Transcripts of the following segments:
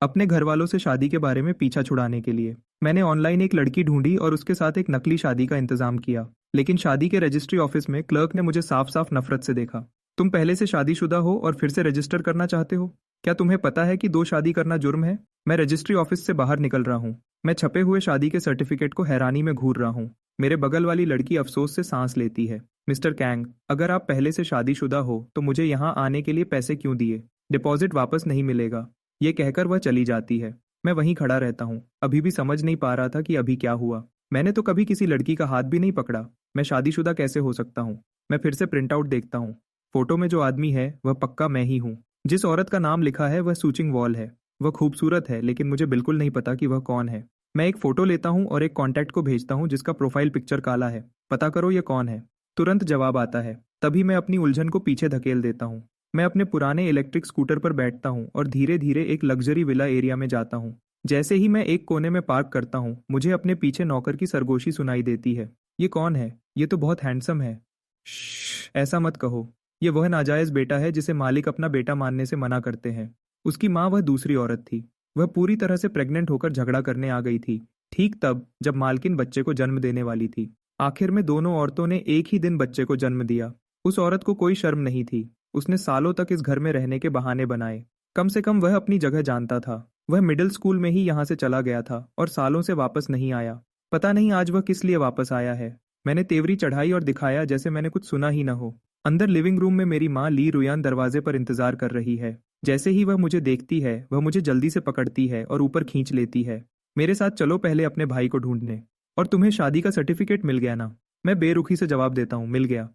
अपने घर वालों से शादी के बारे में पीछा छुड़ाने के लिए मैंने ऑनलाइन एक लड़की ढूंढी और उसके साथ एक नकली शादी का इंतजाम किया। लेकिन शादी के रजिस्ट्री ऑफिस में क्लर्क ने मुझे साफ साफ नफरत से देखा। तुम पहले से शादीशुदा हो और फिर से रजिस्टर करना चाहते हो? क्या तुम्हें पता है कि दो शादी करना जुर्म है? मैं रजिस्ट्री ऑफिस से बाहर निकल रहा हूँ। मैं छपे हुए शादी के सर्टिफिकेट को हैरानी में घूर रहा हूँ। मेरे बगल वाली लड़की अफसोस से सांस लेती है। मिस्टर कैंग, अगर आप पहले से शादीशुदा हो तो मुझे यहाँ आने के लिए पैसे क्यों दिए? डिपॉजिट वापस नहीं मिलेगा। ये कहकर वह चली जाती है। मैं वहीं खड़ा रहता हूँ, अभी भी समझ नहीं पा रहा था कि अभी क्या हुआ। मैंने तो कभी किसी लड़की का हाथ भी नहीं पकड़ा। मैं शादीशुदा कैसे हो सकता हूँ? मैं फिर से प्रिंट आउट देखता हूँ। फोटो में जो आदमी है वह पक्का मैं ही हूँ। जिस औरत का नाम लिखा है वह सूचिंग वॉल है। वह खूबसूरत है, लेकिन मुझे बिल्कुल नहीं पता कि वह कौन है। मैं एक फोटो लेता हूँ और एक कॉन्टैक्ट को भेजता हूँ जिसका प्रोफाइल पिक्चर काला है। पता करो ये कौन है। तुरंत जवाब आता है। तभी मैं अपनी उलझन को पीछे धकेल देता हूँ। मैं अपने पुराने इलेक्ट्रिक स्कूटर पर बैठता हूँ और धीरे धीरे एक लग्जरी विला एरिया में जाता हूँ। जैसे ही मैं एक कोने में पार्क करता हूँ, मुझे अपने पीछे नौकर की सरगोशी सुनाई देती है। ये कौन है? ये तो बहुत हैंडसम है। ऐसा मत कहो। ये वह नाजायज बेटा है जिसे मालिक अपना बेटा मानने से मना करते हैं। उसकी माँ वह दूसरी औरत थी। वह पूरी तरह से प्रेग्नेंट होकर झगड़ा करने आ गई थी, ठीक तब जब मालकिन बच्चे को जन्म देने वाली थी। आखिर में दोनों औरतों ने एक ही दिन बच्चे को जन्म दिया। उस औरत को कोई शर्म नहीं थी। उसने सालों तक इस घर में रहने के बहाने बनाए। कम से कम वह अपनी जगह जानता था। वह मिडिल स्कूल में ही यहाँ से चला गया था और सालों से वापस नहीं आया। पता नहीं आज वह किस लिए वापस आया है। मैंने तेवरी चढ़ाई और दिखाया जैसे मैंने कुछ सुना ही न हो। अंदर लिविंग रूम में मेरी माँ ली रुयान दरवाजे पर इंतजार कर रही है। जैसे ही वह मुझे देखती है, वह मुझे जल्दी से पकड़ती है और ऊपर खींच लेती है। मेरे साथ चलो पहले अपने भाई को ढूंढने। और तुम्हें शादी का सर्टिफिकेट मिल गया ना? मैं बेरुखी से जवाब देता हूँ, मिल गया।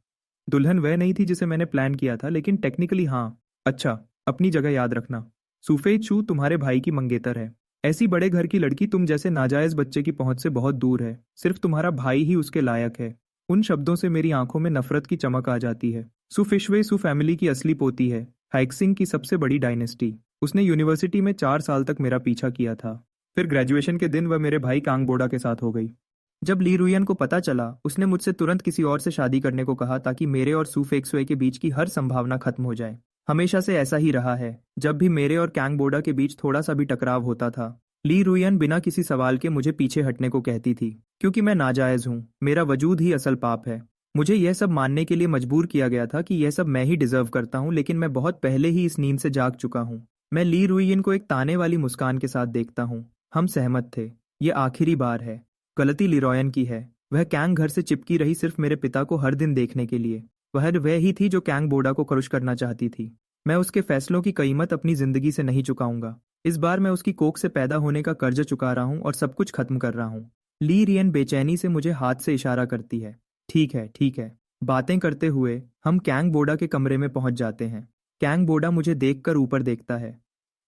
दुल्हन वह नहीं थी जिसे मैंने प्लान किया था, लेकिन टेक्निकली हाँ। अच्छा, अपनी जगह याद रखना। सुफेद चू तुम्हारे भाई की मंगेतर है। ऐसी बड़े घर की लड़की तुम जैसे नाजायज बच्चे की पहुंच से बहुत दूर है। सिर्फ तुम्हारा भाई ही उसके लायक है। उन शब्दों से मेरी आंखों में नफरत की चमक आ जाती है। सु फिशवे सु फैमिली की असली पोती है, हाइक्सिंग की सबसे बड़ी डायनेस्टी। उसने यूनिवर्सिटी में 4 साल तक मेरा पीछा किया था। फिर ग्रेजुएशन के दिन वह मेरे भाई कांगबोडा के साथ हो गई। जब ली रुयन को पता चला, उसने मुझसे तुरंत किसी और से शादी करने को कहा ताकि मेरे और सू फेक्सुए के बीच की हर संभावना खत्म हो जाए। हमेशा से ऐसा ही रहा है। जब भी मेरे और कैंगबोडा के बीच थोड़ा सा भी टकराव होता था, ली रुयन बिना किसी सवाल के मुझे पीछे हटने को कहती थी। क्योंकि मैं नाजायज हूँ, मेरा वजूद ही असल पाप है। मुझे यह सब मानने के लिए मजबूर किया गया था कि यह सब मैं ही डिजर्व करता हूँ, लेकिन मैं बहुत पहले ही इस नींद से जाग चुका हूँ। मैं ली रुयन को एक ताने वाली मुस्कान के साथ देखता हूँ। हम सहमत थे। ये आखिरी बार है। गलती लिरोयन की है। वह कैंग घर से चिपकी रही सिर्फ मेरे पिता को हर दिन देखने के लिए। वह ही थी जो कैंग बोडा को क्रश करना चाहती थी। मैं उसके फैसलों की कीमत अपनी जिंदगी से नहीं चुकाऊंगा। इस बार मैं उसकी कोख से पैदा होने का कर्ज चुका रहा हूँ और सब कुछ खत्म कर रहा हूँ। ली रियन बेचैनी से मुझे हाथ से इशारा करती है। ठीक है, ठीक है। बातें करते हुए हम कैंग बोडा के कमरे में पहुंच जाते हैं। कैंग बोडा मुझे देखकर ऊपर देखता है।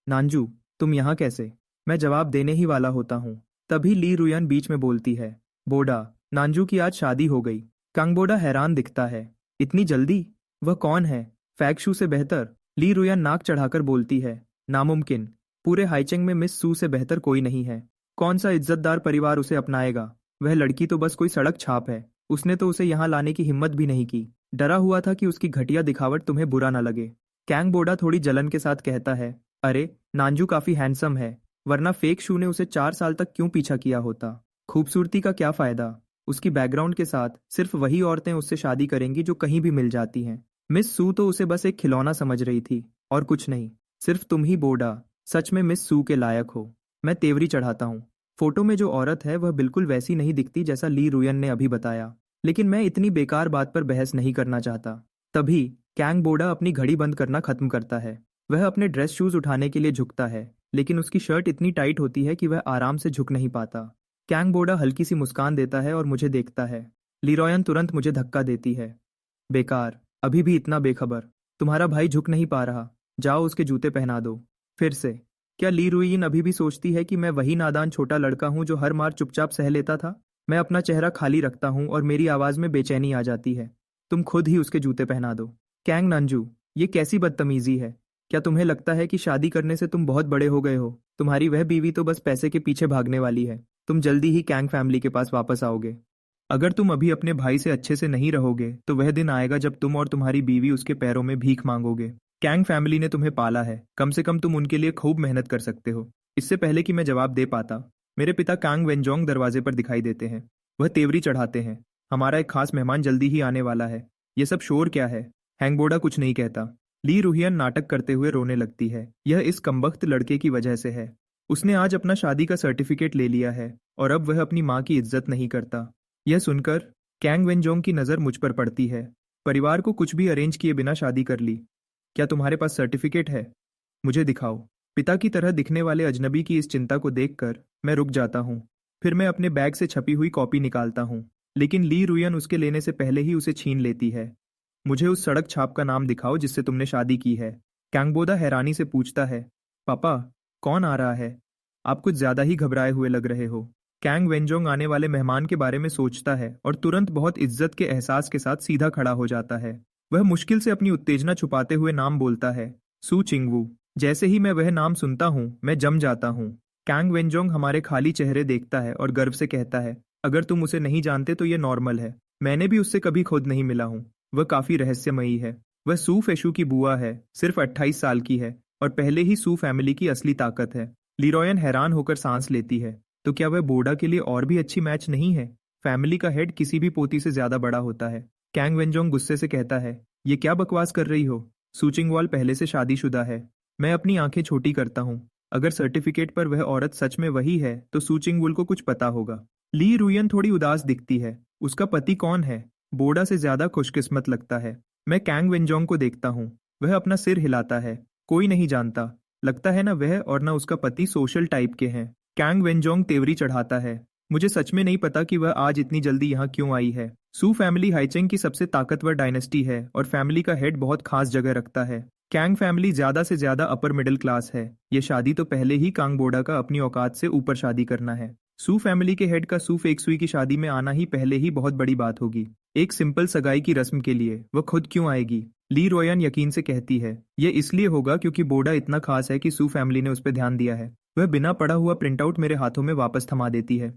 नांजू, तुम यहाँ कैसे? मैं जवाब देने ही वाला होता हूँ, तभी ली रुयन बीच में बोलती है। बोडा, नांजू की आज शादी हो गई। कांगबोडा हैरान दिखता है। इतनी जल्दी? वह कौन है? फैक्शू से बेहतर? ली रुयन नाक चढ़ाकर बोलती है। नामुमकिन। पूरे हाइचेंग में मिस सू से बेहतर कोई नहीं है। कौन सा इज्जतदार परिवार उसे अपनाएगा? वह लड़की तो बस कोई सड़क छाप है। उसने तो उसे यहाँ लाने की हिम्मत भी नहीं की। डरा हुआ था कि उसकी घटिया दिखावट तुम्हें बुरा ना लगे। कैंग बोडा थोड़ी जलन के साथ कहता है। अरे, नांजू काफी हैंडसम है, वरना फेक शू ने उसे 4 साल तक क्यों पीछा किया होता? खूबसूरती का क्या फायदा? उसकी बैकग्राउंड के साथ सिर्फ वही औरतें उससे शादी करेंगी जो कहीं भी मिल जाती हैं। मिस सू तो उसे बस एक खिलौना समझ रही थी, और कुछ नहीं। सिर्फ तुम ही बोडा सच में मिस सू के लायक हो। मैं तेवरी चढ़ाता हूँ। फोटो में जो औरत है वह बिल्कुल वैसी नहीं दिखती जैसा ली रुयन ने अभी बताया, लेकिन मैं इतनी बेकार बात पर बहस नहीं करना चाहता। तभी कैंग बोडा अपनी घड़ी बंद करना खत्म करता है। वह अपने ड्रेस शूज उठाने के लिए झुकता है, लेकिन उसकी शर्ट इतनी टाइट होती है कि वह आराम से झुक नहीं पाता। कैंग बोडा हल्की सी मुस्कान देता है और मुझे देखता है। लिरोयन तुरंत मुझे धक्का देती है। बेकार, अभी भी इतना बेखबर। तुम्हारा भाई झुक नहीं पा रहा, जाओ उसके जूते पहना दो। फिर से? क्या ली रुयन अभी भी सोचती है कि मैं वही नादान छोटा लड़का हूँ जो हर मार चुपचाप सह लेता था? मैं अपना चेहरा खाली रखता हूँ और मेरी आवाज में बेचैनी आ जाती है। तुम खुद ही उसके जूते पहना दो। कैंग नंजू, ये कैसी बदतमीजी है? क्या तुम्हें लगता है कि शादी करने से तुम बहुत बड़े हो गए हो? तुम्हारी वह बीवी तो बस पैसे के पीछे भागने वाली है। तुम जल्दी ही कैंग फैमिली के पास वापस आओगे। अगर तुम अभी अपने भाई से अच्छे से नहीं रहोगे तो वह दिन आएगा जब तुम और तुम्हारी बीवी उसके पैरों में भीख मांगोगे। कैंग फैमिली ने तुम्हें पाला है, कम से कम तुम उनके लिए खूब मेहनत कर सकते हो। इससे पहले कि मैं जवाब दे पाता, मेरे पिता कांग वेंजोंग दरवाजे पर दिखाई देते हैं। वह तेवरी चढ़ाते हैं, हमारा एक खास मेहमान जल्दी ही आने वाला है। ये सब शोर क्या है? हैंगबोडा कुछ नहीं कहता। ली रुहियन नाटक करते हुए रोने लगती है। यह इस कमबख्त लड़के की वजह से है। उसने आज अपना शादी का सर्टिफिकेट ले लिया है और अब वह अपनी माँ की इज्जत नहीं करता। यह सुनकर कैंग वेंजोंग की नज़र मुझ पर पड़ती है। परिवार को कुछ भी अरेंज किए बिना शादी कर ली। क्या तुम्हारे पास सर्टिफिकेट है? मुझे दिखाओ। पिता की तरह दिखने वाले अजनबी की इस चिंता को देखकर मैं रुक जाता हूँ। फिर मैं अपने बैग से छपी हुई कॉपी निकालता हूँ, लेकिन ली रुयन उसके लेने से पहले ही उसे छीन लेती है। मुझे उस सड़क छाप का नाम दिखाओ जिससे तुमने शादी की है। कैंगबोदा हैरानी से पूछता है। पापा, कौन आ रहा है? आप कुछ ज्यादा ही घबराए हुए लग रहे हो। कैंग वेंजोंग आने वाले मेहमान के बारे में सोचता है और तुरंत बहुत इज्जत के एहसास के साथ सीधा खड़ा हो जाता है। वह मुश्किल से अपनी उत्तेजना छुपाते हुए नाम बोलता है, सू चिंगवू। जैसे ही मैं वह नाम सुनता हूँ मैं जम जाता हूँ। कैंग वेंजोंग हमारे खाली चेहरे देखता है और गर्व से कहता है, अगर तुम उसे नहीं जानते तो ये नॉर्मल है। मैंने भी उससे कभी खुद नहीं मिला हूँ। वह काफी रहस्यमयी है। वह सू फेशु की बुआ है, सिर्फ 28 साल की है और पहले ही सू फैमिली की असली ताकत है। लीरोयन हैरान होकर सांस लेती है। तो क्या वह बोडा के लिए और भी अच्छी मैच नहीं है? फैमिली का हेड किसी भी पोती से ज्यादा बड़ा होता है। कैंग वेंजोंग गुस्से से कहता है, ये क्या बकवास कर रही हो? सूचिंगवाल पहले से शादीशुदा है। मैं अपनी आंखें छोटी करता हूँ। अगर सर्टिफिकेट पर वह औरत सच में वही है तो सूचिंगवुल को कुछ पता होगा। ली रुयन थोड़ी उदास दिखती है। उसका पति कौन है? बोडा से ज्यादा खुशकिस्मत लगता है। मैं कैंग वेंजोंग को देखता हूँ। वह अपना सिर हिलाता है। कोई नहीं जानता। लगता है ना वह और ना उसका पति सोशल टाइप के हैं। कैंग वेंजोंग तेवरी चढ़ाता है। मुझे सच में नहीं पता कि वह आज इतनी जल्दी यहाँ क्यों आई है। सू फैमिली हाइचेंग की सबसे ताकतवर डायनेस्टी है और फैमिली का हेड बहुत खास जगह रखता है। कैंग फैमिली ज्यादा से ज्यादा अपर मिडिल क्लास है। ये शादी तो पहले ही कांग बोडा का अपनी औकात से ऊपर शादी करना है। सू फैमिली के हेड का सू फेक्सुई की शादी में आना ही पहले ही बहुत बड़ी बात होगी। एक सिंपल सगाई की रस्म के लिए वह खुद क्यों आएगी? ली रोयन यकीन से कहती है, यह इसलिए होगा क्योंकि बोडा इतना खास है कि सू फैमिली ने उस पर ध्यान दिया है। वह बिना पढ़ा हुआ प्रिंटआउट मेरे हाथों में वापस थमा देती है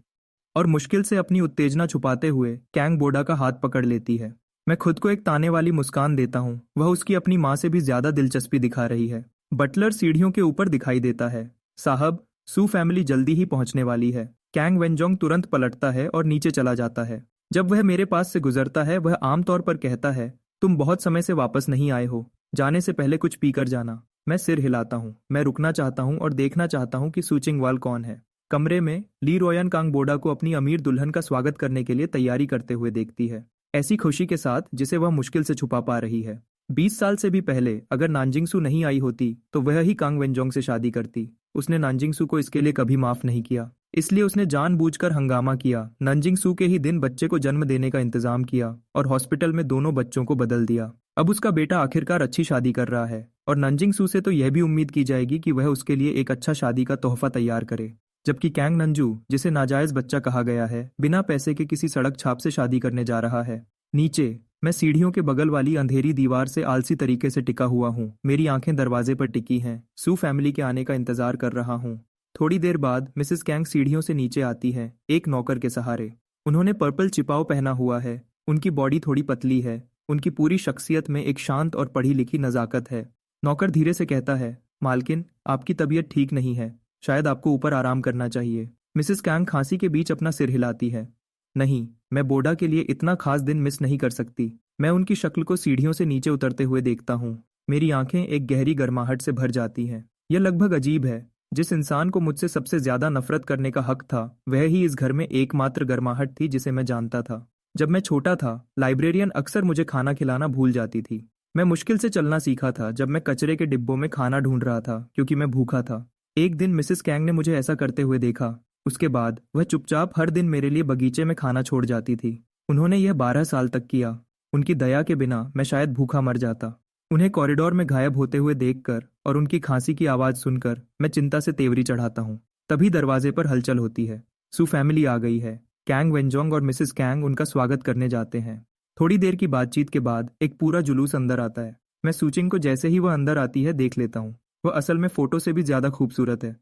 और मुश्किल से अपनी उत्तेजना छुपाते हुए कैंग बोडा का हाथ पकड़ लेती है। मैं खुद को एक ताने वाली मुस्कान देता हूँ। वह उसकी अपनी माँ से भी ज्यादा दिलचस्पी दिखा रही है। बटलर सीढ़ियों के ऊपर दिखाई देता है। साहब, सू फैमिली जल्दी ही पहुंचने वाली है। कैंग वेंजोंग तुरंत पलटता है और नीचे चला जाता है। जब वह मेरे पास से गुजरता है वह आमतौर पर कहता है, तुम बहुत समय से वापस नहीं आए हो, जाने से पहले कुछ पी कर जाना। मैं सिर हिलाता हूँ। मैं रुकना चाहता हूँ और देखना चाहता हूँ कि सूचिंगवाल कौन है। कमरे में ली रोयन कांग बोडा को अपनी अमीर दुल्हन का स्वागत करने के लिए तैयारी करते हुए देखती है, ऐसी खुशी के साथ जिसे वह मुश्किल से छुपा पा रही है। 20 साल से भी पहले अगर नानजिंगसू नहीं आई होती तो वह ही कांग वेंजोंग से शादी करती। उसने नानजिंगसू को इसके लिए कभी माफ नहीं किया, इसलिए उसने जानबूझकर हंगामा किया, नानजिंगसू के ही दिन बच्चे को जन्म देने का इंतजाम किया और हॉस्पिटल में दोनों बच्चों को बदल दिया। अब उसका बेटा आखिरकार अच्छी शादी कर रहा है और नानजिंगसू से तो यह भी उम्मीद की जाएगी कि वह उसके लिए एक अच्छा शादी का तोहफा तैयार करे। जबकि कैंग नंजू, जिसे नाजायज बच्चा कहा गया है, बिना पैसे के किसी सड़क छाप से शादी करने जा रहा है। नीचे मैं सीढ़ियों के बगल वाली अंधेरी दीवार से आलसी तरीके से टिका हुआ हूँ। मेरी आंखें दरवाजे पर टिकी हैं। सू फैमिली के आने का इंतजार कर रहा हूँ। थोड़ी देर बाद मिसेस कैंग सीढ़ियों से नीचे आती है, एक नौकर के सहारे। उन्होंने पर्पल चिपाव पहना हुआ है। उनकी बॉडी थोड़ी पतली है। उनकी पूरी शख्सियत में एक शांत और पढ़ी लिखी नजाकत है। नौकर धीरे से कहता है, मालकिन, आपकी तबीयत ठीक नहीं है, शायद आपको ऊपर आराम करना चाहिए। मिसेस कैंग खांसी के बीच अपना सिर हिलाती है। नहीं, मैं बोडा के लिए इतना खास दिन मिस नहीं कर सकती। मैं उनकी शक्ल को सीढ़ियों से नीचे उतरते हुए देखता हूँ। मेरी आंखें एक गहरी गर्माहट से भर जाती हैं। यह लगभग अजीब है। जिस इंसान को मुझसे सबसे ज्यादा नफरत करने का हक था, वह ही इस घर में एकमात्र गर्माहट थी जिसे मैं जानता था। जब मैं छोटा था, लाइब्रेरियन अक्सर मुझे खाना खिलाना भूल जाती थी। मैं मुश्किल से चलना सीखा था जब मैं कचरे के डिब्बों में खाना ढूंढ रहा था क्योंकि मैं भूखा था। एक दिन मिसेस कैंग ने मुझे ऐसा करते हुए देखा। उसके बाद वह चुपचाप हर दिन मेरे लिए बगीचे में खाना छोड़ जाती थी। उन्होंने यह 12 साल तक किया। उनकी दया के बिना मैं शायद भूखा मर जाता। उन्हें कॉरिडोर में गायब होते हुए देखकर और उनकी खांसी की आवाज सुनकर मैं चिंता से तेवरी चढ़ाता हूँ। तभी दरवाजे पर हलचल होती है। सू फैमिली आ गई है। कैंग वेंजोंग और मिसेस कैंग उनका स्वागत करने जाते हैं। थोड़ी देर की बातचीत के बाद एक पूरा जुलूस अंदर आता है। मैं सूचिंग को जैसे ही वह अंदर आती है देख लेता हूँ। वह असल में फोटो से भी ज्यादा खूबसूरत है।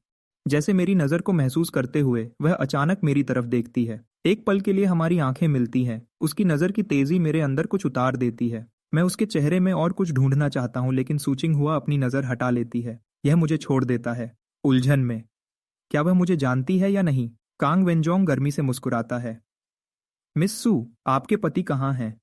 जैसे मेरी नजर को महसूस करते हुए वह अचानक मेरी तरफ देखती है। एक पल के लिए हमारी आंखें मिलती हैं। उसकी नजर की तेजी मेरे अंदर कुछ उतार देती है। मैं उसके चेहरे में और कुछ ढूंढना चाहता हूँ लेकिन सूचिंग हुआ अपनी नजर हटा लेती है। यह मुझे छोड़ देता है, उलझन में। क्या वह मुझे जानती है या नहीं? कांग वेंजोंग गर्मी से मुस्कुराता है। मिस सू, आपके पति कहाँ हैं?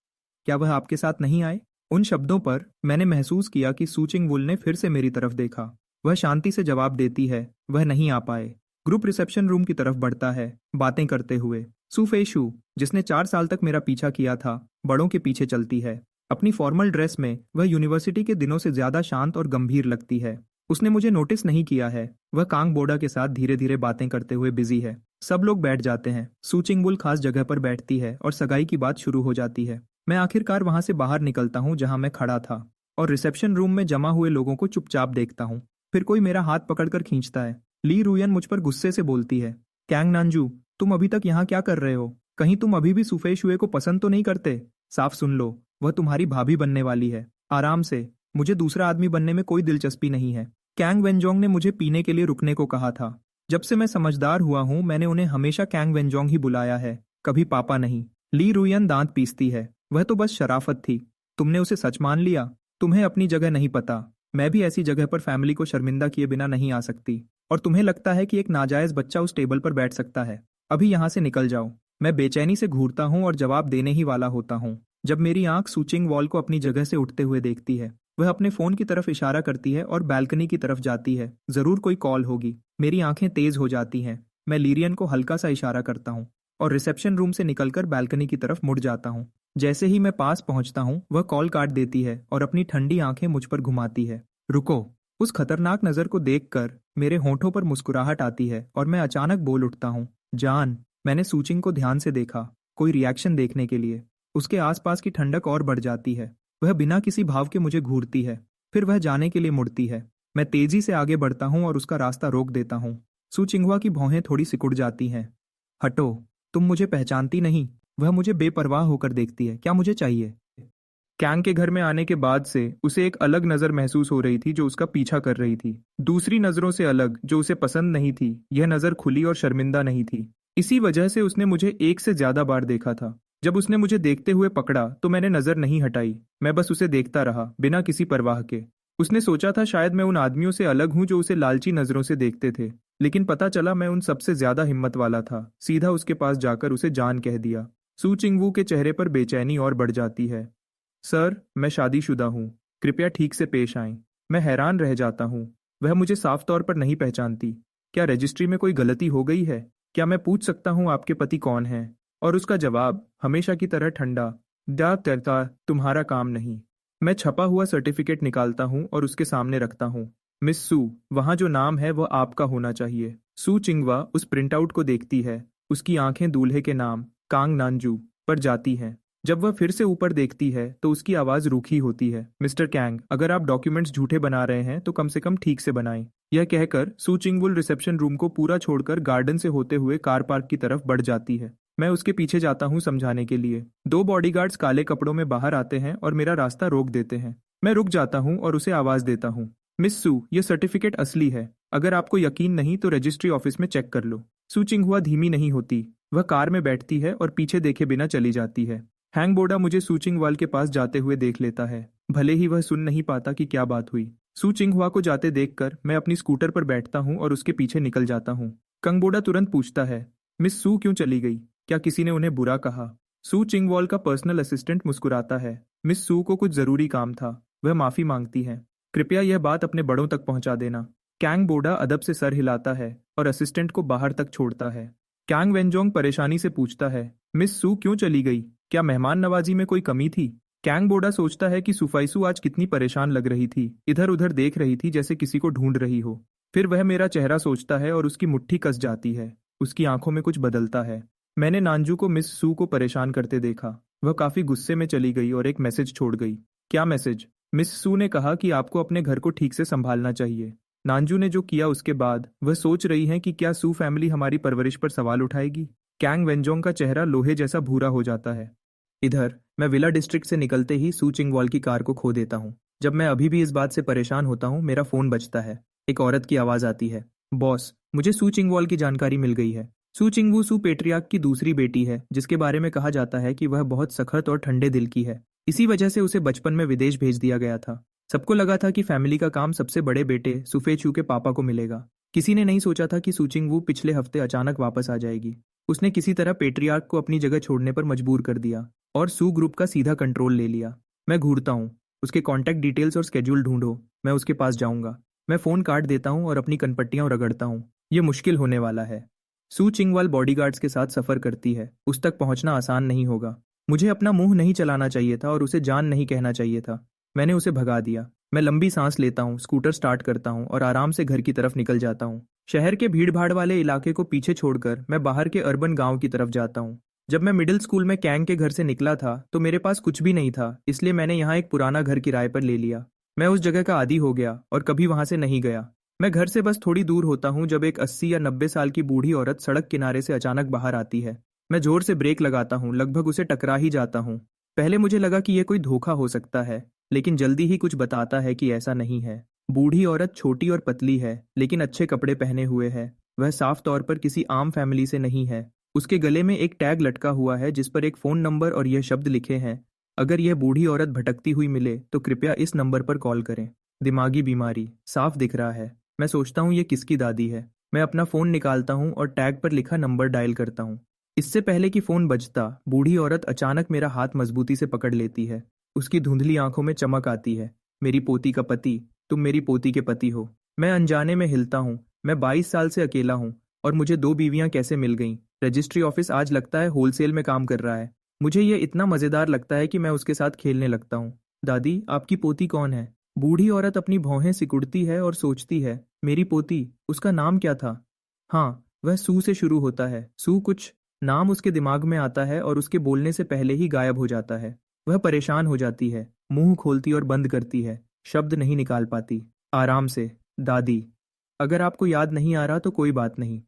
क्या वह आपके साथ नहीं आए? उन शब्दों पर मैंने महसूस किया कि सू चिंग-वुल ने फिर से मेरी तरफ देखा। वह शांति से जवाब देती है, वह नहीं आ पाए। ग्रुप रिसेप्शन रूम की तरफ बढ़ता है, बातें करते हुए। सू फेशु, जिसने 4 साल तक मेरा पीछा किया था, बड़ों के पीछे चलती है। अपनी फॉर्मल ड्रेस में वह यूनिवर्सिटी के दिनों से ज्यादा शांत और गंभीर लगती है। उसने मुझे नोटिस नहीं किया है। वह कांग बोडा के साथ धीरे धीरे बातें करते हुए बिजी है। सब लोग बैठ जाते हैं। सू चिंग-वुल खास जगह पर बैठती है और सगाई की बात शुरू हो जाती है। मैं आखिरकार वहां से बाहर निकलता हूं जहां मैं खड़ा था और रिसेप्शन रूम में जमा हुए लोगों को चुपचाप देखता हूं। फिर कोई मेरा हाथ पकड़कर खींचता है। ली रुयन मुझ पर गुस्से से बोलती है, कैंग नानजू, तुम अभी तक यहाँ क्या कर रहे हो? कहीं तुम अभी भी सुफे शुए को पसंद तो नहीं करते? साफ सुन लो, वह तुम्हारी भाभी बनने वाली है। आराम से, मुझे दूसरा आदमी बनने में कोई दिलचस्पी नहीं है। कैंग वेंजोंग ने मुझे पीने के लिए रुकने को कहा था। जब से मैं समझदार हुआ हूं मैंने उन्हें हमेशा कैंग वेंजोंग ही बुलाया है, कभी पापा नहीं। ली रुयन दांत पीसती है, वह तो बस शराफत थी। तुमने उसे सच मान लिया। तुम्हें अपनी जगह नहीं पता। मैं भी ऐसी जगह पर फैमिली को शर्मिंदा किए बिना नहीं आ सकती। और तुम्हें लगता है कि एक नाजायज बच्चा उस टेबल पर बैठ सकता है? अभी यहाँ से निकल जाओ। मैं बेचैनी से घूरता हूँ और जवाब देने ही वाला होता हूँ जब मेरी आंख सू चिंग-वॉल को अपनी जगह से उठते हुए देखती है। वह अपने फोन की तरफ इशारा करती है और बैल्कनी की तरफ जाती है। जरूर कोई कॉल होगी। मेरी आंखें तेज हो जाती हैं। मैं लीरियन को हल्का सा इशारा करता हूँ और रिसेप्शन रूम से निकलकर बैल्कनी की तरफ मुड़ जाता हूँ। जैसे ही मैं पास पहुंचता हूँ वह कॉल काट देती है और अपनी ठंडी आंखें मुझ पर घुमाती है। रुको। उस खतरनाक नजर को देखकर मेरे होंठों पर मुस्कुराहट आती है और मैं अचानक बोल उठता हूँ, जान। मैंने सूचिंग को ध्यान से देखा, कोई रिएक्शन देखने के लिए। उसके आसपास की ठंडक और बढ़ जाती है। वह बिना किसी भाव के मुझे घूरती है, फिर वह जाने के लिए मुड़ती है। मैं तेजी से आगे बढ़ता हूँ और उसका रास्ता रोक देता हूँ। सू चिंगहुआ की भौहें थोड़ी सिकुड़ जाती हैं। हटो, तुम मुझे पहचानती नहीं। वह मुझे बेपरवाह होकर देखती है। क्या मुझे चाहिए? कैंग के घर में आने के बाद से उसे एक अलग नजर महसूस हो रही थी जो उसका पीछा कर रही थी। दूसरी नजरों से अलग जो उसे पसंद नहीं थी। यह नजर खुली और शर्मिंदा नहीं थी। इसी वजह से उसने मुझे एक से ज्यादा बार देखा था। जब उसने मुझे देखते हुए पकड़ा तो मैंने नजर नहीं हटाई। मैं बस उसे देखता रहा, बिना किसी परवाह के। उसने सोचा था शायद मैं उन आदमियों से अलग हूं जो उसे लालची नजरों से देखते थे, लेकिन पता चला मैं उन सबसे ज्यादा हिम्मत वाला था। सीधा उसके पास जाकर उसे जान कह दिया। सू चिंगवू के चेहरे पर बेचैनी और बढ़ जाती है। सर, मैं शादीशुदा हूँ। कृपया ठीक से पेश आएं। मैं हैरान रह जाता हूँ। वह मुझे साफ तौर पर नहीं पहचानती। क्या रजिस्ट्री में कोई गलती हो गई है? क्या मैं पूछ सकता हूँ आपके पति कौन हैं? और उसका जवाब हमेशा की तरह ठंडा, दा तरता, तुम्हारा काम नहीं। मैं छपा हुआ सर्टिफिकेट निकालता हूँ और उसके सामने रखता हूँ। मिस सू, वहाँ जो नाम है वह आपका होना चाहिए। सू चिंगवा उस प्रिंटआउट को देखती है। उसकी आंखें दूल्हे के नाम कांग नानजू पर जाती हैं। जब वह फिर से ऊपर देखती है तो उसकी आवाज रूखी होती है। मिस्टर कैंग, अगर आप डॉक्यूमेंट्स झूठे बना रहे हैं तो कम से कम ठीक से बनाएं। यह कहकर सू चिंगवुल रिसेप्शन रूम को पूरा छोड़कर गार्डन से होते हुए कार पार्क की तरफ बढ़ जाती है। मैं उसके पीछे जाता हूँ समझाने के लिए। 2 बॉडीगार्ड्स काले कपड़ों में बाहर आते हैं और मेरा रास्ता रोक देते हैं। मैं रुक जाता हूँ और उसे आवाज देता हूँ, मिस सू, यह सर्टिफिकेट असली है। अगर आपको यकीन नहीं तो रजिस्ट्री ऑफिस में चेक कर लो। सू चिंगहुआ धीमी नहीं होती। वह कार में बैठती है और पीछे देखे बिना चली जाती है। हैंग बोडा मुझे सू चिंगवाल के पास जाते हुए देख लेता है, भले ही वह सुन नहीं पाता कि क्या बात हुई। सू चिंगहुआ को जाते देखकर मैं अपनी स्कूटर पर बैठता हूँ और उसके पीछे निकल जाता हूँ। कंग बोडा तुरंत पूछता है, मिस सू क्यों चली गई? क्या किसी ने उन्हें बुरा कहा? सू चिंगवॉल का पर्सनल असिस्टेंट मुस्कुराता है। मिस सू को कुछ जरूरी काम था, वह माफी मांगती है। कृपया यह बात अपने बड़ों तक पहुंचा देना। कैंग बोडा अदब से सर हिलाता है और असिस्टेंट को बाहर तक छोड़ता है। कैंग वेंजोंग परेशानी से पूछता है, मिस सू क्यों चली गई? क्या मेहमान नवाजी में कोई कमी थी? कैंग बोडा सोचता है कि सुफाइसू आज कितनी परेशान लग रही थी, इधर उधर देख रही थी जैसे किसी को ढूंढ रही हो। फिर वह मेरा चेहरा सोचता है और उसकी मुट्ठी कस जाती है। उसकी आंखों में कुछ बदलता है। मैंने नानजू को मिस सू को परेशान करते देखा। वह काफी गुस्से में चली गई और एक मैसेज छोड़ गई। क्या मैसेज? मिस सू ने कहा कि आपको अपने घर को ठीक से संभालना चाहिए। नानजू ने जो किया उसके बाद वह सोच रही है कि क्या सू फैमिली हमारी परवरिश पर सवाल उठाएगी। कैंग वेंजोंग का चेहरा लोहे जैसा भूरा हो जाता है। इधर मैं विला डिस्ट्रिक्ट से निकलते ही सू चिंगवॉल की कार को खो देता हूँ। जब मैं अभी भी इस बात से परेशान होता हूँ मेरा फोन बजता है। एक औरत की आवाज आती है, बॉस, मुझे सू चिंगवॉल की जानकारी मिल गई है। सू चिंगवू सू पेट्रियार्क की दूसरी बेटी है जिसके बारे में कहा जाता है कि वह बहुत सख्त और ठंडे दिल की है। इसी वजह से उसे बचपन में विदेश भेज दिया गया था। सबको लगा था कि फैमिली का काम सबसे बड़े बेटे सुफेचू के पापा को मिलेगा। किसी ने नहीं सोचा था कि सूचिंग वू पिछले हफ्ते अचानक वापस आ जाएगी। उसने किसी तरह पेट्रियार्क को अपनी जगह छोड़ने पर मजबूर कर दिया और सू ग्रुप का सीधा कंट्रोल ले लिया। मैं घूरता हूँ, उसके कॉन्टैक्ट डिटेल्स और स्केड्यूल ढूंढो। मैं उसके पास जाऊंगा। मैं फ़ोन काट देता हूँ और अपनी कनपट्टियाँ रगड़ता हूँ। ये मुश्किल होने वाला है। सू चिंगवाल बॉडीगार्ड्स के साथ सफ़र करती है। उस तक पहुंचना आसान नहीं होगा। मुझे अपना मुंह नहीं चलाना चाहिए था और उसे जान नहीं कहना चाहिए था। मैंने उसे भगा दिया। मैं लंबी सांस लेता हूँ, स्कूटर स्टार्ट करता हूँ और आराम से घर की तरफ निकल जाता हूँ। शहर के भीड़ भाड़ वाले इलाके को पीछे छोड़कर मैं बाहर के अर्बन गांव की तरफ जाता हूँ। जब मैं मिडिल स्कूल में कैंग के घर से निकला था तो मेरे पास कुछ भी नहीं था, इसलिए मैंने यहाँ एक पुराना घर किराए पर ले लिया। मैं उस जगह का आदी हो गया और कभी वहां से नहीं गया। मैं घर से बस थोड़ी दूर होता हूँ जब एक 80 या 90 साल की बूढ़ी औरत सड़क किनारे से अचानक बाहर आती है। मैं जोर से ब्रेक लगाता हूँ, लगभग उसे टकरा ही जाता हूँ। पहले मुझे लगा कि यह कोई धोखा हो सकता है, लेकिन जल्दी ही कुछ बताता है कि ऐसा नहीं है। बूढ़ी औरत छोटी और पतली है, लेकिन अच्छे कपड़े पहने हुए है। वह साफ तौर पर किसी आम फैमिली से नहीं है। उसके गले में एक टैग लटका हुआ है जिस पर एक फ़ोन नंबर और यह शब्द लिखे हैं, अगर यह बूढ़ी औरत भटकती हुई मिले तो कृपया इस नंबर पर कॉल करें। दिमागी बीमारी साफ दिख रहा है। मैं सोचता हूँ ये किसकी दादी है। मैं अपना फ़ोन निकालता हूँ और टैग पर लिखा नंबर डायल करता हूँ। इससे पहले कि फ़ोन बजता, बूढ़ी औरत अचानक मेरा हाथ मजबूती से पकड़ लेती है। उसकी धुंधली आंखों में चमक आती है। मेरी पोती का पति, तुम मेरी पोती के पति हो। मैं अनजाने में हिलता हूँ। मैं 22 साल से अकेला हूँ और मुझे 2 बीवियाँ कैसे मिल गईं। रजिस्ट्री ऑफिस आज लगता है होलसेल में काम कर रहा है। मुझे ये इतना मज़ेदार लगता है कि मैं उसके साथ खेलने लगता हूँ। दादी, आपकी पोती कौन है? बूढ़ी औरत अपनी भौहें सिकुड़ती है और सोचती है, मेरी पोती, उसका नाम क्या था? हाँ, वह सू से शुरू होता है। सू कुछ नाम उसके दिमाग में आता है और उसके बोलने से पहले ही गायब हो जाता है। वह परेशान हो जाती है, मुंह खोलती और बंद करती है, शब्द नहीं निकाल पाती। आराम से, दादी। अगर आपको याद नहीं आ रहा तो कोई बात नहीं।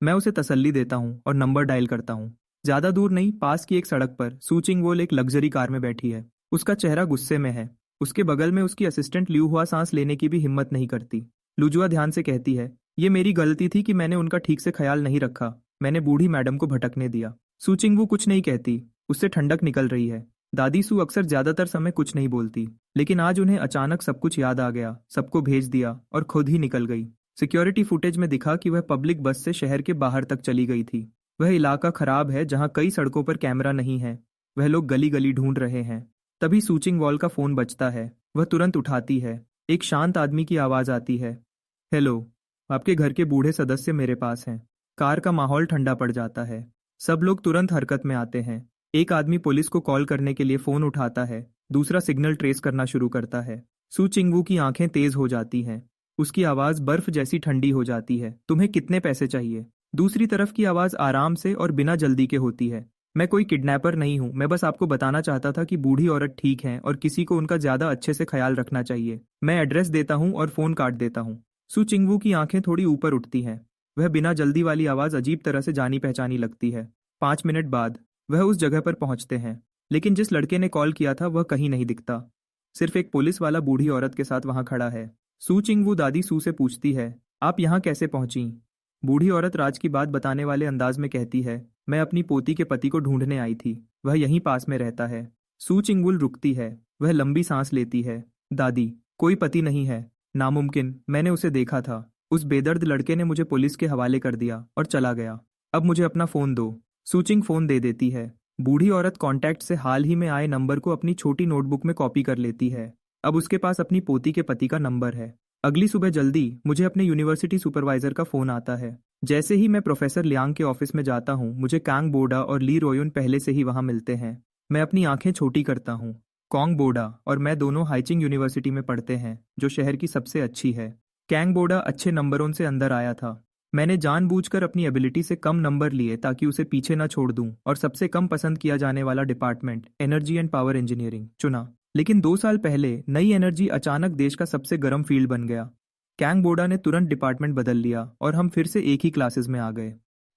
मैं उसे तसल्ली देता हूँ और नंबर डायल करता हूँ। ज्यादा दूर नहीं, पास की एक सड़क पर सू चिंगवोल एक लग्जरी कार में बैठी है। उसका चेहरा गुस्से में है। उसके बगल में उसकी असिस्टेंट ल्यू हुआ सांस लेने की भी हिम्मत नहीं करती। लुजुआ ध्यान से कहती है, ये मेरी गलती थी कि मैंने उनका ठीक से ख्याल नहीं रखा। मैंने बूढ़ी मैडम को भटकने दिया। सू चिंगवू कुछ नहीं कहती। उससे ठंडक निकल रही है। दादी सू अक्सर ज्यादातर समय कुछ नहीं बोलती, लेकिन आज उन्हें अचानक सब कुछ याद आ गया, सबको भेज दिया और खुद ही निकल गई। सिक्योरिटी फुटेज में दिखा कि वह पब्लिक बस से शहर के बाहर तक चली गई थी। वह इलाका खराब है जहां कई सड़कों पर कैमरा नहीं है। वह लोग गली गली ढूंढ रहे हैं। तभी सूचिंग वॉल का फोन बजता है। वह तुरंत उठाती है। एक शांत आदमी की आवाज आती है, हेलो, आपके घर के बूढ़े सदस्य मेरे पास हैं। कार का माहौल ठंडा पड़ जाता है। सब लोग तुरंत हरकत में आते हैं। एक आदमी पुलिस को कॉल करने के लिए फोन उठाता है, दूसरा सिग्नल ट्रेस करना शुरू करता है। सू चिंगवू की आंखें तेज हो जाती हैं। उसकी आवाज बर्फ जैसी ठंडी हो जाती है, तुम्हें कितने पैसे चाहिए? दूसरी तरफ की आवाज आराम से और बिना जल्दी के होती है, मैं कोई किडनैपर नहीं हूं, मैं बस आपको बताना चाहता था कि बूढ़ी औरत ठीक है और किसी को उनका ज्यादा अच्छे से ख्याल रखना चाहिए। मैं एड्रेस देता हूं और फोन काट देता हूं। सू चिंगवू की आंखें थोड़ी ऊपर उठती हैं। वह बिना जल्दी वाली आवाज अजीब तरह से जानी पहचानी लगती है। 5 मिनट बाद वह उस जगह पर पहुंचते हैं, लेकिन जिस लड़के ने कॉल किया था वह कहीं नहीं दिखता। सिर्फ एक पुलिस वाला बूढ़ी औरत के साथ वहां खड़ा है। सू चिंगवू दादी सू से पूछती है, आप यहाँ कैसे पहुंची? बूढ़ी औरत राज की बात बताने वाले अंदाज में कहती है, मैं अपनी पोती के पति को ढूंढने आई थी, वह यहीं पास में रहता है। सू चिंगवुल रुकती है। वह लंबी सांस लेती है। दादी, कोई पति नहीं है, नामुमकिन, मैंने उसे देखा था। उस बेदर्द लड़के ने मुझे पुलिस के हवाले कर दिया और चला गया। अब मुझे अपना फोन दो। सूचिंग फोन दे देती है। बूढ़ी औरत कॉन्टैक्ट से हाल ही में आए नंबर को अपनी छोटी नोटबुक में कॉपी कर लेती है। अब उसके पास अपनी पोती के पति का नंबर है। अगली सुबह जल्दी मुझे अपने यूनिवर्सिटी सुपरवाइजर का फोन आता है। जैसे ही मैं प्रोफेसर लियांग के ऑफिस में जाता हूँ, मुझे कांग बोडा और ली रोयुन पहले से ही वहां मिलते हैं। मैं अपनी आंखें छोटी करता हूँ। कांग बोडा और मैं दोनों हाइचिंग यूनिवर्सिटी में पढ़ते हैं, जो शहर की सबसे अच्छी है। कैंग बोडा अच्छे नंबरों से अंदर आया था। मैंने जानबूझकर अपनी एबिलिटी से कम नंबर लिए ताकि उसे पीछे न छोड़ दूं और सबसे कम पसंद किया जाने वाला department energy and power engineering चुना। लेकिन 2 साल पहले नई एनर्जी अचानक देश का सबसे गर्म फील्ड बन गया। कैंग बोडा ने तुरंत डिपार्टमेंट बदल लिया और हम फिर से एक ही क्लासेस में आ गए।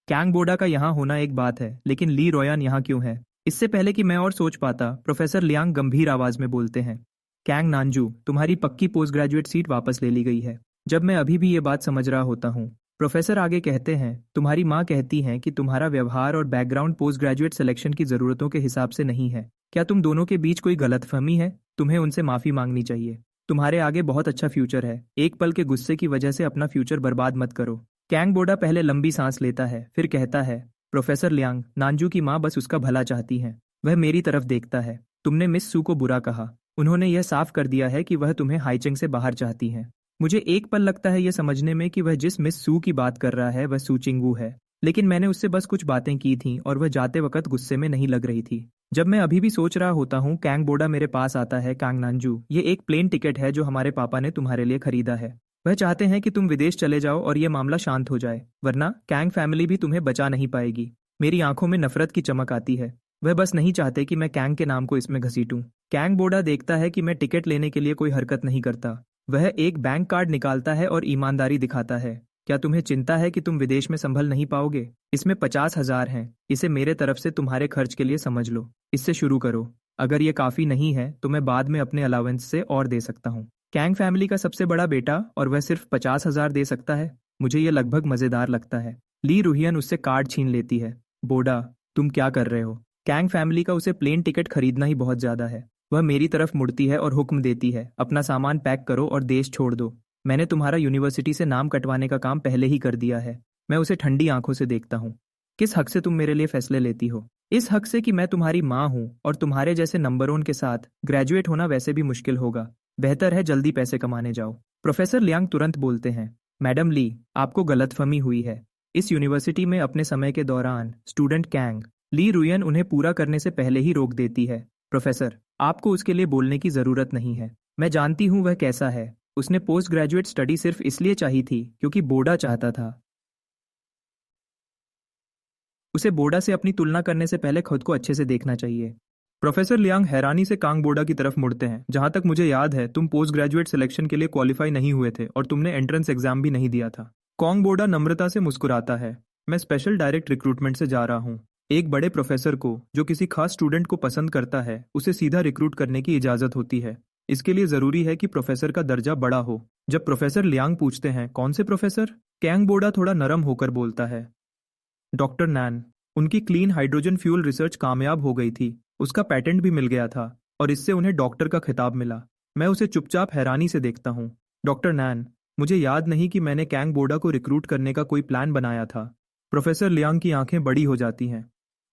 कैंग बोडा का यहाँ होना एक बात है, लेकिन ली रोयान यहाँ क्यों है? इससे पहले कि मैं और सोच पाता, प्रोफेसर लियांग गंभीर आवाज में बोलते हैं, कैंग नानजू, तुम्हारी पक्की पोस्ट ग्रेजुएट सीट वापस ले ली गई है। जब मैं अभी भी ये बात समझ रहा होता हूँ, प्रोफेसर आगे कहते हैं, तुम्हारी माँ कहती हैं कि तुम्हारा व्यवहार और बैकग्राउंड पोस्ट ग्रेजुएट सिलेक्शन की जरूरतों के हिसाब से नहीं है। क्या तुम दोनों के बीच कोई गलतफहमी है? तुम्हें उनसे माफी मांगनी चाहिए। तुम्हारे आगे बहुत अच्छा फ्यूचर है, एक पल के गुस्से की वजह से अपना फ्यूचर बर्बाद मत करो। कैंग बोडा पहले लंबी सांस लेता है, फिर कहता है, प्रोफेसर लियांग, नानजू की माँ बस उसका भला चाहती है। वह मेरी तरफ देखता है। तुमने मिस सू को बुरा कहा। उन्होंने यह साफ कर दिया है कि वह तुम्हें हाइचिंग से बाहर चाहती हैं। मुझे एक पल लगता है यह समझने में कि वह जिस मिस सू की बात कर रहा है वह सू चिंगू है। लेकिन मैंने उससे बस कुछ बातें की थीं और वह जाते वक्त गुस्से में नहीं लग रही थी। जब मैं अभी भी सोच रहा होता हूँ, कैंग बोडा मेरे पास आता है। कांग नानजू, ये एक प्लेन टिकट है जो हमारे पापा ने तुम्हारे लिए खरीदा है। वह चाहते हैं कि तुम विदेश चले जाओ और ये मामला शांत हो जाए, वरना कैंग फैमिली भी तुम्हें बचा नहीं पाएगी। मेरी आंखों में नफरत की चमक आती है। वह बस नहीं चाहते कि मैं कैंग के नाम को इसमें घसीटूं। कैंग बोडा देखता है कि मैं टिकट लेने के लिए कोई हरकत नहीं करता। वह एक बैंक कार्ड निकालता है और ईमानदारी दिखाता है। क्या तुम्हें चिंता है कि तुम विदेश में संभल नहीं पाओगे? इसमें 50,000 हैं। इसे मेरे तरफ से तुम्हारे खर्च के लिए समझ लो। इससे शुरू करो। अगर ये काफी नहीं है तो मैं बाद में अपने अलावेंस से और दे सकता हूँ। कैंग फैमिली का सबसे बड़ा बेटा और वह सिर्फ 50,000 दे सकता है। मुझे यह लगभग मजेदार लगता है। ली रुहियन उससे कार्ड छीन लेती है। बोडा, तुम क्या कर रहे हो? कैंग फैमिली का उसे प्लेन टिकट खरीदना ही बहुत ज्यादा है। वह मेरी तरफ मुड़ती है और हुक्म देती है, अपना सामान पैक करो और देश छोड़ दो। मैंने तुम्हारा यूनिवर्सिटी से नाम कटवाने का काम पहले ही कर दिया है। मैं उसे ठंडी आंखों से देखता हूँ। किस हक से तुम मेरे लिए फैसले लेती हो? इस हक से कि मैं तुम्हारी माँ हूँ और तुम्हारे जैसे नंबरों के साथ ग्रेजुएट होना वैसे भी मुश्किल होगा। बेहतर है जल्दी पैसे कमाने जाओ। प्रोफेसर लियांग तुरंत बोलते हैं, मैडम ली, आपको गलतफहमी हुई है। इस यूनिवर्सिटी में अपने समय के दौरान स्टूडेंट कैंग, ली रुयन उन्हें पूरा करने से पहले ही रोक देती है। प्रोफेसर, आपको उसके लिए बोलने की जरूरत नहीं है। मैं जानती हूँ वह कैसा है। उसने पोस्ट ग्रेजुएट स्टडी सिर्फ इसलिए चाहिए थी क्योंकि बोडा चाहता था। उसे बोडा से अपनी तुलना करने से पहले खुद को अच्छे से देखना चाहिए। प्रोफेसर लियांग हैरानी से कांग बोडा की तरफ मुड़ते हैं। जहां तक मुझे याद है तुम पोस्ट ग्रेजुएट सिलेक्शन के लिए क्वालिफाई नहीं हुए थे और तुमने एंट्रेंस एग्जाम भी नहीं दिया था। कांग बोडा नम्रता से मुस्कुराता है। मैं स्पेशल डायरेक्ट रिक्रूटमेंट से जा रहा हूँ। एक बड़े प्रोफेसर को जो किसी खास स्टूडेंट को पसंद करता है उसे सीधा रिक्रूट करने की इजाजत होती है। इसके लिए जरूरी है कि प्रोफेसर का दर्जा बड़ा हो। जब प्रोफेसर लियांग पूछते हैं, कौन से प्रोफेसर? कैंग बोडा थोड़ा नरम होकर बोलता है, डॉक्टर नैन। उनकी क्लीन हाइड्रोजन फ्यूल रिसर्च कामयाब हो गई थी। उसका पेटेंट भी मिल गया था और इससे उन्हें डॉक्टर का खिताब मिला। मैं उसे चुपचाप हैरानी से देखता हूँ। डॉक्टर नैन, मुझे याद नहीं कि मैंने कैंग बोडा को रिक्रूट करने का कोई प्लान बनाया था। प्रोफेसर लियांग की आंखें बड़ी हो जाती हैं।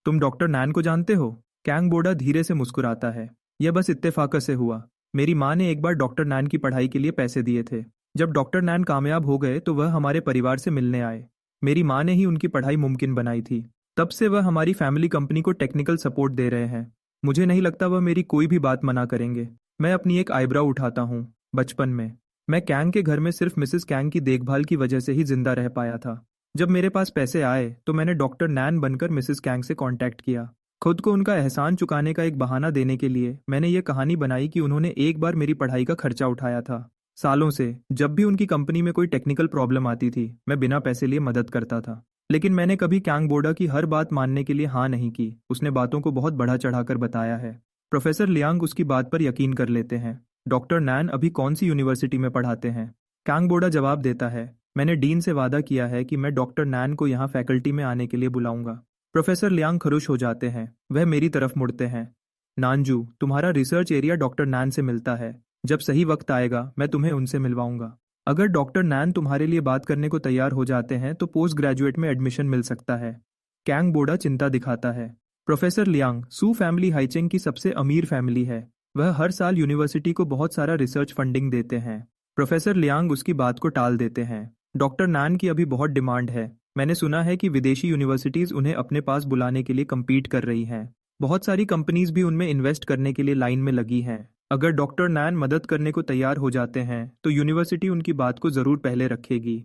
तुम डॉक्टर नैन को जानते हो? कैंग बोडा धीरे से मुस्कुराता है। यह बस इत्तेफाक से हुआ। मेरी माँ ने एक बार डॉक्टर नैन की पढ़ाई के लिए पैसे दिए थे। जब डॉक्टर नैन कामयाब हो गए तो वह हमारे परिवार से मिलने आए। मेरी माँ ने ही उनकी पढ़ाई मुमकिन बनाई थी। तब से वह हमारी फैमिली कंपनी को टेक्निकल सपोर्ट दे रहे हैं। मुझे नहीं लगता वह मेरी कोई भी बात मना करेंगे। मैं अपनी एक आईब्रो उठाता हूँ। बचपन में मैं कैंग के घर में सिर्फ मिसेस कैंग की देखभाल की वजह से ही जिंदा रह पाया था। जब मेरे पास पैसे आए तो मैंने डॉक्टर नैन बनकर मिसेस कैंग से कांटेक्ट किया। खुद को उनका एहसान चुकाने का एक बहाना देने के लिए मैंने ये कहानी बनाई कि उन्होंने एक बार मेरी पढ़ाई का खर्चा उठाया था। सालों से जब भी उनकी कंपनी में कोई टेक्निकल प्रॉब्लम आती थी मैं बिना पैसे लिए मदद करता था। लेकिन मैंने कभी कैंग बोडा की हर बात मानने के लिए हाँ नहीं की। उसने बातों को बहुत बढ़ा चढ़ाकर बताया है। प्रोफेसर लियांग उसकी बात पर यकीन कर लेते हैं। डॉक्टर नैन अभी कौन सी यूनिवर्सिटी में पढ़ाते हैं? कैंग बोडा जवाब देता है, मैंने डीन से वादा किया है कि मैं डॉक्टर नैन को यहाँ फैकल्टी में आने के लिए बुलाऊंगा। प्रोफेसर लियांग खुश हो जाते हैं। वह मेरी तरफ मुड़ते हैं। नानजू, तुम्हारा रिसर्च एरिया डॉक्टर नैन से मिलता है। जब सही वक्त आएगा मैं तुम्हें उनसे मिलवाऊंगा। अगर डॉक्टर नैन तुम्हारे लिए बात करने को तैयार हो जाते हैं तो पोस्ट ग्रेजुएट में एडमिशन मिल सकता है। कैंग बोडा चिंता दिखाता है। प्रोफेसर लियांग, सू फैमिली हाइचिंग की सबसे अमीर फैमिली है। वह हर साल यूनिवर्सिटी को बहुत सारा रिसर्च फंडिंग देते हैं। प्रोफेसर लियांग उसकी बात को टाल देते हैं। डॉक्टर नैन की अभी बहुत डिमांड है। मैंने सुना है कि विदेशी यूनिवर्सिटीज उन्हें अपने पास बुलाने के लिए कम्पीट कर रही हैं। बहुत सारी कंपनीज भी उनमें इन्वेस्ट करने के लिए लाइन में लगी हैं। अगर डॉक्टर नैन मदद करने को तैयार हो जाते हैं तो यूनिवर्सिटी उनकी बात को जरूर पहले रखेगी।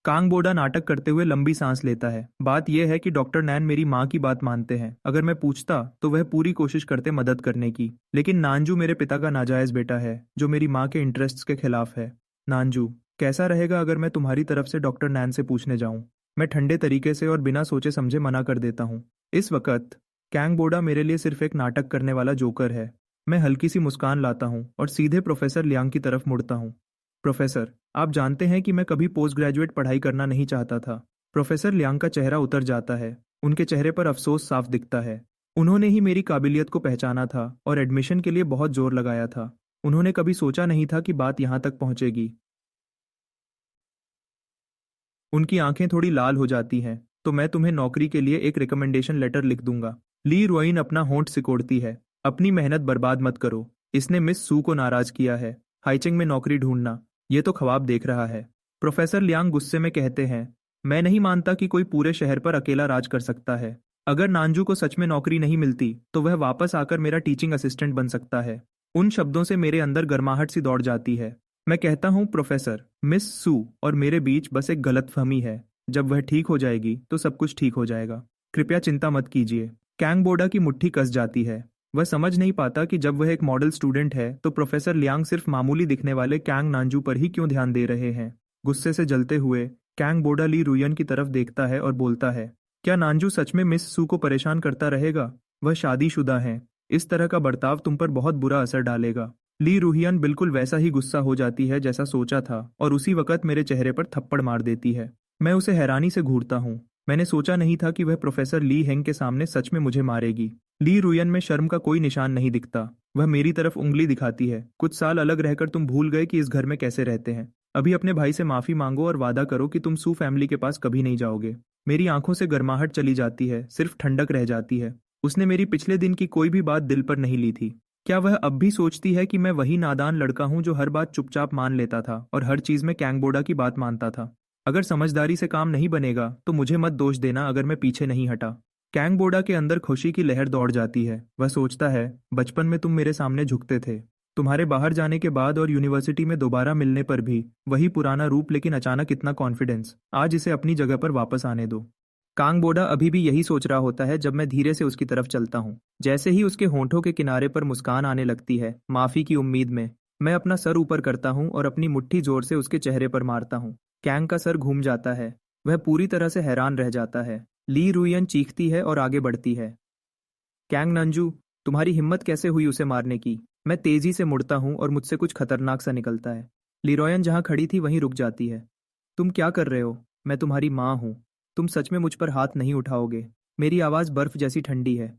कांग बोडा नाटक करते हुए लंबी सांस लेता है। बात यह है कि डॉक्टर नैन मेरी माँ की बात मानते हैं। अगर मैं पूछता तो वह पूरी कोशिश करते मदद करने की। लेकिन नानजू मेरे पिता का नाजायज बेटा है जो मेरी माँ के इंटरेस्ट्स के खिलाफ है। नानजू, कैसा रहेगा अगर मैं तुम्हारी तरफ से डॉक्टर नैन से पूछने जाऊं? मैं ठंडे तरीके से और बिना सोचे समझे मना कर देता हूँ। इस वक्त कैंग बोडा मेरे लिए सिर्फ एक नाटक करने वाला जोकर है। मैं हल्की सी मुस्कान लाता हूँ और सीधे प्रोफेसर लियांग की तरफ मुड़ता हूँ। प्रोफेसर, आप जानते हैं कि मैं कभी पोस्ट ग्रेजुएट पढ़ाई करना नहीं चाहता था। प्रोफेसर लियांग का चेहरा उतर जाता है। उनके चेहरे पर अफसोस साफ दिखता है। उन्होंने ही मेरी काबिलियत को पहचाना था और एडमिशन के लिए बहुत जोर लगाया था। उन्होंने कभी सोचा नहीं था कि बात यहाँ तक पहुंचेगी। उनकी आंखें थोड़ी लाल हो जाती हैं। तो मैं तुम्हें नौकरी के लिए एक रिकमेंडेशन लेटर लिख दूंगा। ली रोइन अपना होंठ सिकोड़ती है। अपनी मेहनत बर्बाद मत करो। इसने मिस सू को नाराज किया है। हाइचिंग में नौकरी ढूंढना, ये तो ख्वाब देख रहा है। प्रोफेसर लियांग गुस्से में कहते हैं, मैं नहीं मानता कि कोई पूरे शहर पर अकेला राज कर सकता है। अगर नांजू को सच में नौकरी नहीं मिलती तो वह वापस आकर मेरा टीचिंग असिस्टेंट बन सकता है। उन शब्दों से मेरे अंदर गर्माहट सी दौड़ जाती है। मैं कहता हूँ प्रोफेसर, मिस सू और मेरे बीच बस एक गलतफहमी है। जब वह ठीक हो जाएगी तो सब कुछ ठीक हो जाएगा। कृपया चिंता मत कीजिए। कैंग बोडा की मुट्ठी कस जाती है। वह समझ नहीं पाता कि जब वह एक मॉडल स्टूडेंट है तो प्रोफेसर लियांग सिर्फ मामूली दिखने वाले कैंग नांजू पर ही क्यों ध्यान दे रहे हैं। गुस्से से जलते हुए कैंग बोडा ली रुयन की तरफ देखता है और बोलता है, क्या नांजू सच में मिस सू को परेशान करता रहेगा? वह शादीशुदा है। इस तरह का बर्ताव तुम पर बहुत बुरा असर डालेगा। ली रूहियन बिल्कुल वैसा ही गुस्सा हो जाती है जैसा सोचा था और उसी वक्त मेरे चेहरे पर थप्पड़ मार देती है। मैं उसे हैरानी से घूरता हूँ। मैंने सोचा नहीं था कि वह प्रोफेसर ली हेंग के सामने सच में मुझे मारेगी। ली रुयन में शर्म का कोई निशान नहीं दिखता। वह मेरी तरफ उंगली दिखाती है। कुछ साल अलग रहकर तुम भूल गए कि इस घर में कैसे रहते हैं। अभी अपने भाई से माफी मांगो और वादा करो कि तुम सू फैमिली के पास कभी नहीं जाओगे। मेरी आंखों से गर्माहट चली जाती है, सिर्फ ठंडक रह जाती है। उसने मेरी पिछले दिन की कोई भी बात दिल पर नहीं ली थी। क्या वह अब भी सोचती है कि मैं वही नादान लड़का हूं जो हर बात चुपचाप मान लेता था और हर चीज में कैंगबोडा की बात मानता था? अगर समझदारी से काम नहीं बनेगा तो मुझे मत दोष देना अगर मैं पीछे नहीं हटा। कैंगबोडा के अंदर खुशी की लहर दौड़ जाती है। वह सोचता है, बचपन में तुम मेरे सामने झुकते थे। तुम्हारे बाहर जाने के बाद और यूनिवर्सिटी में दोबारा मिलने पर भी वही पुराना रूप, लेकिन अचानक इतना कॉन्फिडेंस। आज इसे अपनी जगह पर वापस आने दो। कांगबोडा अभी भी यही सोच रहा होता है जब मैं धीरे से उसकी तरफ चलता हूँ। जैसे ही उसके होंठों के किनारे पर मुस्कान आने लगती है, माफी की उम्मीद में, मैं अपना सर ऊपर करता हूँ और अपनी मुट्ठी जोर से उसके चेहरे पर मारता हूँ। कैंग का सर घूम जाता है। वह पूरी तरह से हैरान रह जाता है। ली रुयन चीखती है और आगे बढ़ती है, कैंग नंजू, तुम्हारी हिम्मत कैसे हुई उसे मारने की? मैं तेजी से मुड़ता हूँ और मुझसे कुछ खतरनाक सा निकलता है। लिरोयन जहाँ खड़ी थी वहीं रुक जाती है। तुम क्या कर रहे हो? मैं तुम्हारी माँ हूँ। तुम सच में मुझ पर हाथ नहीं उठाओगे? मेरी आवाज़ बर्फ जैसी ठंडी है।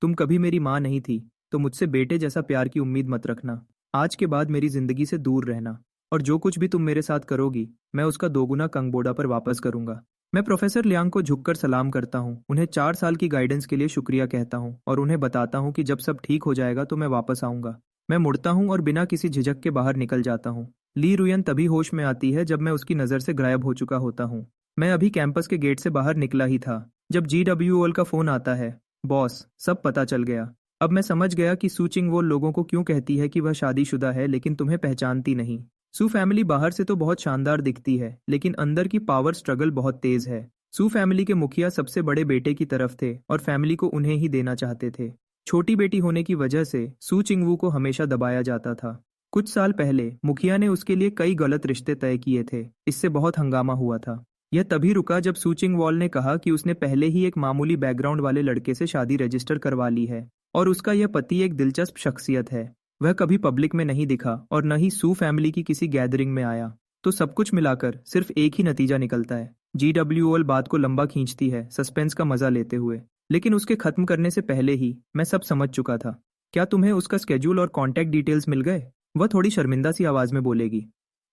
तुम कभी मेरी माँ नहीं थी, तो मुझसे बेटे जैसा प्यार की उम्मीद मत रखना। आज के बाद मेरी जिंदगी से दूर रहना, और जो कुछ भी तुम मेरे साथ करोगी मैं उसका दोगुना कंगबोडा पर वापस करूंगा। मैं प्रोफेसर लियांग को झुककर सलाम करता हूँ, उन्हें 4 साल की गाइडेंस के लिए शुक्रिया कहता हूँ और उन्हें बताता हूँ कि जब सब ठीक हो जाएगा तो मैं वापस आऊंगा। मैं मुड़ता हूँ और बिना किसी झिझक के बाहर निकल जाता हूँ। ली रुयन तभी होश में आती है जब मैं उसकी नज़र से गायब हो चुका होता हूँ। मैं अभी कैंपस के गेट से बाहर निकला ही था जब GWOL का फोन आता है। बॉस, सब पता चल गया। अब मैं समझ गया कि सू चिंग वो लोगों को क्यों कहती है कि वह शादीशुदा है लेकिन तुम्हें पहचानती नहीं। सू फैमिली बाहर से तो बहुत शानदार दिखती है लेकिन अंदर की पावर स्ट्रगल बहुत तेज है। सू फैमिली के मुखिया सबसे बड़े बेटे की तरफ थे और फैमिली को उन्हें ही देना चाहते थे। छोटी बेटी होने की वजह से सू चिंगवू को हमेशा दबाया जाता था। कुछ साल पहले मुखिया ने उसके लिए कई गलत रिश्ते तय किए थे। इससे बहुत हंगामा हुआ था। यह तभी रुका जब सू चिंगवॉल ने कहा कि उसने पहले ही एक मामूली बैकग्राउंड वाले लड़के से शादी रजिस्टर करवा ली है और उसका यह पति एक दिलचस्प शख्सियत है। वह कभी पब्लिक में नहीं दिखा और न ही सू फैमिली की किसी गैदरिंग में आया। तो सब कुछ मिलाकर सिर्फ एक ही नतीजा निकलता है। GWOL बात को लंबा खींचती है, सस्पेंस का मजा लेते हुए, लेकिन उसके खत्म करने से पहले ही मैं सब समझ चुका था। क्या तुम्हें उसका स्केड्यूल और कॉन्टैक्ट डिटेल्स मिल गए? वह थोड़ी शर्मिंदा सी आवाज में बोलेगी।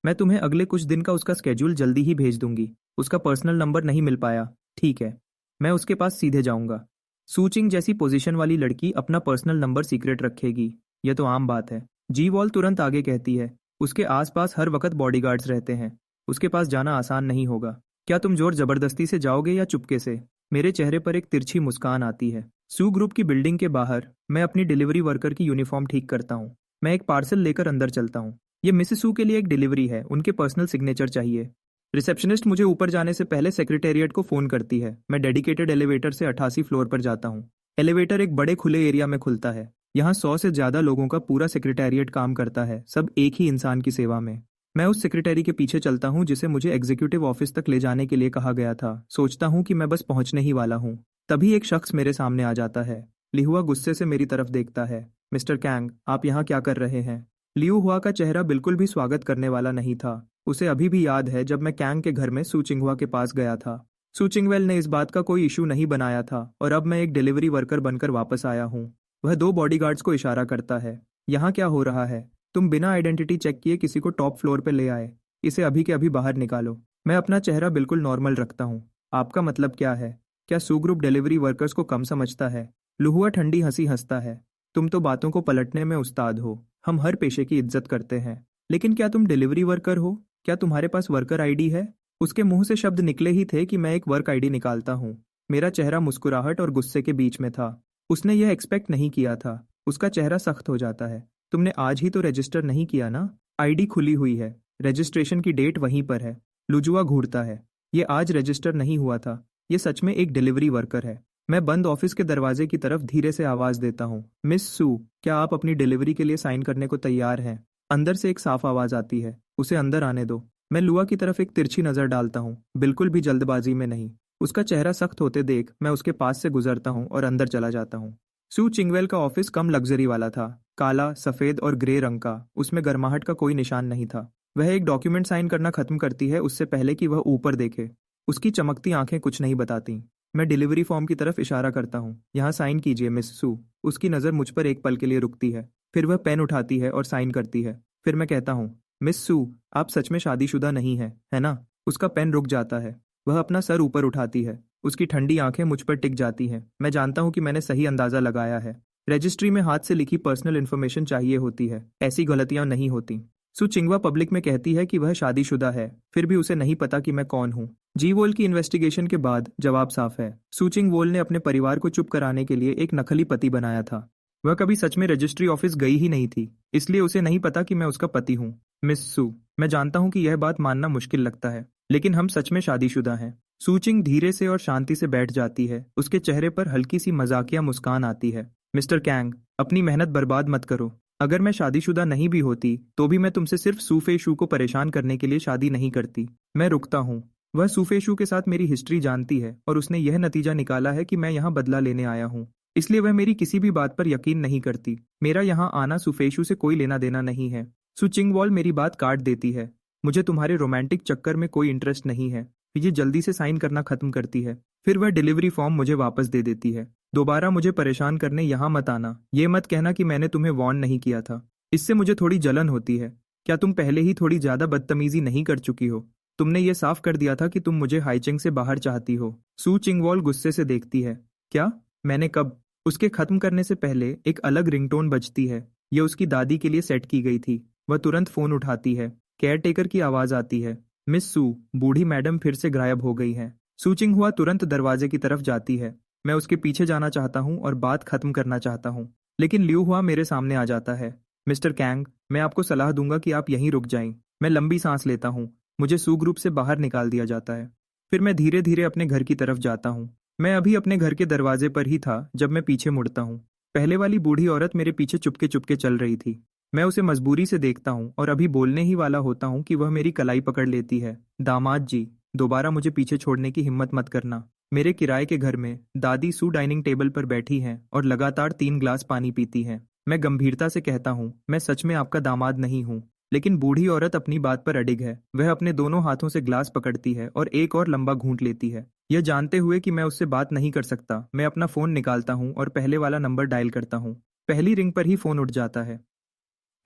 मैं तुम्हें अगले कुछ दिन का उसका स्केड्यूल जल्दी ही भेज दूंगी। उसका पर्सनल नंबर नहीं मिल पाया, ठीक है, मैं उसके पास सीधे जाऊंगा। सूचिंग जैसी पोजीशन वाली लड़की अपना पर्सनल नंबर सीक्रेट रखेगी, यह तो आम बात है। जी-वॉल तुरंत आगे कहती है, उसके आसपास हर वक्त बॉडीगार्ड्स रहते हैं, उसके पास जाना आसान नहीं होगा। क्या तुम जोर जबरदस्ती से जाओगे या चुपके से? मेरे चेहरे पर एक तिरछी मुस्कान आती है। सू ग्रुप की बिल्डिंग के बाहर मैं अपनी डिलीवरी वर्कर की यूनिफॉर्म ठीक करता हूँ। मैं एक पार्सल लेकर अंदर चलता हूँ। ये मिसेस सू के लिए एक डिलीवरी है, उनके पर्सनल सिग्नेचर चाहिए। रिसेप्शनिस्ट मुझे ऊपर जाने से पहले सेक्रेटेरिएट को फोन करती है। मैं डेडिकेटेड एलिवेटर से 88 फ्लोर पर जाता हूँ। एलिवेटर एक बड़े खुले एरिया में खुलता है। यहाँ 100 से ज्यादा लोगों का पूरा सेक्रेटेरिएट काम करता है, सब एक ही इंसान की सेवा में। मैं उस सेक्रेटरी के पीछे चलता हूँ जिसे मुझे एग्जीक्यूटिव ऑफिस तक ले जाने के लिए कहा गया था। सोचता हूँ कि मैं बस पहुंचने ही वाला हूँ, तभी एक शख्स मेरे सामने आ जाता है। लिहुआ गुस्से से मेरी तरफ देखता है। मिस्टर कैंग, आप यहाँ क्या कर रहे हैं? लियू हुआ का चेहरा बिल्कुल भी स्वागत करने वाला नहीं था। उसे अभी भी याद है जब मैं कैंग के घर में सू चिंगहुआ के पास गया था। सू चिंगवेल ने इस बात का कोई इशू नहीं बनाया था और अब मैं एक डिलीवरी वर्कर बनकर वापस आया हूँ। वह 2 बॉडीगार्ड्स को इशारा करता है। यहाँ क्या हो रहा है? तुम बिना आइडेंटिटी चेक किए किसी को टॉप फ्लोर पे ले आए। इसे अभी के अभी बाहर निकालो। मैं अपना चेहरा बिल्कुल नॉर्मल रखता हूँ। आपका मतलब क्या है? क्या सू ग्रुप डिलीवरी वर्कर्स को कम समझता है? लुहुआ ठंडी हंसी हंसता है। तुम तो बातों को पलटने में उस्ताद हो। हम हर पेशे की इज्जत करते हैं, लेकिन क्या तुम डिलीवरी वर्कर हो? क्या तुम्हारे पास वर्कर आईडी है? उसके मुंह से शब्द निकले ही थे कि मैं एक वर्क आईडी निकालता हूँ। मेरा चेहरा मुस्कुराहट और गुस्से के बीच में था। उसने यह एक्सपेक्ट नहीं किया था। उसका चेहरा सख्त हो जाता है। तुमने आज ही तो रजिस्टर नहीं किया ना? आईडी खुली हुई है, रजिस्ट्रेशन की डेट वहीं पर है। लुजुआ घूरता है। ये आज रजिस्टर नहीं हुआ था। ये सच में एक डिलीवरी वर्कर है। मैं बंद ऑफिस के दरवाजे की तरफ धीरे से आवाज देता हूँ, मिस सू, क्या आप अपनी डिलीवरी के लिए साइन करने को तैयार हैं? अंदर से एक साफ आवाज आती है, उसे अंदर आने दो। मैं लुआ की तरफ एक तिरछी नजर डालता हूँ, बिल्कुल भी जल्दबाजी में नहीं। उसका चेहरा सख्त होते देख मैं उसके पास से गुजरता हूँ और अंदर चला जाता हूँ। सू चिंगवेल का ऑफिस कम लग्जरी वाला था। काला, सफेद और ग्रे रंग का। उसमें गर्माहट का कोई निशान नहीं था। वह एक डॉक्यूमेंट साइन करना खत्म करती है उससे पहले कि वह ऊपर देखे। उसकी चमकती आंखें कुछ नहीं बताती। मैं डिलीवरी फॉर्म की तरफ इशारा करता हूँ, यहाँ साइन कीजिए मिस सू। उसकी नज़र मुझ पर एक पल के लिए रुकती है, फिर वह पेन उठाती है और साइन करती है। फिर मैं कहता हूँ, मिस सू, आप सच में शादीशुदा नहीं है ना? उसका पेन रुक जाता है। वह अपना सर ऊपर उठाती है। उसकी ठंडी आंखें मुझ पर टिक जाती हैं। मैं जानता हूँ कि मैंने सही अंदाजा लगाया है। रजिस्ट्री में हाथ से लिखी पर्सनल इन्फॉर्मेशन चाहिए होती है, ऐसी गलतियां नहीं होती। सु चिंगवा पब्लिक में कहती है कि वह शादीशुदा है, फिर भी उसे नहीं पता कि मैं कौन हूँ। जी वोल की इन्वेस्टिगेशन के बाद जवाब साफ है। सु चिंग वोल ने अपने परिवार को चुप कराने के लिए एक नकली पति बनाया था। वह कभी सच में रजिस्ट्री ऑफिस गई ही नहीं थी, इसलिए उसे नहीं पता कि मैं उसका पति हूँ। मिस सू, मैं जानता हूँ कि यह बात मानना मुश्किल लगता है, लेकिन हम सच में शादीशुदा हैं। सूचिंग धीरे से और शांति से बैठ जाती है। उसके चेहरे पर हल्की सी मजाकिया मुस्कान आती है। मिस्टर कैंग, अपनी मेहनत बर्बाद मत करो। अगर मैं शादीशुदा नहीं भी होती तो भी मैं तुमसे सिर्फ सूफेशू को परेशान करने के लिए शादी नहीं करती। मैं रुकता हूँ। वह सूफेशू के साथ मेरी हिस्ट्री जानती है और उसने यह नतीजा निकाला है कि मैं यहाँ बदला लेने आया हूँ, इसलिए वह मेरी किसी भी बात पर यकीन नहीं करती। मेरा यहाँ आना सूफेशू से कोई लेना देना नहीं है। सु चिंगवॉल मेरी बात काट देती है। मुझे तुम्हारे रोमांटिक चक्कर में कोई इंटरेस्ट नहीं है। ये जल्दी से साइन करना खत्म करती है। फिर वह डिलीवरी फॉर्म मुझे वापस दे देती है। दोबारा मुझे परेशान करने यहाँ मत आना। ये मत कहना कि मैंने तुम्हें वार्न नहीं किया था। इससे मुझे थोड़ी जलन होती है। क्या तुम पहले ही थोड़ी ज्यादा बदतमीजी नहीं कर चुकी हो? तुमने ये साफ कर दिया था कि तुम मुझे हाईचिंग से बाहर चाहती हो। सू चिंगवॉल गुस्से से देखती है। क्या? मैंने कब? उसके खत्म करने से पहले एक अलग रिंगटोन बजती है। यह उसकी दादी के लिए सेट की गई थी। वह तुरंत फोन उठाती है। केयरटेकर की आवाज आती है। मिस सू, बूढ़ी मैडम फिर से गायब हो गई हैं। सूचिंग हुआ तुरंत दरवाजे की तरफ जाती है। मैं उसके पीछे जाना चाहता हूँ और बात खत्म करना चाहता हूँ, लेकिन लियू हुआ मेरे सामने आ जाता है। मिस्टर कैंग, मैं आपको सलाह दूंगा कि आप यहीं रुक जाएं। मैं लंबी सांस लेता हूँ। मुझे सू ग्रुप से बाहर निकाल दिया जाता है। फिर मैं धीरे धीरे अपने घर की तरफ जाता हूँ। मैं अभी अपने घर के दरवाजे पर ही था जब मैं पीछे मुड़ता हूँ। पहले वाली बूढ़ी औरत मेरे पीछे चुपके चुपके चल रही थी। मैं उसे मजबूरी से देखता हूँ और अभी बोलने ही वाला होता हूँ कि वह मेरी कलाई पकड़ लेती है। दामाद जी, दोबारा मुझे पीछे छोड़ने की हिम्मत मत करना। मेरे किराए के घर में दादी सू डाइनिंग टेबल पर बैठी हैं और लगातार 3 ग्लास पानी पीती हैं। मैं गंभीरता से कहता हूँ, मैं सच में आपका दामाद नहीं हूँ। लेकिन बूढ़ी औरत अपनी बात पर अडिग है। वह अपने दोनों हाथों से ग्लास पकड़ती है और एक और लंबा घूंट लेती है। यह जानते हुए कि मैं उससे बात नहीं कर सकता, मैं अपना फोन निकालता हूँ और पहले वाला नंबर डायल करता हूँ। पहली रिंग पर ही फोन उठ जाता है।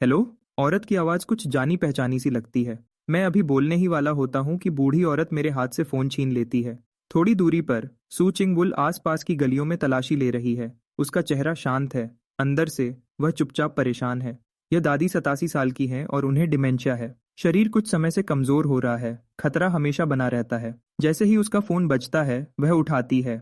हेलो। औरत की आवाज कुछ जानी पहचानी सी लगती है। मैं अभी बोलने ही वाला होता हूँ कि बूढ़ी औरत मेरे हाथ से फोन छीन लेती है। थोड़ी दूरी पर सू चिंगवुल आसपास की गलियों में तलाशी ले रही है। उसका चेहरा शांत है, अंदर से वह चुपचाप परेशान है। यह दादी 87 साल की हैं और उन्हें डिमेंशिया है। शरीर कुछ समय से कमजोर हो रहा है। खतरा हमेशा बना रहता है। जैसे ही उसका फोन बजता है वह उठाती है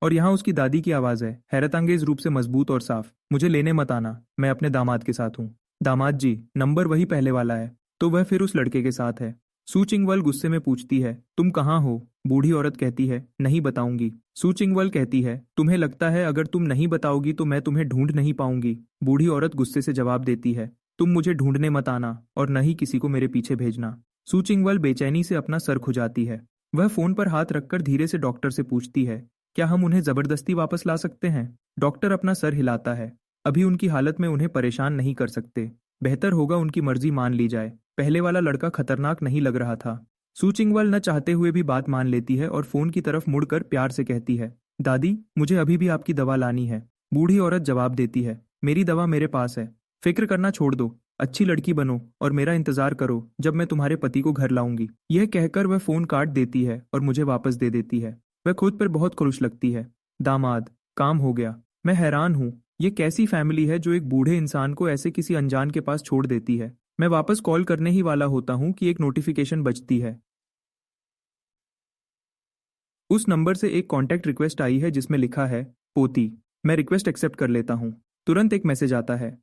और यहाँ उसकी दादी की आवाज है, हैरतअंगेज रूप से मजबूत और साफ। मुझे लेने मत आना, मैं अपने दामाद के साथ हूँ। दामाद जी, नंबर वही पहले वाला है। तो वह फिर उस लड़के के साथ है। सू चिंगवल गुस्से में पूछती है, तुम कहाँ हो? बूढ़ी औरत कहती है, नहीं बताऊंगी। सू चिंगवल कहती है, तुम्हें लगता है अगर तुम नहीं बताओगी तो मैं तुम्हें ढूंढ नहीं पाऊंगी? बूढ़ी औरत गुस्से से जवाब देती है, तुम मुझे ढूंढने मत आना और न ही किसी को मेरे पीछे भेजना। सू चिंगवल बेचैनी से अपना सर खुजाती है। वह फोन पर हाथ रखकर धीरे से डॉक्टर से पूछती है, क्या हम उन्हें जबरदस्ती वापस ला सकते हैं? डॉक्टर अपना सर हिलाता है। अभी उनकी हालत में उन्हें परेशान नहीं कर सकते। बेहतर होगा उनकी मर्जी मान ली जाए। पहले वाला लड़का खतरनाक नहीं लग रहा था। सू चिंगवल न चाहते हुए भी बात मान लेती है और फोन की तरफ मुड़कर प्यार से कहती है, दादी, मुझे अभी भी आपकी दवा लानी है। बूढ़ी औरत जवाब देती है, मेरी दवा मेरे पास है, फिक्र करना छोड़ दो। अच्छी लड़की बनो और मेरा इंतजार करो जब मैं तुम्हारे पति को घर लाऊंगी। यह कहकर वह फोन काट देती है और मुझे वापस दे देती है। वह खुद पर बहुत खुश लगती है। दामाद, काम हो गया। मैं हैरान हूँ, ये कैसी फैमिली है जो एक बूढ़े इंसान को ऐसे किसी अनजान के पास छोड़ देती है। मैं वापस कॉल करने ही वाला होता हूँ कि एक नोटिफिकेशन बजती है। उस नंबर से एक कॉन्टैक्ट रिक्वेस्ट आई है जिसमें लिखा है पोती। मैं रिक्वेस्ट एक्सेप्ट कर लेता हूँ। तुरंत एक मैसेज आता है,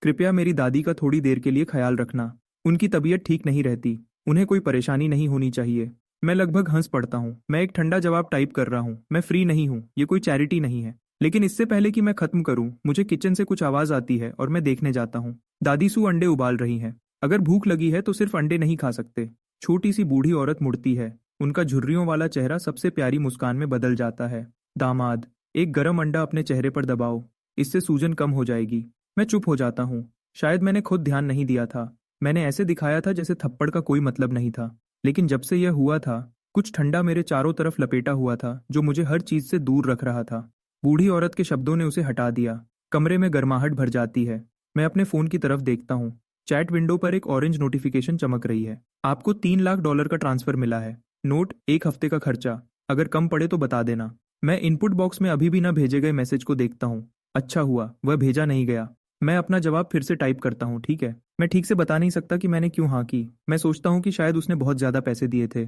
कृपया मेरी दादी का थोड़ी देर के लिए ख्याल रखना। उनकी तबीयत ठीक नहीं रहती। उन्हें कोई परेशानी नहीं होनी चाहिए। मैं लगभग हंस पड़ता हूँ। मैं एक ठंडा जवाब टाइप कर रहा हूँ, मैं फ्री नहीं हूँ, ये कोई चैरिटी नहीं है। लेकिन इससे पहले कि मैं खत्म करूँ, मुझे किचन से कुछ आवाज आती है और मैं देखने जाता हूँ। दादी सू अंडे उबाल रही हैं। अगर भूख लगी है तो सिर्फ अंडे नहीं खा सकते। छोटी सी बूढ़ी औरत मुड़ती है। उनका झुर्रियों वाला चेहरा सबसे प्यारी मुस्कान में बदल जाता है। दामाद, एक गरम अंडा अपने चेहरे पर दबाओ, इससे सूजन कम हो जाएगी। मैं चुप हो जाता हूँ। शायद मैंने खुद ध्यान नहीं दिया था। मैंने ऐसे दिखाया था जैसे थप्पड़ का कोई मतलब नहीं था। लेकिन जब से यह हुआ था, कुछ ठंडा मेरे चारों तरफ लपेटा हुआ था जो मुझे हर चीज से दूर रख रहा था। बूढ़ी औरत के शब्दों ने उसे हटा दिया। कमरे में गर्माहट भर जाती है। मैं अपने फोन की तरफ देखता हूँ। चैट विंडो पर एक ऑरेंज नोटिफिकेशन चमक रही है। आपको $3 लाख का ट्रांसफर मिला है। नोट, एक हफ्ते का खर्चा। अगर कम पड़े तो बता देना। मैं इनपुट बॉक्स में अभी भी न भेजे गए मैसेज को देखता हूँ। अच्छा हुआ वह भेजा नहीं गया। मैं अपना जवाब फिर से टाइप करता हूँ, ठीक है। मैं ठीक से बता नहीं सकता कि मैंने क्यों हाँ की। मैं सोचता हूँ कि शायद उसने बहुत ज्यादा पैसे दिए थे।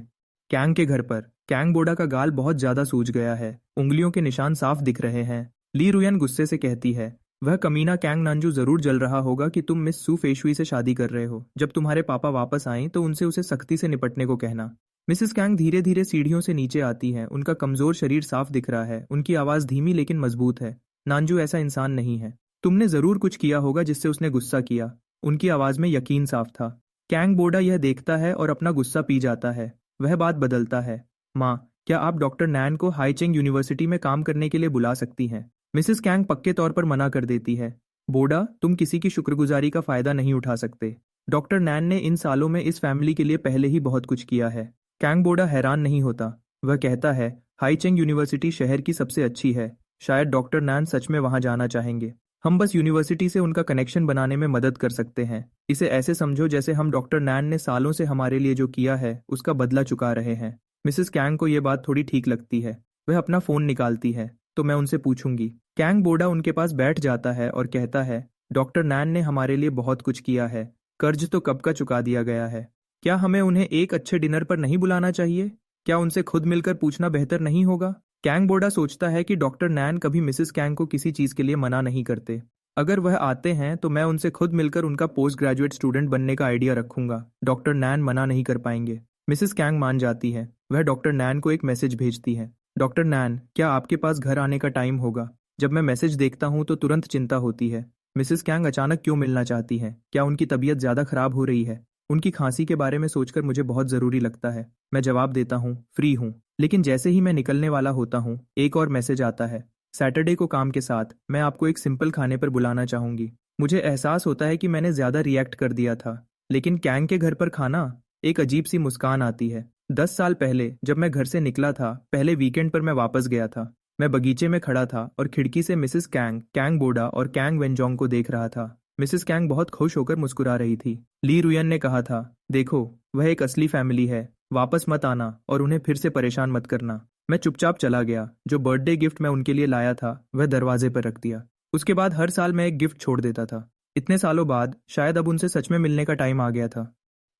कैंग के घर पर कैंग बोडा का गाल बहुत ज्यादा सूज गया है। उंगलियों के निशान साफ दिख रहे हैं। ली रुयन गुस्से से कहती है, वह कमीना कैंग नांजू जरूर जल रहा होगा कि तुम मिस सू फेशुई से शादी कर रहे हो। जब तुम्हारे पापा वापस आए तो उनसे उसे सख्ती से निपटने को कहना। मिसेस कैंग धीरे धीरे सीढ़ियों से नीचे आती हैं। उनका कमजोर शरीर साफ दिख रहा है। उनकी आवाज धीमी लेकिन मजबूत है। नांजू ऐसा इंसान नहीं है। तुमने जरूर कुछ किया होगा जिससे उसने गुस्सा किया। उनकी आवाज में यकीन साफ था। कैंग बोडा यह देखता है और अपना गुस्सा पी जाता है। वह बात बदलता है। माँ, क्या आप डॉक्टर नैन को हाईचेंग यूनिवर्सिटी में काम करने के लिए बुला सकती हैं? मिसेस कैंग पक्के तौर पर मना कर देती है। बोडा, तुम किसी की शुक्रगुजारी का फायदा नहीं उठा सकते। डॉक्टर नैन ने इन सालों में इस फैमिली के लिए पहले ही बहुत कुछ किया है। कैंग बोडा हैरान नहीं होता। वह कहता है, हाईचेंग यूनिवर्सिटी शहर की सबसे अच्छी है। शायद डॉक्टर नैन सच में वहां जाना चाहेंगे। हम बस यूनिवर्सिटी से उनका कनेक्शन बनाने में मदद कर सकते हैं। इसे ऐसे समझो जैसे हम डॉक्टर नैन ने सालों से हमारे लिए जो किया है उसका बदला चुका रहे हैं। मिसेस कैंग को यह बात थोड़ी ठीक लगती है। वह अपना फोन निकालती है, तो मैं उनसे पूछूंगी। कैंग बोडा उनके पास बैठ जाता है और कहता है, डॉक्टर नैन ने हमारे लिए बहुत कुछ किया है। कर्ज तो कब का चुका दिया गया है। क्या हमें उन्हें एक अच्छे डिनर पर नहीं बुलाना चाहिए? क्या उनसे खुद मिलकर पूछना बेहतर नहीं होगा? कैंग बोडा सोचता है कि डॉक्टर नैन कभी मिसेस कैंग को किसी चीज के लिए मना नहीं करते। अगर वह आते हैं तो मैं उनसे खुद मिलकर उनका पोस्ट ग्रेजुएट स्टूडेंट बनने का आइडिया रखूंगा। डॉक्टर नैन मना नहीं कर पाएंगे। मिसेस कैंग मान जाती है। वह डॉक्टर नैन को एक मैसेज भेजती है। डॉक्टर नैन, क्या आपके पास घर आने का टाइम होगा? जब मैं मैसेज देखता हूँ तो तुरंत चिंता होती है। मिसेस कैंग अचानक क्यों मिलना चाहती हैं? क्या उनकी तबीयत ज्यादा खराब हो रही है? उनकी खांसी के बारे में सोचकर मुझे बहुत जरूरी लगता है। मैं जवाब देता हूँ, फ्री हूँ। लेकिन जैसे ही मैं निकलने वाला होता हूँ, एक और मैसेज आता है। सैटरडे को काम के साथ मैं आपको एक सिंपल खाने पर बुलाना चाहूंगी। मुझे एहसास होता है कि मैंने ज्यादा रिएक्ट कर दिया था। लेकिन कैंग के घर पर खाना, एक अजीब सी मुस्कान आती है। 10 साल पहले जब मैं घर से निकला था, पहले वीकेंड पर मैं वापस गया था। मैं बगीचे में खड़ा था और खिड़की से मिसेस कैंग, कैंग बोडा और कैंग वेंजोंग को देख रहा था। मिसेस कैंग बहुत खुश होकर मुस्कुरा रही थी। ली रुयन ने कहा था, देखो, वह एक असली फैमिली है। वापस मत आना और उन्हें फिर से परेशान मत करना। मैं चुपचाप चला गया। जो बर्थडे गिफ्ट मैं उनके लिए लाया था वह दरवाजे पर रख दिया। उसके बाद हर साल मैं एक गिफ्ट छोड़ देता था। इतने सालों बाद शायद अब उनसे सच में मिलने का टाइम आ गया था।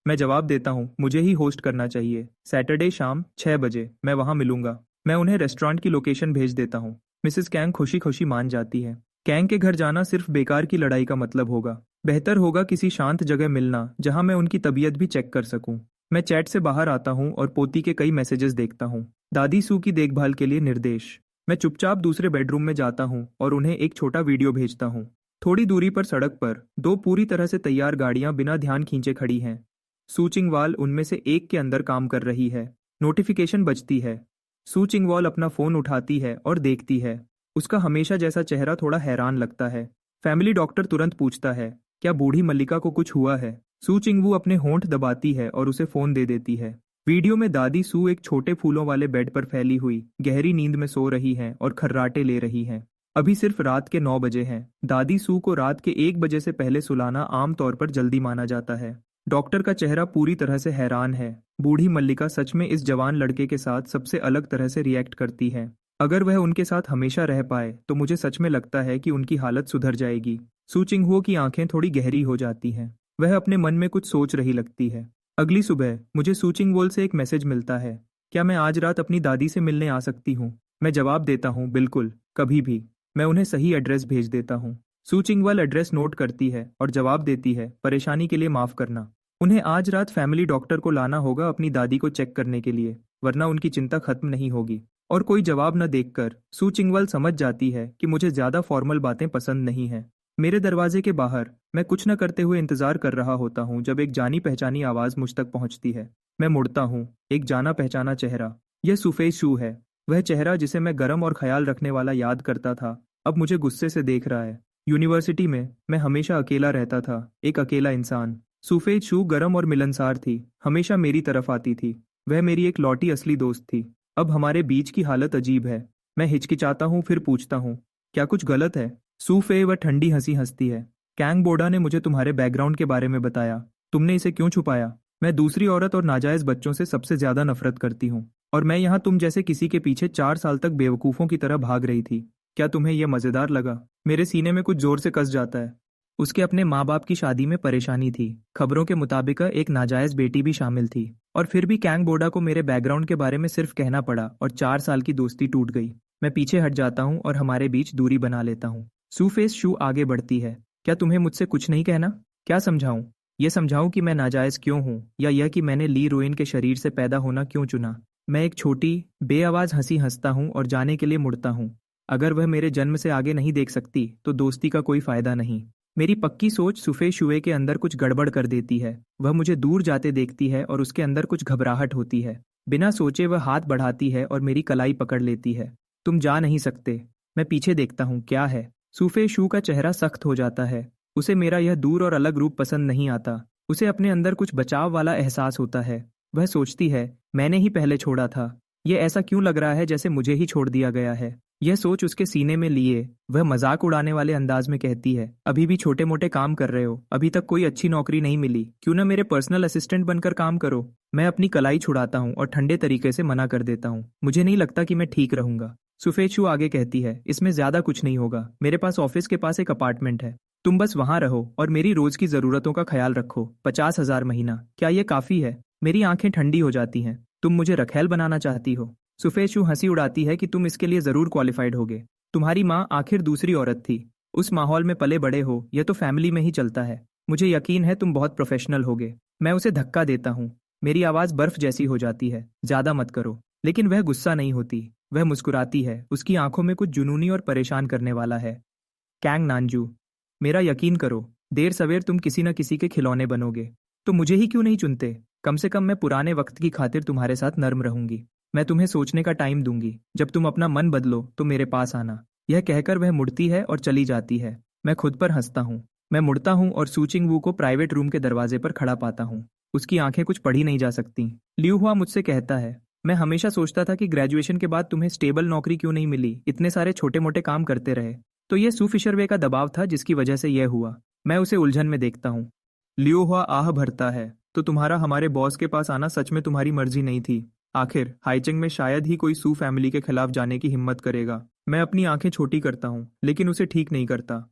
मैं जवाब देता हूँ, मुझे ही होस्ट करना चाहिए। सैटरडे शाम 6 बजे मैं वहां मिलूंगा। मैं उन्हें रेस्टोरेंट की लोकेशन भेज देता हूँ। मिसेस कैंग खुशी खुशी मान जाती है। कैंग के घर जाना सिर्फ बेकार की लड़ाई का मतलब होगा। बेहतर होगा किसी शांत जगह मिलना जहां मैं उनकी तबीयत भी चेक कर सकूं। मैं चैट से बाहर आता हूं और पोती के कई मैसेजेस देखता हूं। दादी सू की देखभाल के लिए निर्देश। मैं चुपचाप दूसरे बेडरूम में जाता हूं और उन्हें एक छोटा वीडियो भेजता हूं। थोड़ी दूरी पर सड़क पर 2 पूरी तरह से तैयार गाड़ियां बिना ध्यान खींचे खड़ी हैं। सू चिंगवाल उनमें से एक के अंदर काम कर रही है। नोटिफिकेशन बजती है। सू चिंगवाल अपना फोन उठाती है और देखती है। उसका हमेशा जैसा चेहरा थोड़ा हैरान लगता है। फैमिली डॉक्टर तुरंत पूछता है, क्या बूढ़ी मल्लिका को कुछ हुआ है? सू चिंगवू अपने होंठ दबाती है और उसे फोन दे देती है। वीडियो में दादी सू एक छोटे फूलों वाले बेड पर फैली हुई गहरी नींद में सो रही हैं और खर्राटे ले रही हैं। अभी सिर्फ रात के 9 बजे हैं। दादी सू को रात के 1 बजे से पहले सुलाना आमतौर पर जल्दी माना जाता है। डॉक्टर का चेहरा पूरी तरह से हैरान है। बूढ़ी मल्लिका सच में इस जवान लड़के के साथ सबसे अलग तरह से रिएक्ट करती है। अगर वह उनके साथ हमेशा रह पाए तो मुझे सच में लगता है कि उनकी हालत सुधर जाएगी। सू चिंगहुओ की आंखें थोड़ी गहरी हो जाती हैं। वह अपने मन में कुछ सोच रही लगती है। अगली सुबह मुझे सू चिंगवोल से एक मैसेज मिलता है। क्या मैं आज रात अपनी दादी से मिलने आ सकती हूँ? मैं जवाब देता हूँ, बिल्कुल, कभी भी। मैं उन्हें सही एड्रेस भेज देता हूँ। सू चिंगवाल एड्रेस नोट करती है और जवाब देती है, परेशानी के लिए माफ करना। उन्हें आज रात फैमिली डॉक्टर को लाना होगा अपनी दादी को चेक करने के लिए, वरना उनकी चिंता खत्म नहीं होगी। और कोई जवाब न देखकर सू चिंगवाल समझ जाती है कि मुझे ज्यादा फॉर्मल बातें पसंद नहीं है। मेरे दरवाजे के बाहर मैं कुछ न करते हुए इंतजार कर रहा होता हूँ जब एक जानी पहचानी आवाज मुझ तक पहुंचती है। मैं मुड़ता हूँ। एक जाना पहचाना चेहरा। यह सुफेई शू है। वह चेहरा जिसे मैं गर्म और ख्याल रखने वाला याद करता था, अब मुझे गुस्से से देख रहा है। यूनिवर्सिटी में मैं हमेशा अकेला रहता था, एक अकेला इंसान। सुफेद शू गर्म और मिलनसार थी, हमेशा मेरी तरफ आती थी। वह मेरी एक लौटी असली दोस्त थी। अब हमारे बीच की हालत अजीब है। मैं हिचकिचाता हूँ, फिर पूछता हूँ, क्या कुछ गलत है? सूफे वह ठंडी हंसी हंसती है। कैंग बोडा ने मुझे तुम्हारे बैकग्राउंड के बारे में बताया। तुमने इसे क्यों छुपाया? मैं दूसरी औरत और नाजायज बच्चों से सबसे ज्यादा नफरत करती हूँ, और मैं यहाँ तुम जैसे किसी के पीछे 4 साल तक बेवकूफों की तरह भाग रही थी। क्या तुम्हें यह मजेदार लगा? मेरे सीने में कुछ जोर से कस जाता है। उसके अपने माँ बाप की शादी में परेशानी थी। खबरों के मुताबिक एक नाजायज बेटी भी शामिल थी, और फिर भी कैंग बोडा को मेरे बैकग्राउंड के बारे में सिर्फ कहना पड़ा और 4 साल की दोस्ती टूट गई। मैं पीछे हट जाता हूँ और हमारे बीच दूरी बना लेता हूँ। सूफेस शू आगे बढ़ती है। क्या तुम्हें मुझसे कुछ नहीं कहना? क्या समझाऊं? ये समझाऊं कि मैं नाजायज क्यों हूँ, या यह कि मैंने ली रोइन के शरीर से पैदा होना क्यों चुना? मैं एक छोटी बेआवाज हंसी हंसता हूँ और जाने के लिए मुड़ता हूँ। अगर वह मेरे जन्म से आगे नहीं देख सकती तो दोस्ती का कोई फायदा नहीं। मेरी पक्की सोच सुफे शुए के अंदर कुछ गड़बड़ कर देती है। वह मुझे दूर जाते देखती है और उसके अंदर कुछ घबराहट होती है। बिना सोचे वह हाथ बढ़ाती है और मेरी कलाई पकड़ लेती है। तुम जा नहीं सकते। मैं पीछे देखता हूँ, क्या है? सूफे शू का चेहरा सख्त हो जाता है। उसे मेरा यह दूर और अलग रूप पसंद नहीं आता। उसे अपने अंदर कुछ बचाव वाला एहसास होता है। वह सोचती है, मैंने ही पहले छोड़ा था। यह ऐसा क्यों लग रहा है जैसे मुझे ही छोड़ दिया गया है? यह सोच उसके सीने में लिए वह मजाक उड़ाने वाले अंदाज में कहती है, अभी भी छोटे मोटे काम कर रहे हो? अभी तक कोई अच्छी नौकरी नहीं मिली? क्यों ना मेरे पर्सनल असिस्टेंट बनकर काम करो? मैं अपनी कलाई छुड़ाता हूँ और ठंडे तरीके से मना कर देता हूँ। मुझे नहीं लगता कि मैं ठीक रहूंगा। सुफेचू आगे कहती है, इसमें ज्यादा कुछ नहीं होगा। मेरे पास ऑफिस के पास एक अपार्टमेंट है। तुम बस वहां रहो और मेरी रोज की जरूरतों का ख्याल रखो। 50,000 महीना, क्या यह काफी है? मेरी आंखें ठंडी हो जाती हैं। तुम मुझे रखेल बनाना चाहती हो? सुफेशु हंसी उड़ाती है कि तुम इसके लिए जरूर क्वालिफाइड होगे। तुम्हारी माँ आखिर दूसरी औरत थी। उस माहौल में पले बड़े हो, यह तो फैमिली में ही चलता है। मुझे यकीन है तुम बहुत प्रोफेशनल होगे। मैं उसे धक्का देता हूँ। मेरी आवाज बर्फ जैसी हो जाती है, ज्यादा मत करो। लेकिन वह गुस्सा नहीं होती। वह मुस्कुराती है। उसकी आंखों में कुछ जुनूनी और परेशान करने वाला है। कैंग नानजू, मेरा यकीन करो, देर सवेर तुम किसी न किसी के खिलौने बनोगे। तो मुझे ही क्यों नहीं चुनते? कम से कम मैं पुराने वक्त की खातिर तुम्हारे साथ नर्म रहूंगी। मैं तुम्हें सोचने का टाइम दूंगी। जब तुम अपना मन बदलो तो मेरे पास आना। यह कहकर वह मुड़ती है और चली जाती है। मैं खुद पर हंसता हूँ। मैं मुड़ता हूँ और सूचिंग वू को प्राइवेट रूम के दरवाजे पर खड़ा पाता हूँ। उसकी आंखें कुछ पढ़ी नहीं जा सकती। लियू हुआ मुझसे कहता है, मैं हमेशा सोचता था कि ग्रेजुएशन के बाद तुम्हें स्टेबल नौकरी क्यों नहीं मिली, इतने सारे छोटे मोटे काम करते रहे। तो यह सू फिशरवे का दबाव था जिसकी वजह से यह हुआ। मैं उसे उलझन में देखता हूँ। लियो हुआ आह भरता है, तो तुम्हारा हमारे बॉस के पास आना सच में तुम्हारी मर्जी नहीं थी? आखिर हाइचिंग में शायद ही कोई सू फैमिली के खिलाफ जाने की हिम्मत करेगा। मैं अपनी आंखें छोटी करता हूँ, लेकिन उसे ठीक नहीं करता।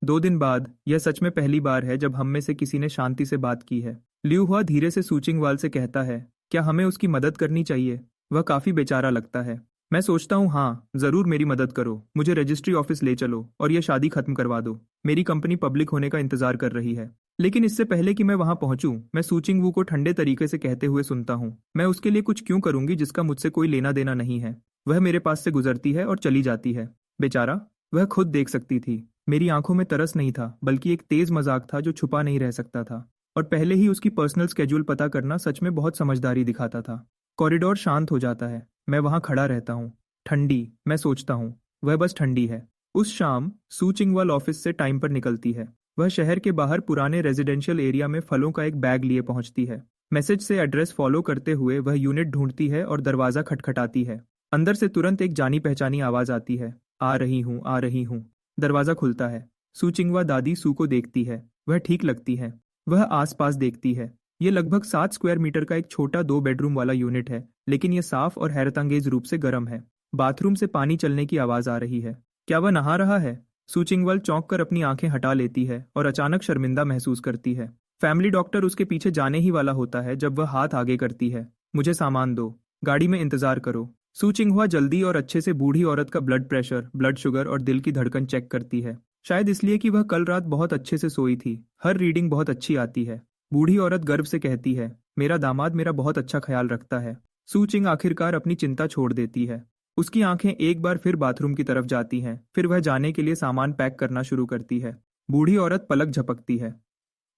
2 दिन बाद यह सच में पहली बार है जब हम में से किसी ने शांति से बात की है। लियू हुआ धीरे से सूचिंग वाल से कहता है, क्या हमें उसकी मदद करनी चाहिए? वह काफी बेचारा लगता है। मैं सोचता हूँ, हाँ जरूर, मेरी मदद करो। मुझे रजिस्ट्री ऑफिस ले चलो और यह शादी खत्म करवा दो। मेरी कंपनी पब्लिक होने का इंतजार कर रही है। लेकिन इससे पहले कि मैं वहां पहुंचूं, मैं सूचिंग वू को ठंडे तरीके से कहते हुए सुनता हूं, मैं उसके लिए कुछ क्यों करूंगी जिसका मुझसे कोई लेना देना नहीं है। वह मेरे पास से गुजरती है और चली जाती है। बेचारा, वह खुद देख सकती थी। मेरी आंखों में तरस नहीं था, बल्कि एक तेज मजाक था जो छुपा नहीं रह सकता था। और पहले ही उसकी पर्सनल स्केड्यूल पता करना सच में बहुत समझदारी दिखाता था। कॉरिडोर शांत हो जाता है। मैं वहां खड़ा रहता हूँ। ठंडी, मैं सोचता हूँ, वह बस ठंडी है। उस शाम सू चिंगवाल ऑफिस से टाइम पर निकलती है। वह शहर के बाहर पुराने रेजिडेंशियल एरिया में फलों का एक बैग लिए पहुंचती है। मैसेज से एड्रेस फॉलो करते हुए वह यूनिट ढूंढती है और दरवाजा खटखटाती है। अंदर से तुरंत एक जानी पहचानी आवाज आती है, आ रही हूँ, आ रही हूँ। दरवाजा खुलता है। सू चिंगवा दादी सू को देखती है। वह ठीक लगती है। वह आसपास देखती है। ये लगभग 7 स्क्वायर मीटर का एक छोटा 2 बेडरूम वाला यूनिट है, लेकिन यह साफ और हैरतअंगेज रूप से गर्म है। बाथरूम से पानी चलने की आवाज आ रही है। क्या वह नहा रहा है? सू चिंगवल चौंक कर अपनी आंखें हटा लेती है और अचानक शर्मिंदा महसूस करती है। फैमिली डॉक्टर उसके पीछे जाने ही वाला होता है जब वह हाथ आगे करती है। मुझे सामान दो, गाड़ी में इंतजार करो। सू चिंगहुआ जल्दी और अच्छे से बूढ़ी औरत का ब्लड प्रेशर, ब्लड शुगर और दिल की धड़कन चेक करती है। शायद इसलिए कि वह कल रात बहुत अच्छे से सोई थी। हर रीडिंग बहुत अच्छी आती है। बूढ़ी औरत गर्व से कहती है, मेरा दामाद मेरा बहुत अच्छा ख्याल रखता है। सू चिंग आखिरकार अपनी चिंता छोड़ देती है। उसकी आंखें एक बार फिर बाथरूम की तरफ जाती हैं। फिर वह जाने के लिए सामान पैक करना शुरू करती है। बूढ़ी औरत पलक झपकती है।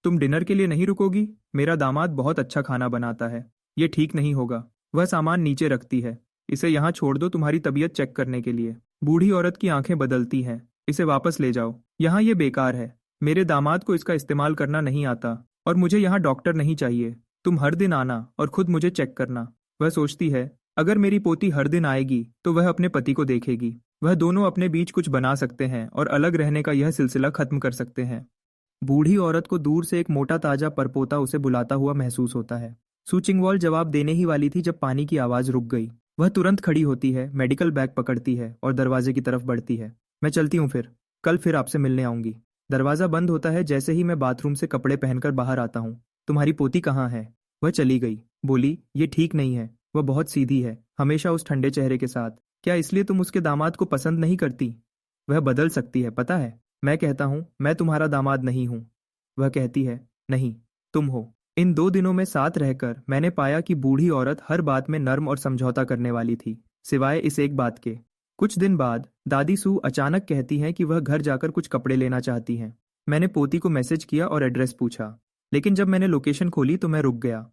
तुम डिनर के लिए नहीं रुकोगी? मेरा दामाद बहुत अच्छा खाना बनाता है। ये ठीक नहीं होगा। वह सामान नीचे रखती है। इसे यहाँ छोड़ दो तुम्हारी तबीयत चेक करने के लिए। बूढ़ी औरत की आंखें बदलती हैं। इसे वापस ले जाओ, यहाँ ये बेकार है। मेरे दामाद को इसका इस्तेमाल करना नहीं आता और मुझे यहाँ डॉक्टर नहीं चाहिए। तुम हर दिन आना और खुद मुझे चेक करना। वह सोचती है, अगर मेरी पोती हर दिन आएगी तो वह अपने पति को देखेगी। वह दोनों अपने बीच कुछ बना सकते हैं और अलग रहने का यह सिलसिला खत्म कर सकते हैं। बूढ़ी औरत को दूर से एक मोटा ताजा परपोता उसे बुलाता हुआ महसूस होता है। सू चिंगवॉल जवाब देने ही वाली थी जब पानी की आवाज रुक गई। वह तुरंत खड़ी होती है, मेडिकल बैग पकड़ती है और दरवाजे की तरफ बढ़ती है। मैं चलती हूँ, कल फिर आपसे मिलने आऊंगी। दरवाजा बंद होता है जैसे ही मैं बाथरूम से कपड़े पहनकर बाहर आता हूँ। तुम्हारी पोती कहाँ है? वह चली गई। बोली, ये ठीक नहीं है। वह बहुत सीधी है, हमेशा उस ठंडे चेहरे के साथ। क्या इसलिए तुम उसके दामाद को पसंद नहीं करती? वह बदल सकती है, पता है। मैं कहता हूँ, मैं तुम्हारा दामाद नहीं हूँ। वह कहती है, नहीं, तुम हो। इन 2 दिनों में साथ रहकर मैंने पाया कि बूढ़ी औरत हर बात में नर्म और समझौता करने वाली थी, सिवाय इस एक बात के। कुछ दिन बाद दादी सू अचानक कहती हैं कि वह घर जाकर कुछ कपड़े लेना चाहती हैं। मैंने पोती को मैसेज किया और एड्रेस पूछा, लेकिन जब मैंने लोकेशन खोली तो मैं रुक गया।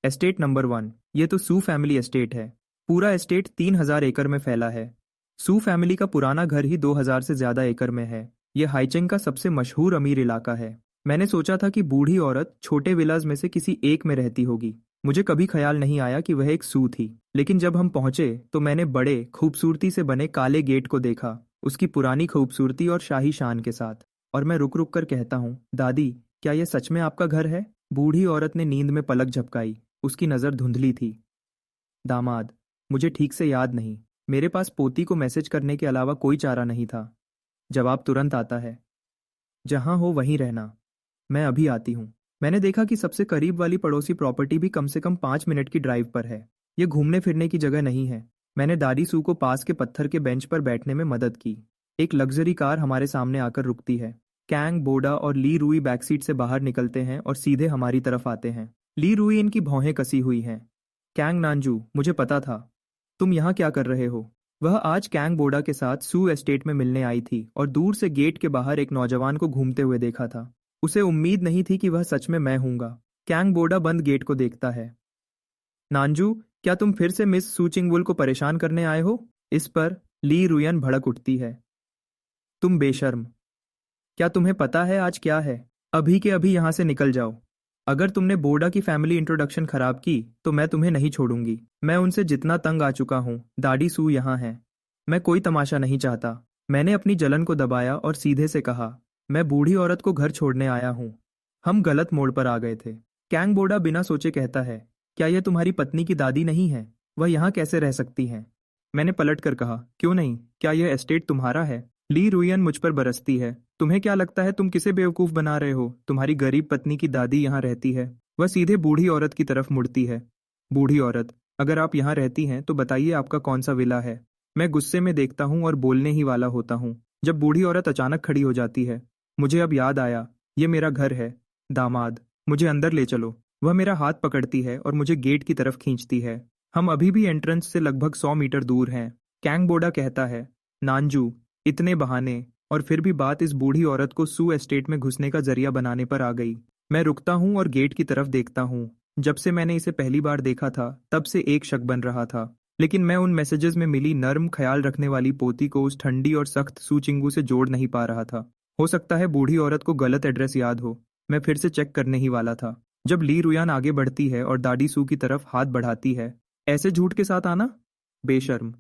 एस्टेट नंबर 1, ये तो सू फैमिली एस्टेट है। पूरा एस्टेट 3000 एकड़ में फैला है। सू फैमिली का पुराना घर ही 2000 से ज्यादा एकड़ में है। यह हाइचेंग का सबसे मशहूर अमीर इलाका है। मैंने सोचा था कि बूढ़ी औरत छोटे विलाज में से किसी एक में रहती होगी। मुझे कभी ख्याल नहीं आया कि वह एक सू थी। लेकिन जब हम पहुंचे तो मैंने बड़े खूबसूरती से बने काले गेट को देखा, उसकी पुरानी खूबसूरती और शाही शान के साथ। और मैं रुक रुक कर कहता हूँ, दादी, क्या यह सच में आपका घर है? बूढ़ी औरत ने नींद में पलक झपकाई। उसकी नजर धुंधली थी। दामाद, मुझे ठीक से याद नहीं। मेरे पास पोती को मैसेज करने के अलावा कोई चारा नहीं था। जवाब तुरंत आता है, जहां हो वहीं रहना। मैं अभी आती हूँ। मैंने देखा कि सबसे करीब वाली पड़ोसी प्रॉपर्टी भी कम से कम 5 मिनट की ड्राइव पर है। ये घूमने फिरने की जगह नहीं है। मैंने दादी सू को पास के पत्थर के बेंच पर बैठने में मदद की। एक लग्जरी कार हमारे सामने आकर रुकती है। कैंग, बोडा और ली रूई बैकसीट से बाहर निकलते हैं और सीधे हमारी तरफ आते हैं। ली रूई इनकी भौहें कसी हुई हैं। कैंग, नानजू, मुझे पता था। तुम यहाँ क्या कर रहे हो? वह आज कैंग बोडा के साथ सू एस्टेट में मिलने आई थी और दूर से गेट के बाहर एक नौजवान को घूमते हुए देखा था। उसे उम्मीद नहीं थी कि वह सच में मैं हूंगा। कैंग बोडा बंद गेट को देखता है। नानजू, क्या तुम फिर से मिस सू चिंगवुल को परेशान करने आए हो? इस पर ली रुयन भड़क उठती है। तुम बेशर्म! क्या तुम्हें पता है आज क्या है? अभी के अभी यहाँ से निकल जाओ। अगर तुमने बोडा की फैमिली इंट्रोडक्शन खराब की तो मैं तुम्हें नहीं छोड़ूंगी। मैं उनसे जितना तंग आ चुका हूँ। दादी सू यहाँ है। मैं कोई तमाशा नहीं चाहता। मैंने अपनी जलन को दबाया और सीधे से कहा, मैं बूढ़ी औरत को घर छोड़ने आया हूँ। हम गलत मोड़ पर आ गए थे। कैंग बोडा बिना सोचे कहता है, क्या यह तुम्हारी पत्नी की दादी नहीं है? वह यहाँ कैसे रह सकती हैं? मैंने पलट कर कहा, क्यों नहीं, क्या यह एस्टेट तुम्हारा है? ली रुयन मुझ पर बरसती है। तुम्हें क्या लगता है तुम किसे बेवकूफ बना रहे हो? तुम्हारी गरीब पत्नी की दादी यहाँ रहती है। वह सीधे बूढ़ी औरत की तरफ मुड़ती है। बूढ़ी औरत, अगर आप यहाँ रहती हैं तो बताइए आपका कौन सा विला है? मैं गुस्से में देखता हूँ और बोलने ही वाला होता हूँ जब बूढ़ी औरत अचानक खड़ी हो जाती है। मुझे अब याद आया, ये मेरा घर है। दामाद, मुझे अंदर ले चलो। वह मेरा हाथ पकड़ती है और मुझे गेट की तरफ खींचती है। हम अभी भी एंट्रेंस से लगभग 100 मीटर दूर हैं। कैंग बोडा कहता है, नानजू, इतने बहाने, और फिर भी बात इस बूढ़ी औरत को सू एस्टेट में घुसने का जरिया बनाने पर आ गई। मैं रुकता हूँ और गेट की तरफ देखता हूँ। जब से मैंने इसे पहली बार देखा था तब से एक शक बन रहा था, लेकिन मैं उन मैसेजेस में मिली नर्म ख्याल रखने वाली पोती को उस ठंडी और सख्त सू चिंगू से जोड़ नहीं पा रहा था। हो सकता है बूढ़ी औरत को गलत एड्रेस याद हो। मैं फिर से चेक करने ही वाला था जब ली रुयान आगे बढ़ती है और दादी सू की तरफ हाथ बढ़ाती है। ऐसे झूठ के साथ आना? बेशर्म!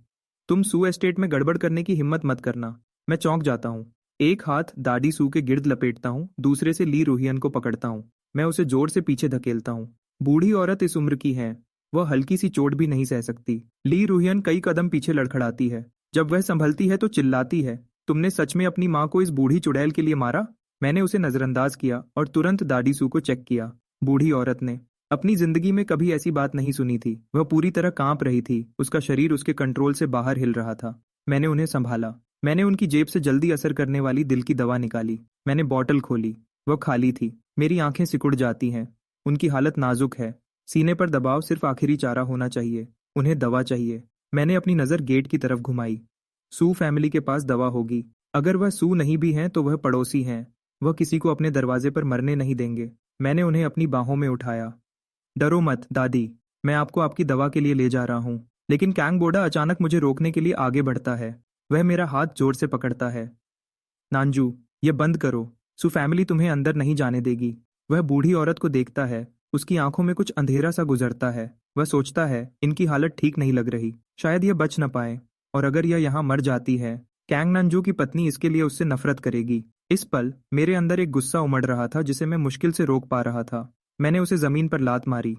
तुम सू एस्टेट में गड़बड़ करने की हिम्मत मत करना। मैं चौंक जाता हूँ। एक हाथ दादी सू के गिर्द लपेटता हूँ, दूसरे से ली रुहियन को पकड़ता हूँ। मैं उसे जोर से पीछे धकेलता हूँ। बूढ़ी औरत इस उम्र की है, वह हल्की सी चोट भी नहीं सह सकती। ली रुहियन कई कदम पीछे लड़खड़ाती है। जब वह संभलती है तो चिल्लाती है, तुमने सच में अपनी माँ को इस बूढ़ी चुड़ैल के लिए मारा? मैंने उसे नजरअंदाज किया और तुरंत दादी सू को चेक किया। बूढ़ी औरत ने अपनी जिंदगी में कभी ऐसी बात नहीं सुनी थी। वह पूरी तरह कांप रही थी, उसका शरीर उसके कंट्रोल से बाहर हिल रहा था। मैंने उन्हें संभाला। मैंने उनकी जेब से जल्दी असर करने वाली दिल की दवा निकाली। मैंने बॉटल खोली, वह खाली थी। मेरी आंखें सिकुड़ जाती हैं। उनकी हालत नाजुक है, सीने पर दबाव सिर्फ आखिरी चारा होना चाहिए। उन्हें दवा चाहिए। मैंने अपनी नज़र गेट की तरफ घुमाई। सू फैमिली के पास दवा होगी। अगर वह सू नहीं भी हैं तो वह पड़ोसी हैं। वह किसी को अपने दरवाजे पर मरने नहीं देंगे। मैंने उन्हें अपनी बाहों में उठाया। डरो मत दादी, मैं आपको आपकी दवा के लिए ले जा रहा हूँ। लेकिन कैंग बोडा अचानक मुझे रोकने के लिए आगे बढ़ता है। वह मेरा हाथ जोर से पकड़ता है। नांजू, ये बंद करो, सू फैमिली तुम्हें अंदर नहीं जाने देगी। वह बूढ़ी औरत को देखता है। उसकी आंखों में कुछ अंधेरा सा गुजरता है। वह सोचता है, इनकी हालत ठीक नहीं लग रही, शायद यह बच न पाए। और अगर यह यहाँ मर जाती है, कैंग नांजू की पत्नी इसके लिए उससे नफरत करेगी। इस पल मेरे अंदर एक गुस्सा उमड़ रहा था जिसे मैं मुश्किल से रोक पा रहा था। मैंने उसे जमीन पर लात मारी।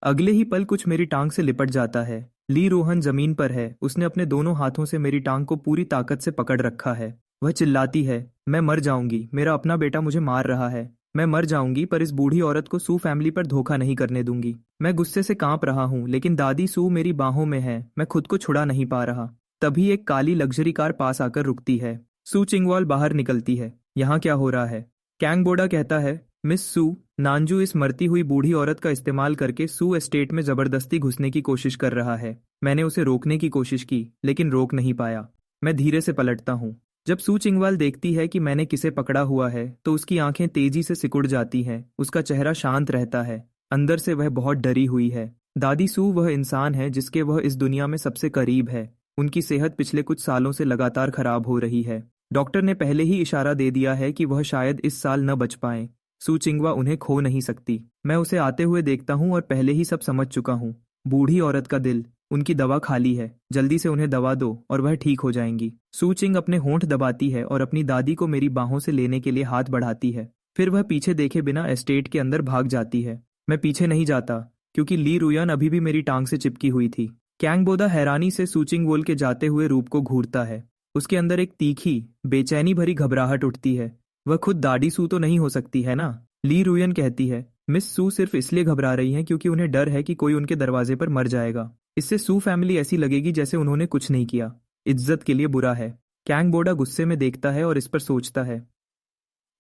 अगले ही पल कुछ मेरी टांग से लिपट जाता है। ली रोहन जमीन पर है। उसने अपने दोनों हाथों से मेरी टांग को पूरी ताकत से पकड़ रखा है। वह चिल्लाती है, मैं मर जाऊंगी, मेरा अपना बेटा मुझे मार रहा है। मैं मर जाऊंगी, पर इस बूढ़ी औरत को सू फैमिली पर धोखा नहीं करने दूंगी। मैं गुस्से से कांप रहा हूँ, लेकिन दादी सू मेरी बाहों में है। मैं खुद को छुड़ा नहीं पा रहा। तभी एक काली लग्जरी कार पास आकर रुकती है। सू चिंगवाल बाहर निकलती है। यहाँ क्या हो रहा है? कैंग बोडा कहता है, मिस सू, नांजू इस मरती हुई बूढ़ी औरत का इस्तेमाल करके सू एस्टेट में जबरदस्ती घुसने की कोशिश कर रहा है। मैंने उसे रोकने की कोशिश की, लेकिन रोक नहीं पाया। मैं धीरे से पलटता हूँ। जब सू चिंगवाल देखती है कि मैंने किसे पकड़ा हुआ है तो उसकी आंखें तेजी से सिकुड़ जाती हैं। उसका चेहरा शांत रहता है, अंदर से वह बहुत डरी हुई है। दादी सू वह इंसान है जिसके वह इस दुनिया में सबसे करीब है। उनकी सेहत पिछले कुछ सालों से लगातार खराब हो रही है। डॉक्टर ने पहले ही इशारा दे दिया है कि वह शायद इस साल न बच पाएं। सू चिंगवा उन्हें खो नहीं सकती। मैं उसे आते हुए देखता हूँ और पहले ही सब समझ चुका हूँ। बूढ़ी औरत का दिल, उनकी दवा खाली है। जल्दी से उन्हें दवा दो और वह ठीक हो जाएंगी। सू चिंग अपने होंठ दबाती है और अपनी दादी को मेरी बाहों से लेने के लिए हाथ बढ़ाती है। फिर वह पीछे देखे बिना एस्टेट के अंदर भाग जाती है। मैं पीछे नहीं जाता, क्योंकि ली रुयन अभी भी मेरी टांग से चिपकी हुई थी। कैंग बोदा हैरानी से सू चिंगवोल के जाते हुए रूप को घूरता है। उसके अंदर एक तीखी, बेचैनी भरी घबराहट उठती है। वह खुद दादी सू तो नहीं हो सकती है ना? ली रुयन कहती है, मिस सू सिर्फ इसलिए घबरा रही हैं क्योंकि उन्हें डर है कि कोई उनके दरवाजे पर मर जाएगा। इससे सू फैमिली ऐसी लगेगी जैसे उन्होंने कुछ नहीं किया। इज्जत के लिए बुरा है। कैंग बोडा गुस्से में देखता है और इस पर सोचता है।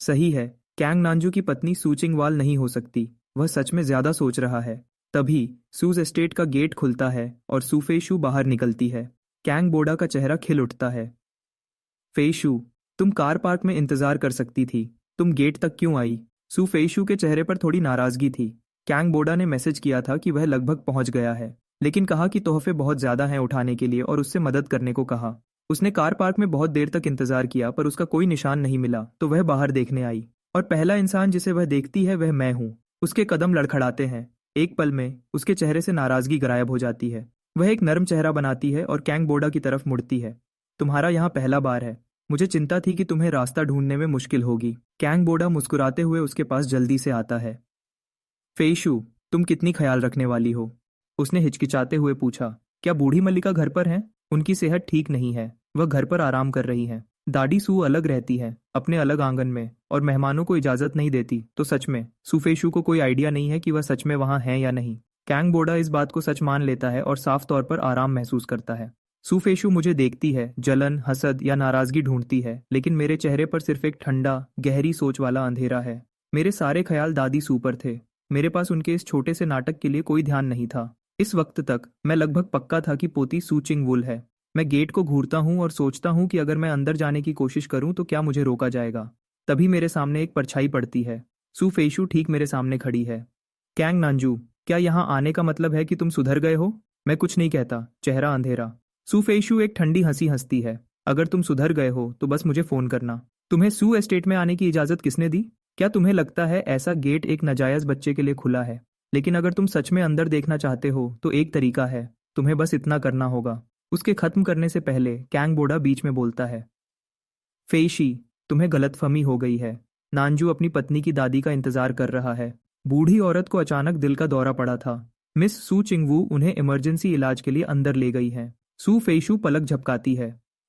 सही है, कैंग नांजू की पत्नी सू चिंगवाल नहीं हो सकती। वह सच में ज्यादा सोच रहा है। तभी सूज एस्टेट का गेट खुलता है और सू फेशू बाहर निकलती है। कैंग बोडा का चेहरा खिल उठता है। फेशू, तुम कार पार्क में इंतजार कर सकती थी, तुम गेट तक क्यों आई? सू फेशू के चेहरे पर थोड़ी नाराजगी थी। कैंग बोडा ने मैसेज किया था कि वह लगभग पहुंच गया है, लेकिन कहा कि तोहफे बहुत ज्यादा हैं उठाने के लिए और उससे मदद करने को कहा। उसने कार पार्क में बहुत देर तक इंतजार किया, पर उसका कोई निशान नहीं मिला, तो वह बाहर देखने आई। और पहला इंसान जिसे वह देखती है वह मैं हूँ। उसके कदम लड़खड़ाते हैं। एक पल में उसके चेहरे से नाराजगी गायब हो जाती है। वह एक नरम चेहरा बनाती है और कैंग बोडा की तरफ मुड़ती है। तुम्हारा यहाँ पहला बार है। मुझे चिंता थी कि तुम्हें रास्ता ढूंढने में मुश्किल होगी। कैंग बोडा मुस्कुराते हुए उसके पास जल्दी से आता है। फेशू, तुम कितनी ख्याल रखने वाली हो? उसने हिचकिचाते हुए पूछा। क्या बूढ़ी मल्लिका घर पर है? उनकी सेहत ठीक नहीं है, वह घर पर आराम कर रही है। दादी सू अलग रहती है, अपने अलग आंगन में, और मेहमानों को इजाजत नहीं देती। तो सच में सुफेशु को कोई आइडिया नहीं है कि वह सच में वहां है या नहीं। कैंग बोडा इस बात को सच मान लेता है और साफ तौर पर आराम महसूस करता है। सुफेशु मुझे देखती है, जलन, हसद या नाराजगी ढूंढती है, लेकिन मेरे चेहरे पर सिर्फ एक ठंडा, गहरी सोच वाला अंधेरा है। मेरे सारे ख्याल दादी सू पर थे। मेरे पास उनके इस छोटे से नाटक के लिए कोई ध्यान नहीं था। इस वक्त तक मैं लगभग पक्का था कि पोती सू चिंगवुल है। मैं गेट को घूरता हूँ और सोचता हूँ कि अगर मैं अंदर जाने की कोशिश करूँ तो क्या मुझे रोका जाएगा। तभी मेरे सामने एक परछाई पड़ती है। सू फेशु ठीक मेरे सामने खड़ी है। कैंग नांजू, क्या यहाँ आने का मतलब है कि तुम सुधर गए हो? मैं कुछ नहीं कहता, चेहरा अंधेरा। सू फेशु एक ठंडी हंसी हंसती है। अगर तुम सुधर गए हो तो बस मुझे फोन करना। तुम्हें सू एस्टेट में आने की इजाजत किसने दी? क्या तुम्हें लगता है ऐसा गेट एक नाजायज बच्चे के लिए खुला है? लेकिन अगर तुम सच में अंदर देखना चाहते हो तो एक तरीका है, तुम्हें बस इतना करना होगा। उसके खत्म करने से पहले कैंग बोडा बीच में बोलता है, फेशी, तुम्हें गलतफहमी हो गई है। नांजू अपनी पत्नी की दादी का इंतजार कर रहा है। बूढ़ी औरत को अचानक दिल का दौरा पड़ा था। मिस सू चिंगवू उन्हें इमरजेंसी इलाज के लिए अंदर ले गई हैं। सू फेशु पलक झपकाती है।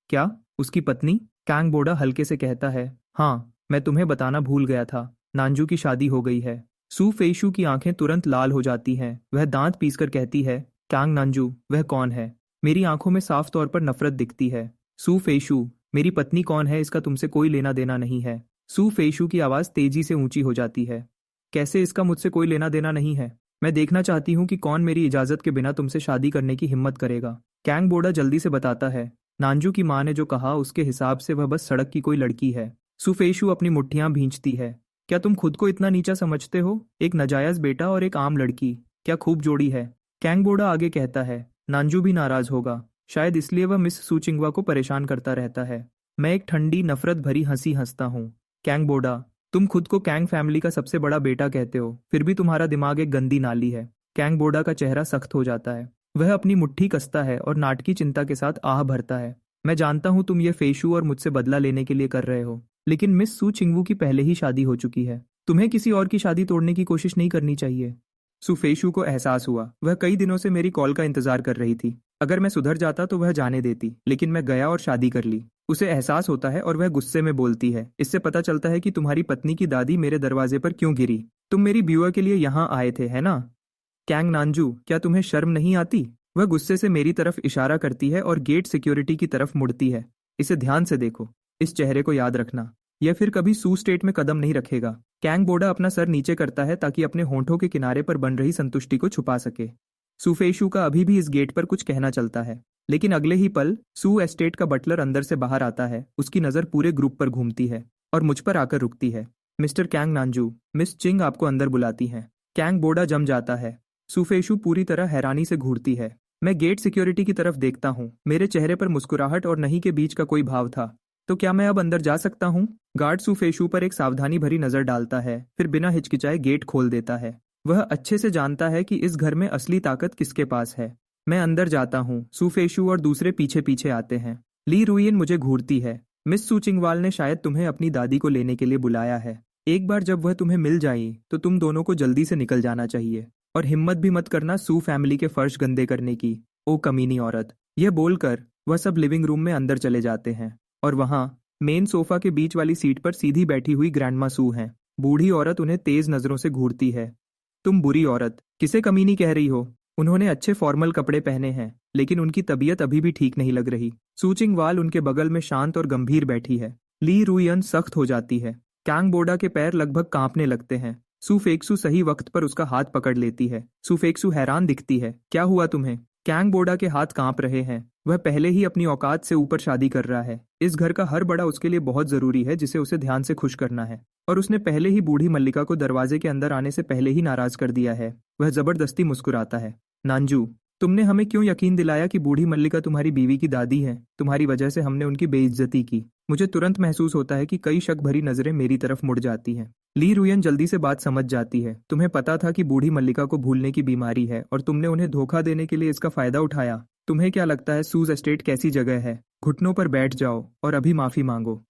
क्या? उसकी पत्नी? कैंग बोडा हल्के से कहता है, हाँ, मैं तुम्हें बताना भूल गया था, नांजू की शादी हो गई है। सू फेशु की आंखें तुरंत लाल हो जाती हैं। वह दांत पीसकर कहती है, कैंग नांजू, वह कौन है? मेरी आंखों में साफ तौर पर नफरत दिखती है। सू फेशु, मेरी पत्नी कौन है इसका तुमसे कोई लेना देना नहीं है। सू फेशु की आवाज तेजी से ऊंची हो जाती है। कैसे इसका मुझसे कोई लेना देना नहीं है? मैं देखना चाहती हूँ कि कौन मेरी इजाजत के बिना तुमसे शादी करने की हिम्मत करेगा। कैंग बोडा जल्दी से बताता है, नांजू की माँ ने जो कहा उसके हिसाब से वह बस सड़क की कोई लड़की है। सुफेशु अपनी मुट्ठियां भींचती है। क्या तुम खुद को इतना नीचा समझते हो? एक नाजायज बेटा और एक आम लड़की, क्या खूब जोड़ी है। कैंग बोडा आगे कहता है, नांजू भी नाराज होगा, शायद इसलिए वह मिस सूचिंगवा को परेशान करता रहता है। मैं एक ठंडी नफरत भरी हंसी हंसता हूँ। कैंग बोडा, तुम खुद को कैंग फैमिली का सबसे बड़ा बेटा कहते हो, फिर भी तुम्हारा दिमाग एक गंदी नाली है। कैंग बोडा का चेहरा सख्त हो जाता है। वह अपनी मुट्ठी कसता है और नाटकी चिंता के साथ आह भरता है। मैं जानता हूँ तुम ये फेशु और मुझसे बदला लेने के लिए कर रहे हो, लेकिन मिस सू चिंगवू की पहले ही शादी हो चुकी है। तुम्हें किसी और की शादी तोड़ने की कोशिश नहीं करनी चाहिए। सुफेशु को एहसास हुआ, वह कई दिनों से मेरी कॉल का इंतजार कर रही थी। अगर मैं सुधर जाता तो वह जाने देती, लेकिन मैं गया और शादी कर ली। उसे एहसास होता है और वह गुस्से में बोलती है, इससे पता चलता है कि तुम्हारी पत्नी की दादी मेरे दरवाजे पर क्यों गिरी। तुम मेरी ब्यूआ के लिए यहाँ आए थे, है ना? कैंग नांजू, क्या तुम्हें शर्म नहीं आती? वह गुस्से से मेरी तरफ इशारा करती है और गेट सिक्योरिटी की तरफ मुड़ती है। इसे ध्यान से देखो, इस चेहरे को याद रखना, यह फिर कभी सू स्टेट में कदम नहीं रखेगा। कैंग बोडा अपना सर नीचे करता है ताकि अपने होंठों के किनारे पर बन रही संतुष्टि को छुपा सके। सुफेशु का अभी भी इस गेट पर कुछ कहना चलता है, लेकिन अगले ही पल सू एस्टेट का बटलर अंदर से बाहर आता है। उसकी नजर पूरे ग्रुप पर घूमती है और मुझ पर आकर रुकती है। मिस्टर कैंग नांजू, मिस चिंग आपको अंदर बुलाती हैं। कैंग बोडा जम जाता है। सुफेशु पूरी तरह हैरानी से घूरती है। मैं गेट सिक्योरिटी की तरफ देखता हूँ। मेरे चेहरे पर मुस्कुराहट और नहीं के बीच का कोई भाव था। तो क्या मैं अब अंदर जा सकता हूँ? गार्ड सुफेशु पर एक सावधानी भरी नजर डालता है, फिर बिना हिचकिचाए गेट खोल देता है। वह अच्छे से जानता है कि इस घर में असली ताकत किसके पास है। मैं अंदर जाता हूँ। सुफेशु और दूसरे पीछे पीछे आते हैं। ली रुयन मुझे घूरती है। मिस सूचिंगवाल ने शायद तुम्हें अपनी दादी को लेने के लिए बुलाया है। एक बार जब वह तुम्हें मिल जाए तो तुम दोनों को जल्दी से निकल जाना चाहिए, और हिम्मत भी मत करना सू फैमिली के फर्श गंदे करने की। ओ कमीनी औरत। यह बोलकर वह सब लिविंग रूम में अंदर चले जाते हैं, और वहां मेन सोफा के बीच वाली सीट पर सीधी बैठी हुई ग्रैंडमा सू हैं। बूढ़ी औरत उन्हें तेज नजरों से घूरती है। तुम बुरी औरत, किसे कमीनी कह रही हो? उन्होंने अच्छे फॉर्मल कपड़े पहने हैं, लेकिन उनकी तबीयत अभी भी ठीक नहीं लग रही। सूचिंगवाल उनके बगल में शांत और गंभीर बैठी है। ली रुयन सख्त हो जाती है। कैंग बोडा के पैर लगभग कांपने लगते हैं। सुफेक्सु सही वक्त पर उसका हाथ पकड़ लेती है। सुफेक्सु हैरान दिखती है। क्या हुआ तुम्हें? कैंग बोडा के हाथ कांप रहे हैं। वह पहले ही अपनी औकात से ऊपर शादी कर रहा है। इस घर का हर बड़ा उसके लिए बहुत जरूरी है, जिसे उसे ध्यान से खुश करना है, और उसने पहले ही बूढ़ी मल्लिका को दरवाजे के अंदर आने से पहले ही नाराज कर दिया है। वह जबरदस्ती मुस्कुराता है। नांजू, तुमने हमें क्यों यकीन दिलाया कि बूढ़ी मल्लिका तुम्हारी बीवी की दादी है? तुम्हारी वजह से हमने उनकी बेइज्जती की। मुझे तुरंत महसूस होता है कि कई शक भरी नजरें मेरी तरफ मुड़ जाती हैं। ली रुयन जल्दी से बात समझ जाती है। तुम्हें पता था कि बूढ़ी मल्लिका को भूलने की बीमारी है, और तुमने उन्हें धोखा देने के लिए इसका फायदा उठाया। तुम्हें क्या लगता है सूज एस्टेट कैसी जगह है? घुटनों पर बैठ जाओ और अभी माफी मांगो।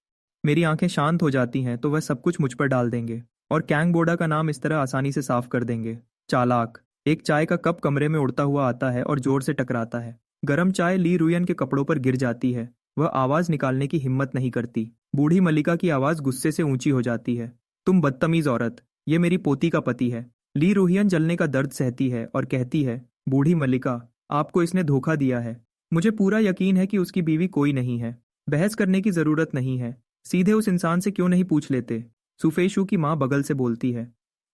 मेरी आंखें शांत हो जाती हैं तो वह सब कुछ मुझ पर डाल देंगे, और कैंग बोडा का नाम इस तरह आसानी से साफ कर देंगे। चालाक। एक चाय का कप कमरे में उड़ता हुआ आता है और जोर से टकराता है। गरम चाय ली रुयन के कपड़ों पर गिर जाती है। वह आवाज निकालने की हिम्मत नहीं करती। बूढ़ी मल्लिका की आवाज गुस्से से ऊंची हो जाती है। तुम बदतमीज औरत, ये मेरी पोती का पति है। ली रुयन जलने का दर्द सहती है और कहती है, बूढ़ी मल्लिका, आपको इसने धोखा दिया है। मुझे पूरा यकीन है कि उसकी बीवी कोई नहीं है। बहस करने की जरूरत नहीं है। सीधे उस इंसान से क्यों नहीं पूछ लेते? सुफेशु की माँ बगल से बोलती है।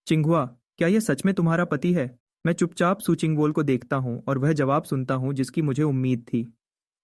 चिंगहुआ, क्या यह सच में तुम्हारा पति है? मैं चुपचाप सुचिंगवोल को देखता हूँ और वह जवाब सुनता हूँ जिसकी मुझे उम्मीद थी।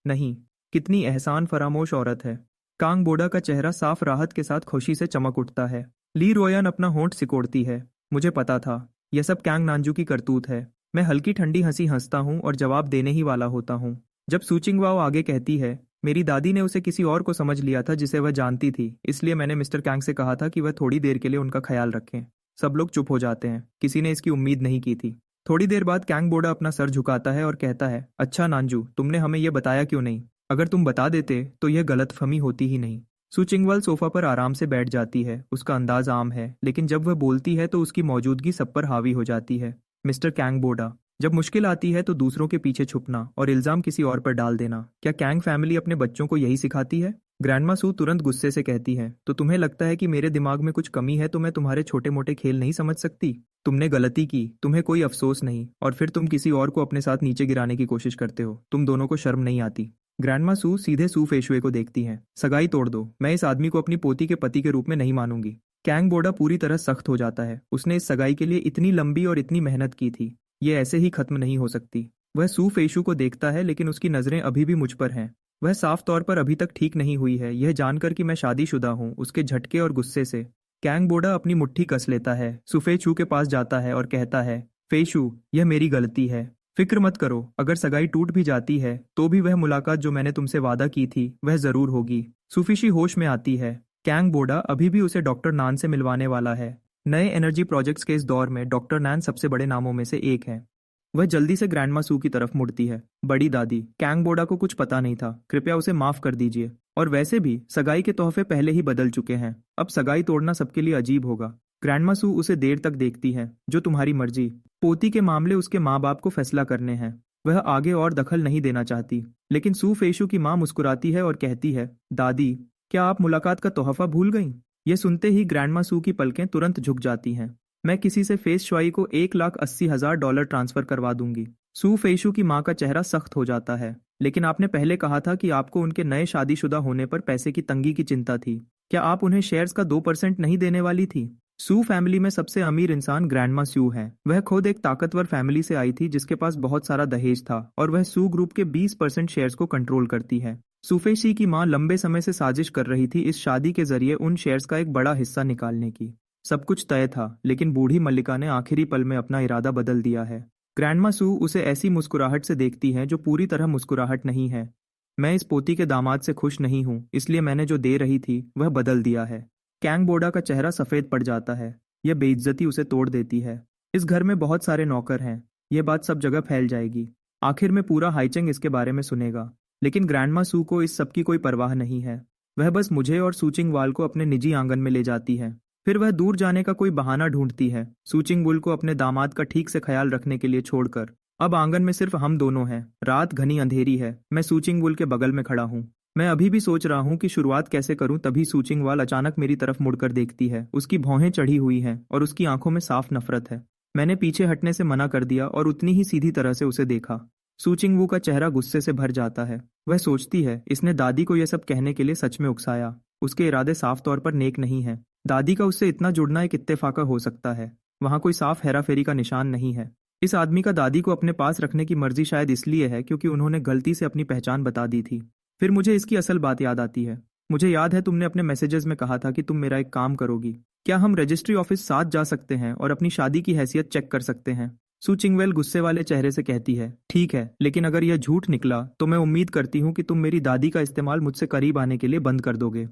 नहीं। कितनी एहसान फरामोश औरत है। कांग बोडा का चेहरा साफ राहत के साथ खुशी से चमक उठता है। ली रोयन अपना होंठ सिकोड़ती है। मुझे पता था, यह सब कैंग नांजू की करतूत है। मैं हल्की ठंडी हंसी हंसता हूँ और जवाब देने ही वाला होता हूँ जब सुचिंगवाओ आगे कहती है, मेरी दादी ने उसे किसी और को समझ लिया था जिसे वह जानती थी, इसलिए मैंने मिस्टर कैंग से कहा था कि वह थोड़ी देर के लिए उनका ख्याल रखें। सब लोग चुप हो जाते हैं। किसी ने इसकी उम्मीद नहीं की थी। थोड़ी देर बाद कैंग बोडा अपना सर झुकाता है और कहता है, अच्छा नांजू, तुमने हमें यह बताया क्यों नहीं? अगर तुम बता देते तो यह गलतफहमी होती ही नहीं। सू चिंगवाल सोफा पर आराम से बैठ जाती है। उसका अंदाज आम है, लेकिन जब वह बोलती है तो उसकी मौजूदगी सब पर हावी हो जाती है। मिस्टर कैंग बोडा, जब मुश्किल आती है तो दूसरों के पीछे छुपना और इल्जाम किसी और पर डाल देना, क्या कैंग फैमिली अपने बच्चों को यही सिखाती है? ग्रैंडमा सू तुरंत गुस्से से कहती है, तो तुम्हें लगता है कि मेरे दिमाग में कुछ कमी है तो मैं तुम्हारे छोटे मोटे खेल नहीं समझ सकती? तुमने गलती की, तुम्हें कोई अफसोस नहीं, और फिर तुम किसी और को अपने साथ नीचे गिराने की कोशिश करते हो। तुम दोनों को शर्म नहीं आती? ग्रैंडमा सू सीधे सू फेशुए को देखती हैं। सगाई तोड़ दो, मैं इस आदमी को अपनी पोती के पति के रूप में नहीं मानूंगी। कैंग बोडा पूरी तरह सख्त हो जाता है। उसने इस सगाई के लिए इतनी लंबी और इतनी मेहनत की थी, ये ऐसे ही खत्म नहीं हो सकती। वह सू फेशु को देखता है, लेकिन उसकी नजरें अभी भी मुझ पर हैं। वह साफ तौर पर अभी तक ठीक नहीं हुई है, यह जानकर कि मैं शादीशुदा हूँ। उसके झटके और गुस्से से कैंग बोडा अपनी मुट्ठी कस लेता है, सुफेचू के पास जाता है और कहता है, फेशु, यह मेरी गलती है। फिक्र मत करो, अगर सगाई टूट भी जाती है तो भी वह मुलाकात जो मैंने तुमसे वादा की थी वह जरूर होगी। सुफिशी होश में आती है। कैंग बोडा अभी भी उसे डॉक्टर नान से मिलवाने वाला है। नए एनर्जी प्रोजेक्ट्स के इस दौर में डॉक्टर नान सबसे बड़े नामों में से एक है। वह जल्दी से ग्रैंडमा सू की तरफ मुड़ती है। बड़ी दादी, कैंग बोडा को कुछ पता नहीं था, कृपया उसे माफ कर दीजिए। और वैसे भी सगाई के तोहफे पहले ही बदल चुके हैं, अब सगाई तोड़ना सबके लिए अजीब होगा। ग्रैंडमा सू उसे देर तक देखती है। जो तुम्हारी मर्जी। पोती के मामले उसके माँ बाप को फैसला करने हैं। वह आगे और दखल नहीं देना चाहती। लेकिन सू फेशु की माँ मुस्कुराती है और कहती है, दादी, क्या आप मुलाकात का तोहफा भूल गईं? यह सुनते ही ग्रैंडमा सू की पलकें तुरंत झुक जाती हैं। मैं किसी से फेस श्वाई को $1,80,000 ट्रांसफर करवा दूंगी। सू फेशु की माँ का चेहरा सख्त हो जाता है। लेकिन आपने पहले कहा था कि आपको उनके नए शादीशुदा होने पर पैसे की तंगी की चिंता थी। क्या आप उन्हें शेयर्स का 2% नहीं देने वाली थी? सू फैमिली में सबसे अमीर इंसान ग्रैंडमा सू है। वह खुद एक ताकतवर फैमिली से आई थी जिसके पास बहुत सारा दहेज था, और वह सू ग्रुप के 20% शेयर्स को कंट्रोल करती है। सुफेशी की माँ लंबे समय से साजिश कर रही थी इस शादी के जरिए उन शेयर्स का एक बड़ा हिस्सा निकालने की। सब कुछ तय था, लेकिन बूढ़ी मल्लिका ने आखिरी पल में अपना इरादा बदल दिया है। ग्रैंडमा सू उसे ऐसी मुस्कुराहट से देखती है जो पूरी तरह मुस्कुराहट नहीं है। मैं इस पोती के दामाद से खुश नहीं हूँ, इसलिए मैंने जो दे रही थी वह बदल दिया है। कैंग बोडा का चेहरा सफेद पड़ जाता है। यह बेइज्जती उसे तोड़ देती है। इस घर में बहुत सारे नौकर हैं, यह बात सब जगह फैल जाएगी। आखिर में पूरा हाईचेंग इसके बारे में सुनेगा। लेकिन ग्रैंडमा सू को इस सब की कोई परवाह नहीं है। वह बस मुझे और सूचिंग वाल को अपने निजी आंगन में ले जाती है। फिर वह दूर जाने का कोई बहाना ढूंढती है, सूचिंग वुल को अपने दामाद का ठीक से ख्याल रखने के लिए छोड़कर। अब आंगन में सिर्फ हम दोनों हैं। रात घनी अंधेरी है। मैं सूचिंग वुल के बगल में खड़ा हूँ। मैं अभी भी सोच रहा हूँ कि शुरुआत कैसे करूँ, तभी सूचिंग वाल अचानक मेरी तरफ मुड़कर देखती है। उसकी भौहें चढ़ी हुई हैं और उसकी आंखों में साफ नफरत है। मैंने पीछे हटने से मना कर दिया और उतनी ही सीधी तरह से उसे देखा। सूचिंग वू का चेहरा गुस्से से भर जाता है। वह सोचती है, इसने दादी को यह सब कहने के लिए सच में उकसाया। उसके इरादे साफ तौर पर नेक नहीं है। दादी का उससे इतना जुड़ना एक इत्तेफाका हो सकता है। वहां कोई साफ हेराफेरी का निशान नहीं है। इस आदमी का दादी को अपने पास रखने की मर्जी शायद इसलिए है क्योंकि उन्होंने गलती से अपनी पहचान बता दी थी। फिर मुझे इसकी असल बात याद आती है। मुझे याद है तुमने अपने मैसेजेस में कहा था कि तुम मेरा एक काम करोगी। क्या हम रजिस्ट्री ऑफिस साथ जा सकते हैं और अपनी शादी की हैसियत चेक कर सकते हैं? सू चिंगवेल गुस्से वाले चेहरे से कहती है, ठीक है, लेकिन अगर यह झूठ निकला तो मैं उम्मीद करती हूँ कि तुम मेरी दादी का इस्तेमाल मुझसे करीब आने के लिए बंद कर दोगे।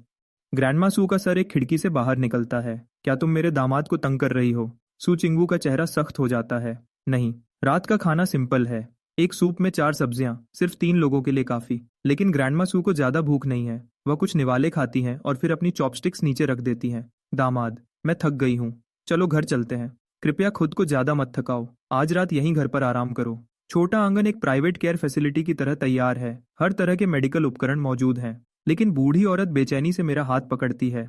ग्रैंडमा सू का सर एक खिड़की से बाहर निकलता है। क्या तुम मेरे दामाद को तंग कर रही हो? सू चिंगवू का चेहरा सख्त हो जाता है। नहीं, रात का खाना सिंपल है। एक सूप में 4 सब्जियां, सिर्फ 3 लोगों के लिए काफी। लेकिन ग्रैंडमा सू को ज्यादा भूख नहीं है। वह कुछ निवाले खाती हैं और फिर अपनी चॉपस्टिक्स नीचे रख देती हैं। दामाद, मैं थक गई हूँ, चलो घर चलते हैं। कृपया खुद को ज्यादा मत थकाओ, आज रात यहीं घर पर आराम करो। छोटा आंगन एक प्राइवेट केयर फैसिलिटी की तरह तैयार है। हर तरह के मेडिकल उपकरण मौजूद हैं। लेकिन बूढ़ी औरत बेचैनी से मेरा हाथ पकड़ती है।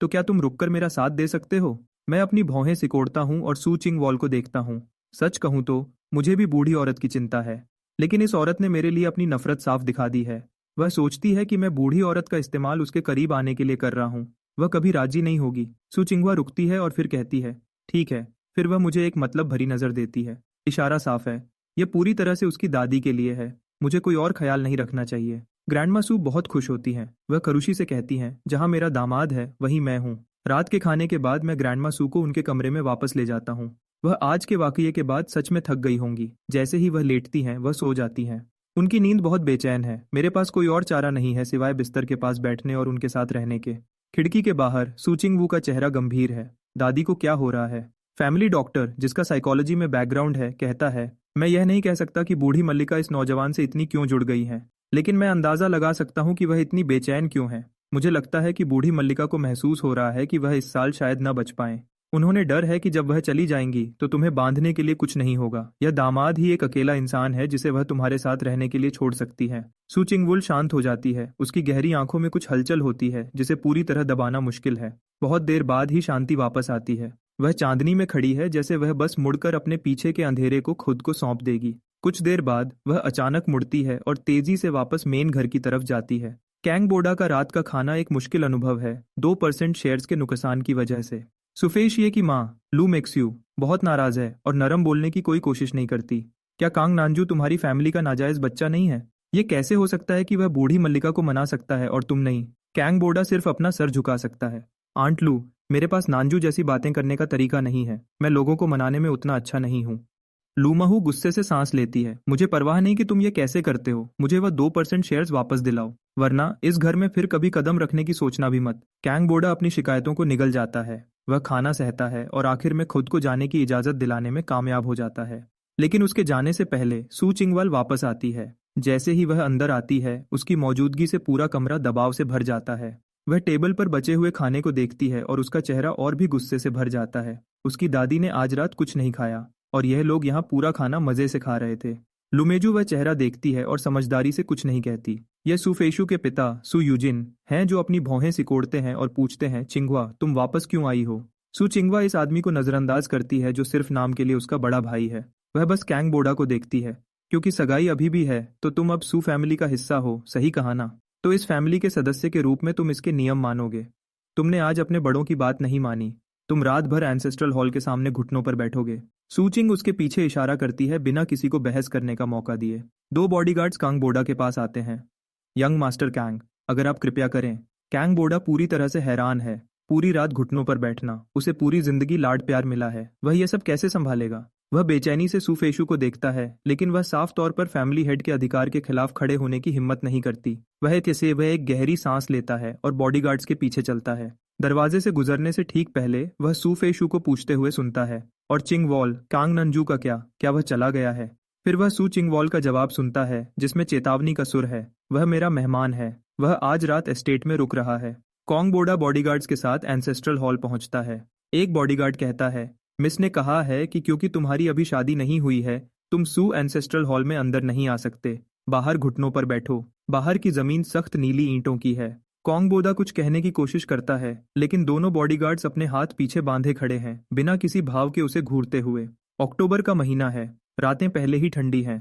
तो क्या तुम रुककर मेरा साथ दे सकते हो? मैं अपनी भौहें सिकोड़ता हूँ और सू चिंग वॉल को देखता हूँ। सच कहूँ तो मुझे भी बूढ़ी औरत की चिंता है, लेकिन इस औरत ने मेरे लिए अपनी नफरत साफ दिखा दी है। वह सोचती है कि मैं बूढ़ी औरत का इस्तेमाल उसके करीब आने के लिए कर रहा हूँ। वह कभी राजी नहीं होगी। सू चिंगवा रुकती है और फिर कहती है, ठीक है। फिर वह मुझे एक मतलब भरी नजर देती है। इशारा साफ है, यह पूरी तरह से उसकी दादी के लिए है। मुझे कोई और ख्याल नहीं रखना चाहिए। ग्रैंडमा सू बहुत खुश होती हैं। वह करुशी से कहती हैं, जहां मेरा दामाद है वहीं मैं हूँ। रात के खाने के बाद मैं ग्रैंडमा सू को उनके कमरे में वापस ले जाता हूँ। वह आज के वाकये के बाद सच में थक गई होंगी। जैसे ही वह लेटती हैं वह सो जाती हैं। उनकी नींद बहुत बेचैन है। मेरे पास कोई और चारा नहीं है सिवाय बिस्तर के पास बैठने और उनके साथ रहने के। खिड़की के बाहर सू चिंग वू का चेहरा गंभीर है। दादी को क्या हो रहा है? फैमिली डॉक्टर, जिसका साइकोलॉजी में बैकग्राउंड है, कहता है, मैं यह नहीं कह सकता कि बूढ़ी मल्लिका इस नौजवान से इतनी क्यों जुड़ गई है, लेकिन मैं अंदाजा लगा सकता हूँ कि वह इतनी बेचैन क्यों है। मुझे लगता है कि बूढ़ी मल्लिका को महसूस हो रहा है कि वह इस साल शायद न बच पाए। उन्होंने डर है कि जब वह चली जाएंगी तो तुम्हें बांधने के लिए कुछ नहीं होगा। यह दामाद ही एक अकेला इंसान है जिसे वह तुम्हारे साथ रहने के लिए छोड़ सकती है। सु चिंगवुल शांत हो जाती है। उसकी गहरी आंखों में कुछ हलचल होती है जिसे पूरी तरह दबाना मुश्किल है। बहुत देर बाद ही शांति वापस आती है। वह चांदनी में खड़ी है, जैसे वह बस मुड़कर अपने पीछे के अंधेरे को खुद को सौंप देगी। कुछ देर बाद वह अचानक मुड़ती है और तेजी से वापस मेन घर की तरफ जाती है। कैंग बोडा का रात का खाना एक मुश्किल अनुभव है, 2% शेयर्स के नुकसान की वजह से। सुफेशिये की माँ लू मेक्स्यू बहुत नाराज है और नरम बोलने की कोई कोशिश नहीं करती। क्या कांग नानजू तुम्हारी फैमिली का नाजायज बच्चा नहीं है? ये कैसे हो सकता है कि वह बूढ़ी मल्लिका को मना सकता है और तुम नहीं? कैंग बोडा सिर्फ अपना सर झुका सकता है। आंट लू, मेरे पास नानजू जैसी बातें करने का तरीका नहीं है। मैं लोगों को मनाने में उतना अच्छा नहीं हूँ। लूमाहू गुस्से से सांस लेती है। मुझे परवाह नहीं कि तुम ये कैसे करते हो। मुझे वह 2% शेयर्स वापस दिलाओ, वरना इस घर में फिर कभी कदम रखने की सोचना भी मत। कैंग बोडा अपनी शिकायतों को निगल जाता है। वह खाना सहता है और आखिर में खुद को जाने की इजाजत दिलाने में कामयाब हो जाता है। लेकिन उसके जाने से पहले सु चिंगवाल वापस आती है। जैसे ही वह अंदर आती है, उसकी मौजूदगी से पूरा कमरा दबाव से भर जाता है। वह टेबल पर बचे हुए खाने को देखती है और उसका चेहरा और भी गुस्से से भर जाता है। उसकी दादी ने आज रात कुछ नहीं खाया और यह लोग यहाँ पूरा खाना मजे से खा रहे थे। लुमेजू वह चेहरा देखती है और समझदारी से कुछ नहीं कहती। यह सुफेशु के पिता सु यूजिन हैं, जो अपनी भौहें सिकोड़ते हैं और पूछते हैं, चिंगवा तुम वापस क्यों आई हो? सु चिंगवा इस आदमी को नजरअंदाज करती है जो सिर्फ नाम के लिए उसका बड़ा भाई है। वह बस कैंग बोडा को देखती है। क्योंकि सगाई अभी भी है तो तुम अब सु फैमिली का हिस्सा हो, सही कहा ना? तो इस फैमिली के सदस्य के रूप में तुम इसके नियम मानोगे। तुमने आज अपने बड़ों की बात नहीं मानी। तुम रात भर एंसेस्ट्रल हॉल के सामने घुटनों पर बैठोगे। सूचिंग उसके पीछे इशारा करती है, बिना किसी को बहस करने का मौका दिए। 2 बॉडीगार्ड्स कांग बोडा के पास आते हैं। यंग मास्टर कैंग, अगर आप कृपया करें। कैंग बोडा पूरी तरह से हैरान है। पूरी रात घुटनों पर बैठना, उसे पूरी जिंदगी लाड प्यार मिला है, वह यह सब कैसे संभालेगा? वह बेचैनी से सुफेशु को देखता है, लेकिन वह साफ तौर पर फैमिली हेड के अधिकार के खिलाफ खड़े होने की हिम्मत नहीं करती। वह एक गहरी सांस लेता है और बॉडीगार्ड्स के पीछे चलता है। दरवाजे से गुजरने से ठीक पहले वह सुफेशु को पूछते हुए सुनता है, और चिंगवॉल, कांग नंजू का क्या वह चला गया है? फिर वह सु चिंगवॉल का जवाब सुनता है, जिसमें चेतावनी का सुर है। वह मेरा मेहमान है। वह आज रात एस्टेट में रुक रहा है। कॉन्ग बोडा बॉडीगार्ड्स के साथ एंसेस्ट्रल हॉल पहुंचता है। एक बॉडीगार्ड कहता है, मिस ने कहा है कि क्योंकि तुम्हारी अभी शादी नहीं हुई है, तुम सु एंसेस्ट्रल हॉल में अंदर नहीं आ सकते। बाहर घुटनों पर बैठो। बाहर की जमीन सख्त नीली ईंटों की है। कॉन्ग बोडा कुछ कहने की कोशिश करता है, लेकिन दोनों बॉडीगार्ड्स अपने हाथ पीछे बांधे खड़े हैं, बिना किसी भाव के उसे घूरते हुए। अक्टूबर का महीना है। रातें पहले ही ठंडी हैं।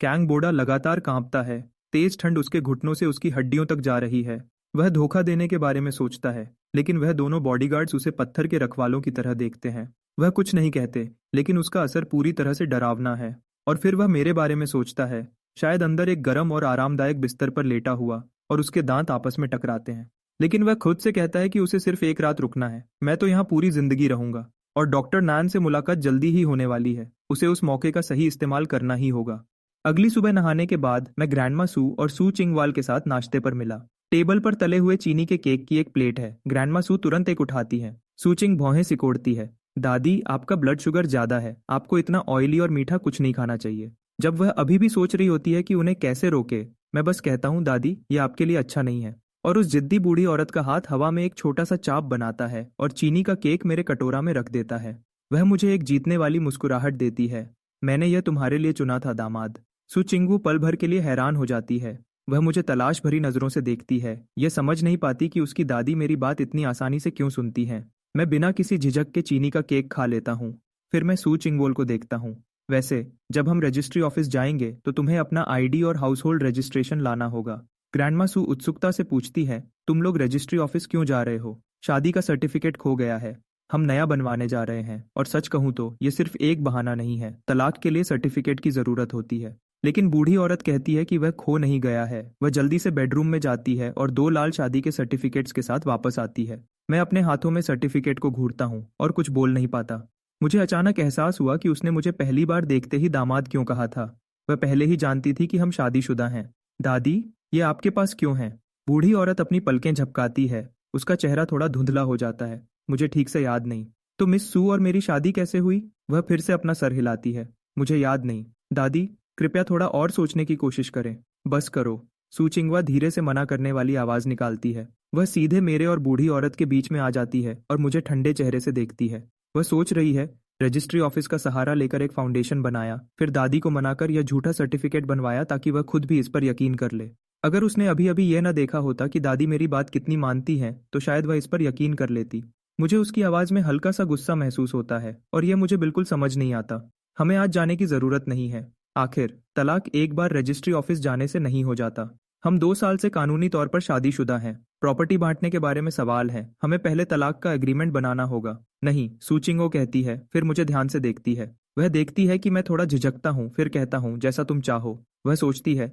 कैंग बोडा लगातार कांपता है। तेज ठंड उसके घुटनों से उसकी हड्डियों तक जा रही है। वह धोखा देने के बारे में सोचता है, लेकिन वह दोनों बॉडीगार्ड्स उसे पत्थर के रखवालों की तरह देखते हैं। वह कुछ नहीं कहते, लेकिन उसका असर पूरी तरह से डरावना है। और फिर वह मेरे बारे में सोचता है, शायद अंदर एक गर्म और आरामदायक बिस्तर पर लेटा हुआ, और उसके दांत आपस में टकराते हैं। लेकिन वह खुद से कहता है कि उसे सिर्फ एक रात रुकना है। मैं तो यहाँ पूरी जिंदगी रहूंगा। और डॉक्टर नैन से मुलाकात जल्दी ही होने वाली है। उसे उस मौके का सही इस्तेमाल करना ही होगा। अगली सुबह नहाने के बाद मैं ग्रैंडमा सू और सु चिंगवाल के साथ नाश्ते पर मिला। टेबल पर तले हुए चीनी के केक की एक प्लेट है। ग्रैंडमा सू तुरंत एक उठाती है। सु चिंग भौहें सिकोड़ती है। दादी, आपका ब्लड शुगर ज्यादा है। आपको इतना ऑयली और मीठा कुछ नहीं खाना चाहिए। जब वह अभी भी सोच रही होती है कि उन्हें कैसे रोके, मैं बस कहता हूँ, दादी ये आपके लिए अच्छा नहीं है। और उस जिद्दी बूढ़ी औरत का हाथ हवा में एक छोटा सा चाप बनाता है और चीनी का केक मेरे कटोरा में रख देता है। वह मुझे एक जीतने वाली मुस्कुराहट देती है। मैंने यह तुम्हारे लिए चुना था, दामाद। सु चिंगू पल भर के लिए हैरान हो जाती है। वह मुझे तलाश भरी नजरों से देखती है। यह समझ नहीं पाती कि उसकी दादी मेरी बात इतनी आसानी से क्यों सुनती है। मैं बिना किसी झिझक के चीनी का केक खा लेता हूँ। फिर मैं सु चिंगवोल को देखता हूँ। वैसे जब हम रजिस्ट्री ऑफिस जाएंगे तो तुम्हें अपना आईडी और हाउस होल्ड रजिस्ट्रेशन लाना होगा। ग्रैंडमा सू उत्सुकता से पूछती है, तुम लोग रजिस्ट्री ऑफिस क्यों जा रहे हो? शादी का सर्टिफिकेट खो गया है। हम नया बनवाने जा रहे हैं। और सच कहूँ तो ये सिर्फ एक बहाना नहीं है। तलाक के लिए सर्टिफिकेट की जरूरत होती है। लेकिन बूढ़ी औरत कहती है कि वह खो नहीं गया है। वह जल्दी से बेडरूम में जाती है और 2 लाल शादी के सर्टिफिकेट्स के साथ वापस आती है। मैं अपने हाथों में सर्टिफिकेट को घूरता हूँ और कुछ बोल नहीं पाता। मुझे अचानक एहसास हुआ कि उसने मुझे पहली बार देखते ही दामाद क्यों कहा था। वह पहले ही जानती थी कि हम शादीशुदा हैं। दादी, ये आपके पास क्यों है? बूढ़ी औरत अपनी पलकें झपकाती है। उसका चेहरा थोड़ा धुंधला हो जाता है। मुझे ठीक से याद नहीं। तो मिस सू और मेरी शादी कैसे हुई? वह फिर से अपना सर हिलाती है। मुझे याद नहीं। दादी, कृपया थोड़ा और सोचने की कोशिश करें। बस करो। सू चिंगवा धीरे से मना करने वाली आवाज निकालती है। वह सीधे मेरे और बूढ़ी औरत के बीच में आ जाती है और मुझे ठंडे चेहरे से देखती है। वह सोच रही है, रजिस्ट्री ऑफिस का सहारा लेकर एक फाउंडेशन बनाया, फिर दादी को मनाकर यह झूठा सर्टिफिकेट बनवाया ताकि वह खुद भी इस पर यकीन कर ले। अगर उसने अभी अभी यह न देखा होता कि दादी मेरी बात कितनी मानती है तो शायद वह इस पर यकीन कर लेती। मुझे उसकी आवाज में हल्का सा गुस्सा महसूस होता है और यह मुझे बिल्कुल समझ नहीं आता। हमें आज जाने की जरूरत नहीं है। आखिर तलाक एक बार रजिस्ट्री ऑफिस जाने से नहीं हो जाता। हम 2 साल से कानूनी तौर पर शादीशुदा हैं। प्रॉपर्टी बांटने के बारे में सवाल है। हमें पहले तलाक का एग्रीमेंट बनाना होगा। नहीं, सूचिंगो कहती है, फिर मुझे ध्यान से देखती है। वह देखती है कि मैं थोड़ा झिझकता हूँ, फिर कहता हूँ, जैसा तुम चाहो। वह सोचती है,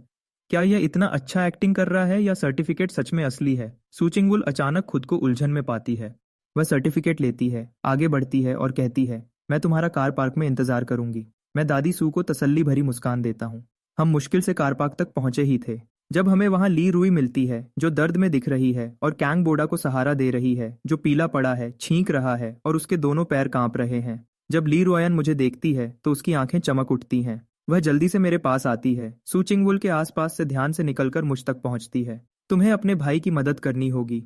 क्या यह इतना अच्छा एक्टिंग कर रहा है या सर्टिफिकेट सच में असली है? सूचिंगुल अचानक खुद को उलझन में पाती है। वह सर्टिफिकेट लेती है, आगे बढ़ती है और कहती है, मैं तुम्हारा कार पार्क में इंतजार करूंगी। मैं दादी सू को तसल्ली भरी मुस्कान देता हूँ। हम मुश्किल से कार पार्क तक पहुंचे ही थे जब हमें वहां ली रुई मिलती है, जो दर्द में दिख रही है और कैंग बोडा को सहारा दे रही है, जो पीला पड़ा है, छींक रहा है और उसके दोनों पैर कांप रहे हैं। जब ली रोयन मुझे देखती है तो उसकी आंखें चमक उठती हैं। वह जल्दी से मेरे पास आती है, सू चिंगवुल के आसपास से ध्यान से निकलकर मुझ तक पहुंचती है। तुम्हें अपने भाई की मदद करनी होगी।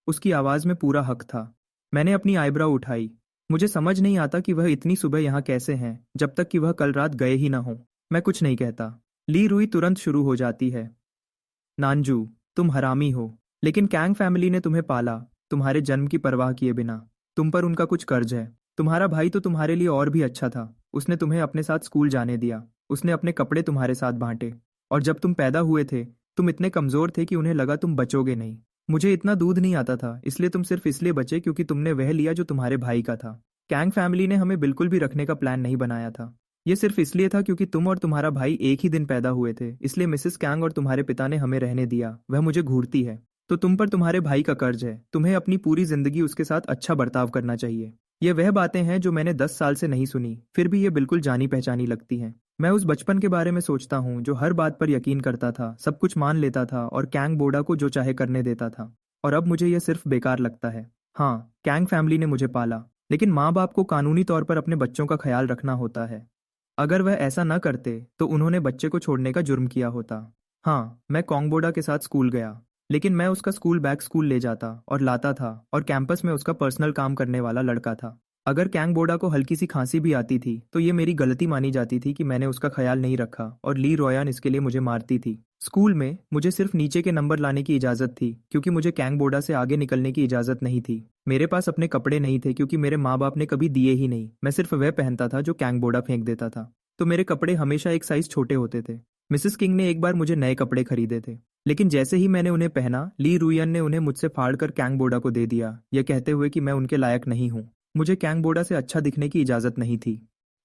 उसकी आवाज में पूरा हक था। मैंने अपनी आईब्रो उठाई। मुझे समझ नहीं आता कि वह इतनी सुबह यहाँ कैसे हैं, जब तक कि वह कल रात गए ही ना हो। मैं कुछ नहीं कहता। ली रुई तुरंत शुरू हो जाती है, नानजू, तुम हरामी हो, लेकिन कैंग फैमिली ने तुम्हें पाला, तुम्हारे जन्म की परवाह किए बिना। तुम पर उनका कुछ कर्ज है। तुम्हारा भाई तो तुम्हारे लिए और भी अच्छा था। उसने तुम्हें अपने साथ स्कूल जाने दिया। उसने अपने कपड़े तुम्हारे साथ बांटे। और जब तुम पैदा हुए थे, तुम इतने कमजोर थे कि उन्हें लगा तुम बचोगे नहीं। मुझे इतना दूध नहीं आता था, इसलिए तुम सिर्फ इसलिए बचे क्योंकि तुमने वह लिया जो तुम्हारे भाई का था। कैंग फैमिली ने हमें बिल्कुल भी रखने का प्लान नहीं बनाया था। ये सिर्फ इसलिए था क्योंकि तुम और तुम्हारा भाई एक ही दिन पैदा हुए थे, इसलिए मिसेस कैंग और तुम्हारे पिता ने हमें रहने दिया। वह मुझे घूरती है। तो तुम पर तुम्हारे भाई का कर्ज है। तुम्हें अपनी पूरी जिंदगी उसके साथ अच्छा बर्ताव करना चाहिए। ये वह बातें हैं जो मैंने 10 साल से नहीं सुनी, फिर भी ये बिल्कुल जानी पहचानी लगती हैं। मैं उस बचपन के बारे में सोचता हूँ जो हर बात पर यकीन करता था, सब कुछ मान लेता था और कैंग बोडा को जो चाहे करने देता था। और अब मुझे यह सिर्फ बेकार लगता है। हाँ, कैंग फैमिली ने मुझे पाला, लेकिन माँ बाप को कानूनी तौर पर अपने बच्चों का ख्याल रखना होता है। अगर वह ऐसा न करते तो उन्होंने बच्चे को छोड़ने का जुर्म किया होता। हाँ, मैं कॉन्गबोडा के साथ स्कूल गया, लेकिन मैं उसका स्कूल बैग स्कूल ले जाता और लाता था और कैंपस में उसका पर्सनल काम करने वाला लड़का था। अगर कैंगबोडा को हल्की सी खांसी भी आती थी तो ये मेरी गलती मानी जाती थी कि मैंने उसका ख्याल नहीं रखा और ली रोयान इसके लिए मुझे मारती थी। स्कूल में मुझे सिर्फ नीचे के नंबर लाने की इजाज़त थी क्योंकि मुझे कैंगबोडा से आगे निकलने की इजाज़त नहीं थी। मेरे पास अपने कपड़े नहीं थे क्योंकि मेरे माँ बाप ने कभी दिए ही नहीं। मैं सिर्फ वह पहनता था जो कैंगबोडा फेंक देता था, तो मेरे कपड़े हमेशा एक साइज छोटे होते थे। मिसेस किंग ने एक बार मुझे नए कपड़े खरीदे थे, लेकिन जैसे ही मैंने उन्हें पहना, ली रुयन ने उन्हें मुझसे फाड़कर कैंगबोडा को दे दिया, यह कहते हुए कि मैं उनके लायक नहीं हूँ। मुझे कैंगबोडा से अच्छा दिखने की इजाजत नहीं थी।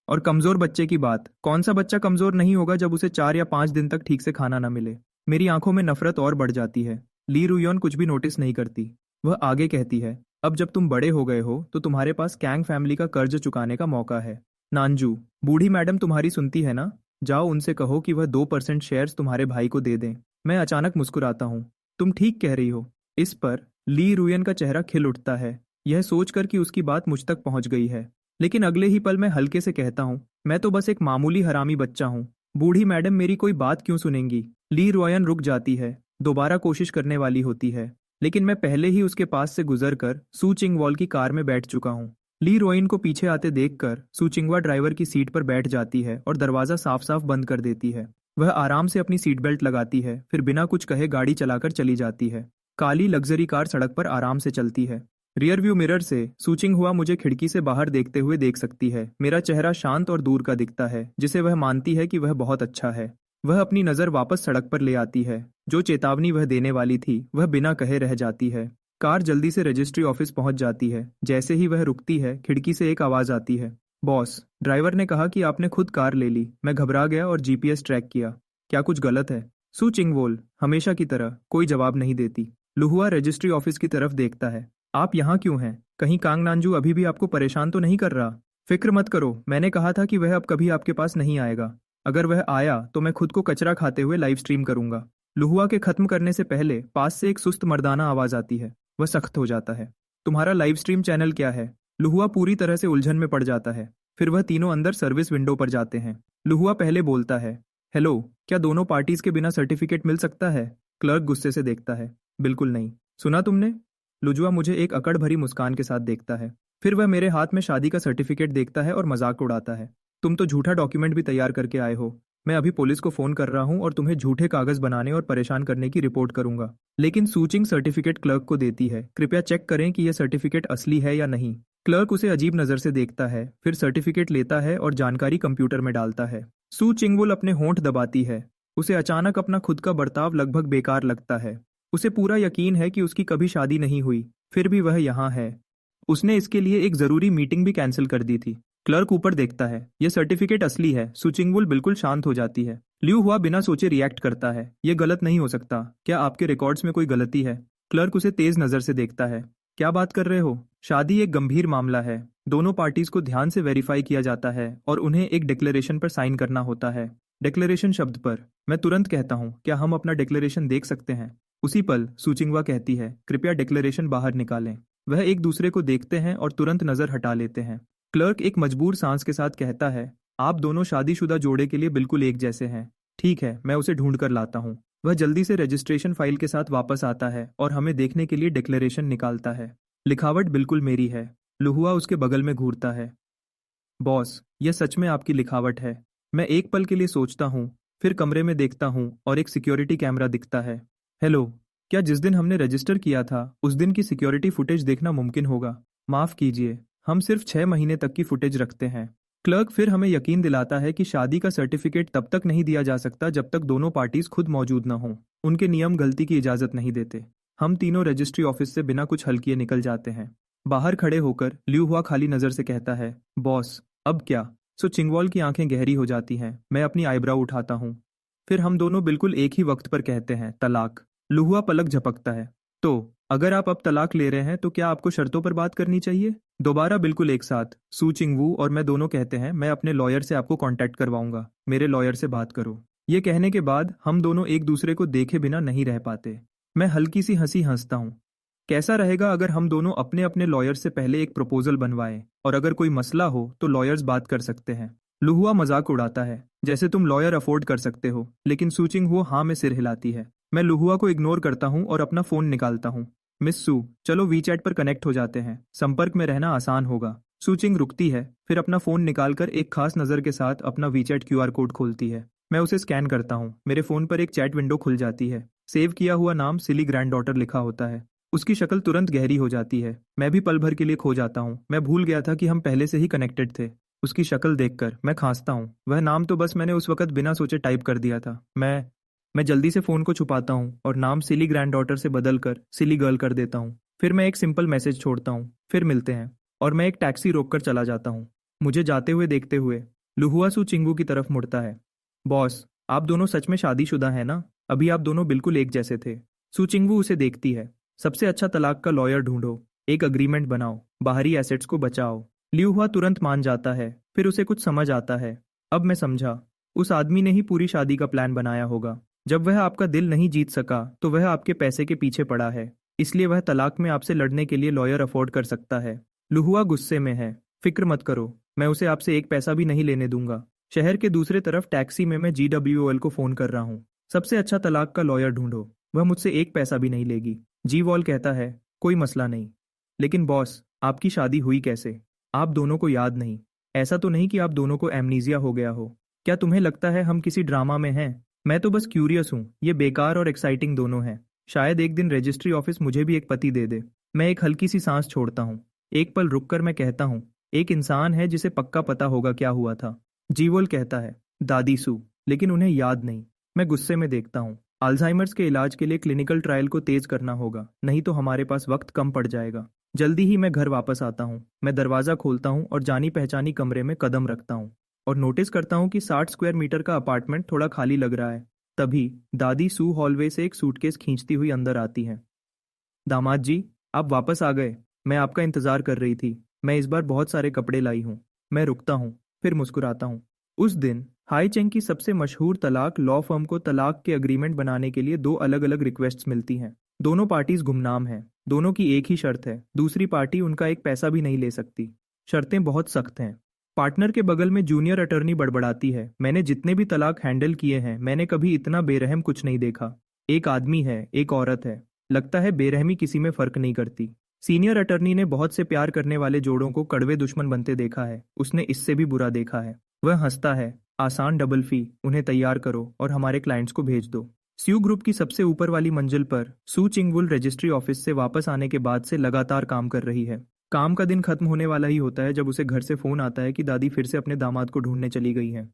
और कमजोर बच्चे की बात, कौन सा बच्चा कमजोर नहीं होगा जब उसे 4 या 5 दिन तक ठीक से खाना न मिले। मेरी आंखों में नफरत और बढ़ जाती है। ली रुयन कुछ भी नोटिस नहीं करती। वह आगे कहती है, अब जब तुम बड़े हो गए हो तो तुम्हारे पास कैंग फैमिली का कर्ज चुकाने का मौका है। नानजू, बूढ़ी मैडम तुम्हारी सुनती है ना? जाओ उनसे कहो कि वह 2% शेयर्स तुम्हारे भाई को दे दें। मैं अचानक मुस्कुराता हूँ। तुम ठीक कह रही हो। इस पर ली रुयन का चेहरा खिल उठता है, यह सोचकर कि उसकी बात मुझ तक पहुंच गई है। लेकिन अगले ही पल मैं हल्के से कहता हूँ, मैं तो बस एक मामूली हरामी बच्चा हूँ। बूढ़ी मैडम मेरी कोई बात क्यों सुनेंगी? ली रुयन रुक जाती है, दोबारा कोशिश करने वाली होती है, लेकिन मैं पहले ही उसके पास से गुजरकर सू चिंगवॉल की कार में बैठ चुका हूँ। ली रोइन को पीछे आते देखकर सू चिंगवा ड्राइवर की सीट पर बैठ जाती है और दरवाजा साफ साफ बंद कर देती है। वह आराम से अपनी सीट बेल्ट लगाती है, फिर बिना कुछ कहे गाड़ी चलाकर चली जाती है। काली लग्जरी कार सड़क पर आराम से चलती है। रियर व्यू मिरर से सू चिंगहुआ मुझे खिड़की से बाहर देखते हुए देख सकती है। मेरा चेहरा शांत और दूर का दिखता है, जिसे वह मानती है कि वह बहुत अच्छा है। वह अपनी नजर वापस सड़क पर ले आती है। जो चेतावनी वह देने वाली थी वह बिना कहे रह जाती है। कार जल्दी से रजिस्ट्री ऑफिस पहुंच जाती है। जैसे ही वह रुकती है, खिड़की से एक आवाज आती है, बॉस, ड्राइवर ने कहा कि आपने खुद कार ले ली। मैं घबरा गया और जीपीएस ट्रैक किया। क्या कुछ गलत है? सू चिंगवोल हमेशा की तरह कोई जवाब नहीं देती। लुहुआ रजिस्ट्री ऑफिस की तरफ देखता है। आप यहाँ क्यों हैं? कहीं कांग नानजू अभी भी आपको परेशान तो नहीं कर रहा? फिक्र मत करो, मैंने कहा था कि वह अब कभी आपके पास नहीं आएगा। अगर वह आया तो मैं खुद को कचरा खाते हुए लाइव स्ट्रीम करूंगा। लुहुआ के खत्म करने से पहले पास से एक सुस्त मर्दाना आवाज आती है। वह सख्त हो जाता है। तुम्हारा लाइव स्ट्रीम चैनल क्या है? लुहुआ पूरी तरह से उलझन में पड़ जाता है। फिर वह तीनों अंदर सर्विस विंडो पर जाते हैं। लुहुआ पहले बोलता है, हेलो, क्या दोनों पार्टीज के बिना सर्टिफिकेट मिल सकता है? क्लर्क गुस्से से देखता है, बिल्कुल नहीं। सुना तुमने? लुजुआ मुझे एक अकड़ भरी मुस्कान के साथ देखता है। फिर वह मेरे हाथ में शादी का सर्टिफिकेट देखता है और मजाक उड़ाता है। तुम तो झूठा डॉक्यूमेंट भी तैयार करके आए हो। मैं अभी पुलिस को फोन कर रहा हूँ और तुम्हें झूठे कागज बनाने और परेशान करने की रिपोर्ट करूंगा। लेकिन सूचिंग सर्टिफिकेट क्लर्क को देती है। कृपया चेक करें कि यह सर्टिफिकेट असली है या नहीं। क्लर्क उसे अजीब नजर से देखता है, फिर सर्टिफिकेट लेता है और जानकारी कंप्यूटर में डालता है। सू चिंगवुल अपने होंठ दबाती है। उसे अचानक अपना खुद का बर्ताव लगभग बेकार लगता है। उसे पूरा यकीन है कि उसकी कभी शादी नहीं हुई, फिर भी वह यहाँ है। उसने इसके लिए एक जरूरी मीटिंग भी कैंसिल कर दी थी। क्लर्क ऊपर देखता है, यह सर्टिफिकेट असली है। सुचिंगवुल बिल्कुल शांत हो जाती है। ल्यू हुआ बिना सोचे रिएक्ट करता है, यह गलत नहीं हो सकता। क्या आपके रिकॉर्ड्स में कोई गलती है? क्लर्क उसे तेज नजर से देखता है। क्या बात कर रहे हो? शादी एक गंभीर मामला है। दोनों पार्टीज को ध्यान से वेरीफाई किया जाता है और उन्हें एक डिक्लेरेशन पर साइन करना होता है। डिक्लेरेशन शब्द पर मैं तुरंत कहता हूँ, क्या हम अपना डिक्लेरेशन देख सकते हैं? उसी पल सुचिंगवा कहती है, कृपया डिक्लेरेशन बाहर निकालें। वह एक दूसरे को देखते हैं और तुरंत नजर हटा लेते हैं। क्लर्क एक मजबूर सांस के साथ कहता है, आप दोनों शादीशुदा जोड़े के लिए बिल्कुल एक जैसे हैं। ठीक है, मैं उसे ढूंढ कर लाता हूँ। वह जल्दी से रजिस्ट्रेशन फाइल के साथ वापस आता है और हमें देखने के लिए डिक्लेरेशन निकालता है। लिखावट बिल्कुल मेरी है। लुहुआ उसके बगल में घूरता है। बॉस, यह सच में आपकी लिखावट है। मैं एक पल के लिए सोचता हूँ, फिर कमरे में देखता हूँ और एक सिक्योरिटी कैमरा दिखता है। हेलो, क्या जिस दिन हमने रजिस्टर किया था उस दिन की सिक्योरिटी फुटेज देखना मुमकिन होगा? माफ कीजिए, हम सिर्फ 6 महीने तक की फुटेज रखते हैं। क्लर्क फिर हमें यकीन दिलाता है कि शादी का सर्टिफिकेट तब तक नहीं दिया जा सकता जब तक दोनों पार्टीज खुद मौजूद न हों। उनके नियम गलती की इजाजत नहीं देते। हम तीनों रजिस्ट्री ऑफिस से बिना कुछ हल किए निकल जाते हैं। बाहर खड़े होकर ल्यू हुआ खाली नजर से कहता है, बॉस, अब क्या? सो चिंगवॉल की आंखें गहरी हो जाती हैं। मैं अपनी आईब्राउ उठाता हूँ। फिर हम दोनों बिल्कुल एक ही वक्त पर कहते हैं, तलाक। लुहुआ पलक झपकता है। तो अगर आप अब तलाक ले रहे हैं तो क्या आपको शर्तों पर बात करनी चाहिए? दोबारा बिल्कुल एक साथ सू चिंगवू और मैं दोनों कहते हैं, मैं अपने लॉयर से आपको कांटेक्ट करवाऊंगा। मेरे लॉयर से बात करो। ये कहने के बाद हम दोनों एक दूसरे को देखे बिना नहीं रह पाते। मैं हल्की सी हंसी हंसता हूँ। कैसा रहेगा अगर हम दोनों अपने अपने लॉयर से पहले एक प्रपोजल बनवाएं और अगर कोई मसला हो तो लॉयर्स बात कर सकते हैं। लुहुआ मजाक उड़ाता है, जैसे तुम लॉयर अफोर्ड कर सकते हो। लेकिन सूचिंग वो हाँ में सिर हिलाती है। मैं लुहुआ को इग्नोर करता हूँ और अपना फोन निकालता हूँ। मिस सू, चलो वीचैट पर कनेक्ट हो जाते हैं, संपर्क में रहना आसान होगा। सूचिंग रुकती है, फिर अपना फोन निकालकर एक खास नजर के साथ अपना वीचैट क्यूआर कोड खोलती है। मैं उसे स्कैन करता हूँ। मेरे फोन पर एक चैट विंडो खुल जाती है। सेव किया हुआ नाम सिली ग्रैंड डॉटर लिखा होता है। उसकी शक्ल तुरंत गहरी हो जाती है। मैं भी पल भर के लिए खो जाता हूँ। मैं भूल गया था कि हम पहले से ही कनेक्टेड थे। उसकी शक्ल देखकर मैं खांसता हूँ। वह नाम तो बस मैंने उस वक्त बिना सोचे टाइप कर दिया था। मैं जल्दी से फोन को छुपाता हूँ और नाम सिली ग्रैंड डॉटर से बदलकर सिली गर्ल कर देता हूँ। फिर मैं एक सिंपल मैसेज छोड़ता हूँ, फिर मिलते हैं, और मैं एक टैक्सी रोककर चला जाता हूँ। मुझे जाते हुए देखते हुए लुहुआ सू चिंगू की तरफ मुड़ता है। बॉस, आप दोनों सच में शादीशुदा हैं ना? अभी आप दोनों बिल्कुल एक जैसे थे। सू चिंगू उसे देखती है। सबसे अच्छा तलाक का लॉयर ढूंढो, एक अग्रीमेंट बनाओ, बाहरी एसेट्स को बचाओ। लियू हुआ तुरंत मान जाता है। फिर उसे कुछ समझ आता है। अब मैं समझा, उस आदमी ने ही पूरी शादी का प्लान बनाया होगा। जब वह आपका दिल नहीं जीत सका तो वह आपके पैसे के पीछे पड़ा है, इसलिए वह तलाक में आपसे लड़ने के लिए लॉयर अफोर्ड कर सकता है। लुहुआ गुस्से में है। फिक्र मत करो, मैं उसे आपसे एक पैसा भी नहीं लेने दूंगा। शहर के दूसरे तरफ टैक्सी में मैं GWOL को फोन कर रहा हूँ। सबसे अच्छा तलाक का लॉयर ढूंढो, वह मुझसे एक पैसा भी नहीं लेगी। जी वॉल कहता है, कोई मसला नहीं। लेकिन बॉस, आपकी शादी हुई कैसे? आप दोनों को याद नहीं? ऐसा तो नहीं कि आप दोनों को एमनीजिया हो गया हो? क्या तुम्हें लगता है हम किसी ड्रामा में हैं? मैं तो बस क्यूरियस हूँ। ये बेकार और एक्साइटिंग दोनों है। शायद एक दिन रजिस्ट्री ऑफिस मुझे भी एक पति दे दे। मैं एक हल्की सी सांस छोड़ता हूँ। एक पल रुककर मैं कहता हूँ, एक इंसान है जिसे पक्का पता होगा क्या हुआ था। जीवोल कहता है, दादी सू, लेकिन उन्हें याद नहीं। मैं गुस्से में देखता हूँ। अल्जाइमर्स के इलाज के लिए क्लिनिकल ट्रायल को तेज करना होगा, नहीं तो हमारे पास वक्त कम पड़ जाएगा। जल्दी ही मैं घर वापस आता हूँ। मैं दरवाजा खोलता हूँ और जानी पहचानी कमरे में कदम रखता हूँ और नोटिस करता हूँ कि 60 स्क्वायर मीटर का अपार्टमेंट थोड़ा खाली लग रहा है। तभी दादी सू हॉलवे से एक सूटकेस खींचती हुई अंदर आती हैं। दामाद जी, आप वापस आ गए। मैं आपका इंतजार कर रही थी। मैं इस बार बहुत सारे कपड़े लाई हूँ। मैं रुकता हूँ, फिर मुस्कुराता हूँ। उस दिन हाई चेंग की सबसे मशहूर तलाक लॉ फर्म को तलाक के अग्रीमेंट बनाने के लिए 2 अलग अलग रिक्वेस्ट्स मिलती हैं। दोनों पार्टीज गुमनाम हैं। दोनों की एक ही शर्त है, दूसरी पार्टी उनका एक पैसा भी नहीं ले सकती। शर्तें बहुत सख्त हैं। पार्टनर के बगल में जूनियर अटर्नी बड़बड़ाती है, मैंने जितने भी तलाक हैंडल किए हैं, मैंने कभी इतना बेरहम कुछ नहीं देखा। एक आदमी है, एक औरत है। लगता है बेरहमी किसी में फर्क नहीं करती। सीनियर अटर्नी ने बहुत से प्यार करने वाले जोड़ों को कड़वे दुश्मन बनते देखा है, उसने इससे भी बुरा देखा है। वह हंसता है। आसान डबल फी, उन्हें तैयार करो और हमारे क्लाइंट्स को भेज दो। स्यू ग्रुप की सबसे ऊपर वाली मंजिल पर सू चिंगवुल रजिस्ट्री ऑफिस से वापस आने के बाद से लगातार काम कर रही है। काम का दिन खत्म होने वाला ही होता है जब उसे घर से फोन आता है कि दादी फिर से अपने दामाद को ढूंढने चली गई है।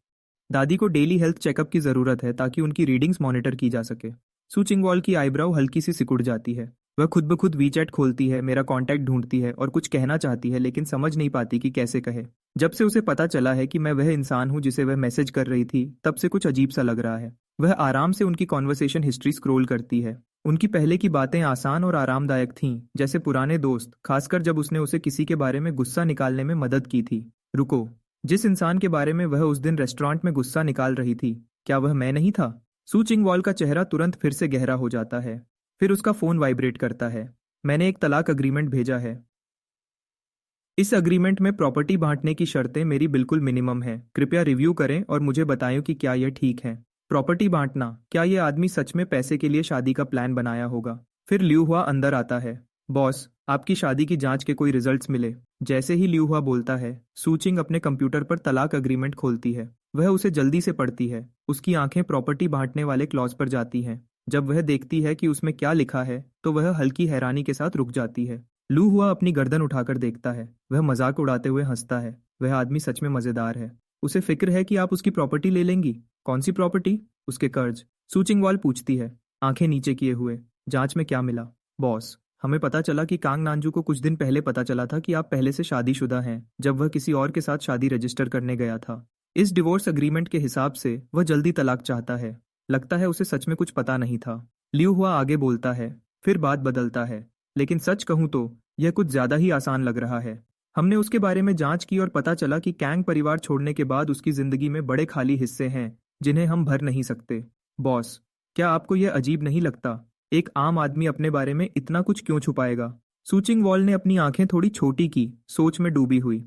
दादी को डेली हेल्थ चेकअप की जरूरत है ताकि उनकी रीडिंग्स मॉनिटर की जा सके। सू चिंगवॉल की आईब्राउ हल्की सी सिकुड़ जाती है। वह खुद ब खुद वीचैट खोलती है, मेरा कांटेक्ट ढूंढती है और कुछ कहना चाहती है लेकिन समझ नहीं पाती कि कैसे कहे। जब से उसे पता चला है कि मैं वह इंसान हूं जिसे वह मैसेज कर रही थी, तब से कुछ अजीब सा लग रहा है। वह आराम से उनकी कॉन्वर्सेशन हिस्ट्री स्क्रॉल करती है। उनकी पहले की बातें आसान और आरामदायक थीं, जैसे पुराने दोस्त, खासकर जब उसने उसे किसी के बारे में गुस्सा निकालने में मदद की थी। रुको, जिस इंसान के बारे में वह उस दिन रेस्टोरेंट में गुस्सा निकाल रही थी, क्या वह मैं नहीं था? सू चिंगवॉल का चेहरा तुरंत फिर से गहरा हो जाता है। फिर उसका फोन वाइब्रेट करता है। मैंने एक तलाक अग्रीमेंट भेजा है। इस अग्रीमेंट में प्रॉपर्टी बांटने की शर्तें मेरी बिल्कुल मिनिमम हैं। कृपया रिव्यू करें और मुझे बताएं कि क्या यह ठीक है। प्रॉपर्टी बांटना, क्या यह आदमी सच में पैसे के लिए शादी का प्लान बनाया होगा? फिर ल्यू हुआ अंदर आता है। बॉस, आपकी शादी की जांच के कोई रिजल्ट्स मिले? जैसे ही ल्यू हुआ बोलता है, सूचिंग अपने कंप्यूटर पर तलाक अग्रीमेंट खोलती है। वह उसे जल्दी से पढ़ती है। उसकी आंखें प्रॉपर्टी बांटने वाले क्लॉज पर जाती हैं। जब वह देखती है कि उसमें क्या लिखा है, तो वह हल्की हैरानी के साथ रुक जाती है। लू हुआ अपनी गर्दन उठाकर देखता है। वह मजाक उड़ाते हुए हंसता है। वह आदमी सच में मजेदार है। उसे फिक्र है कि आप उसकी प्रॉपर्टी ले लेंगी। कौन सी प्रॉपर्टी? उसके कर्ज। सू चिंगवॉल पूछती है, आंखें नीचे किए हुए। जांच में क्या मिला? बॉस, हमें पता चला कि कांग नानजू को कुछ दिन पहले पता चला था कि आप पहले से शादीशुदा हैं, जब वह किसी और के साथ शादी रजिस्टर करने गया था। इस डिवोर्स अग्रीमेंट के हिसाब से वह जल्दी तलाक चाहता है। लगता है उसे सच में कुछ पता नहीं था। लियू हुआ आगे बोलता है, फिर बात बदलता है। लेकिन सच कहूं तो यह कुछ ज्यादा ही आसान लग रहा है। हमने उसके बारे में जांच की और पता चला कि कैंग परिवार छोड़ने के बाद उसकी जिंदगी में बड़े खाली हिस्से हैं जिन्हें हम भर नहीं सकते। बॉस, क्या आपको यह अजीब नहीं लगता? एक आम आदमी अपने बारे में इतना कुछ क्यों छुपाएगा? सूचिंग वॉल ने अपनी आंखें थोड़ी छोटी की, सोच में डूबी हुई।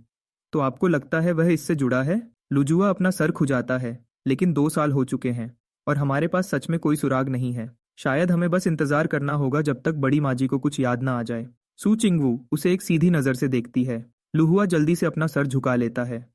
तो आपको लगता है वह इससे जुड़ा है? लुजुआ अपना सर खुजाता है। लेकिन 2 साल हो चुके हैं और हमारे पास सच में कोई सुराग नहीं है। शायद हमें बस इंतजार करना होगा जब तक बड़ी माजी को कुछ याद ना आ जाए। सू चिंगवू उसे एक सीधी नजर से देखती है। लुहुआ जल्दी से अपना सर झुका लेता है।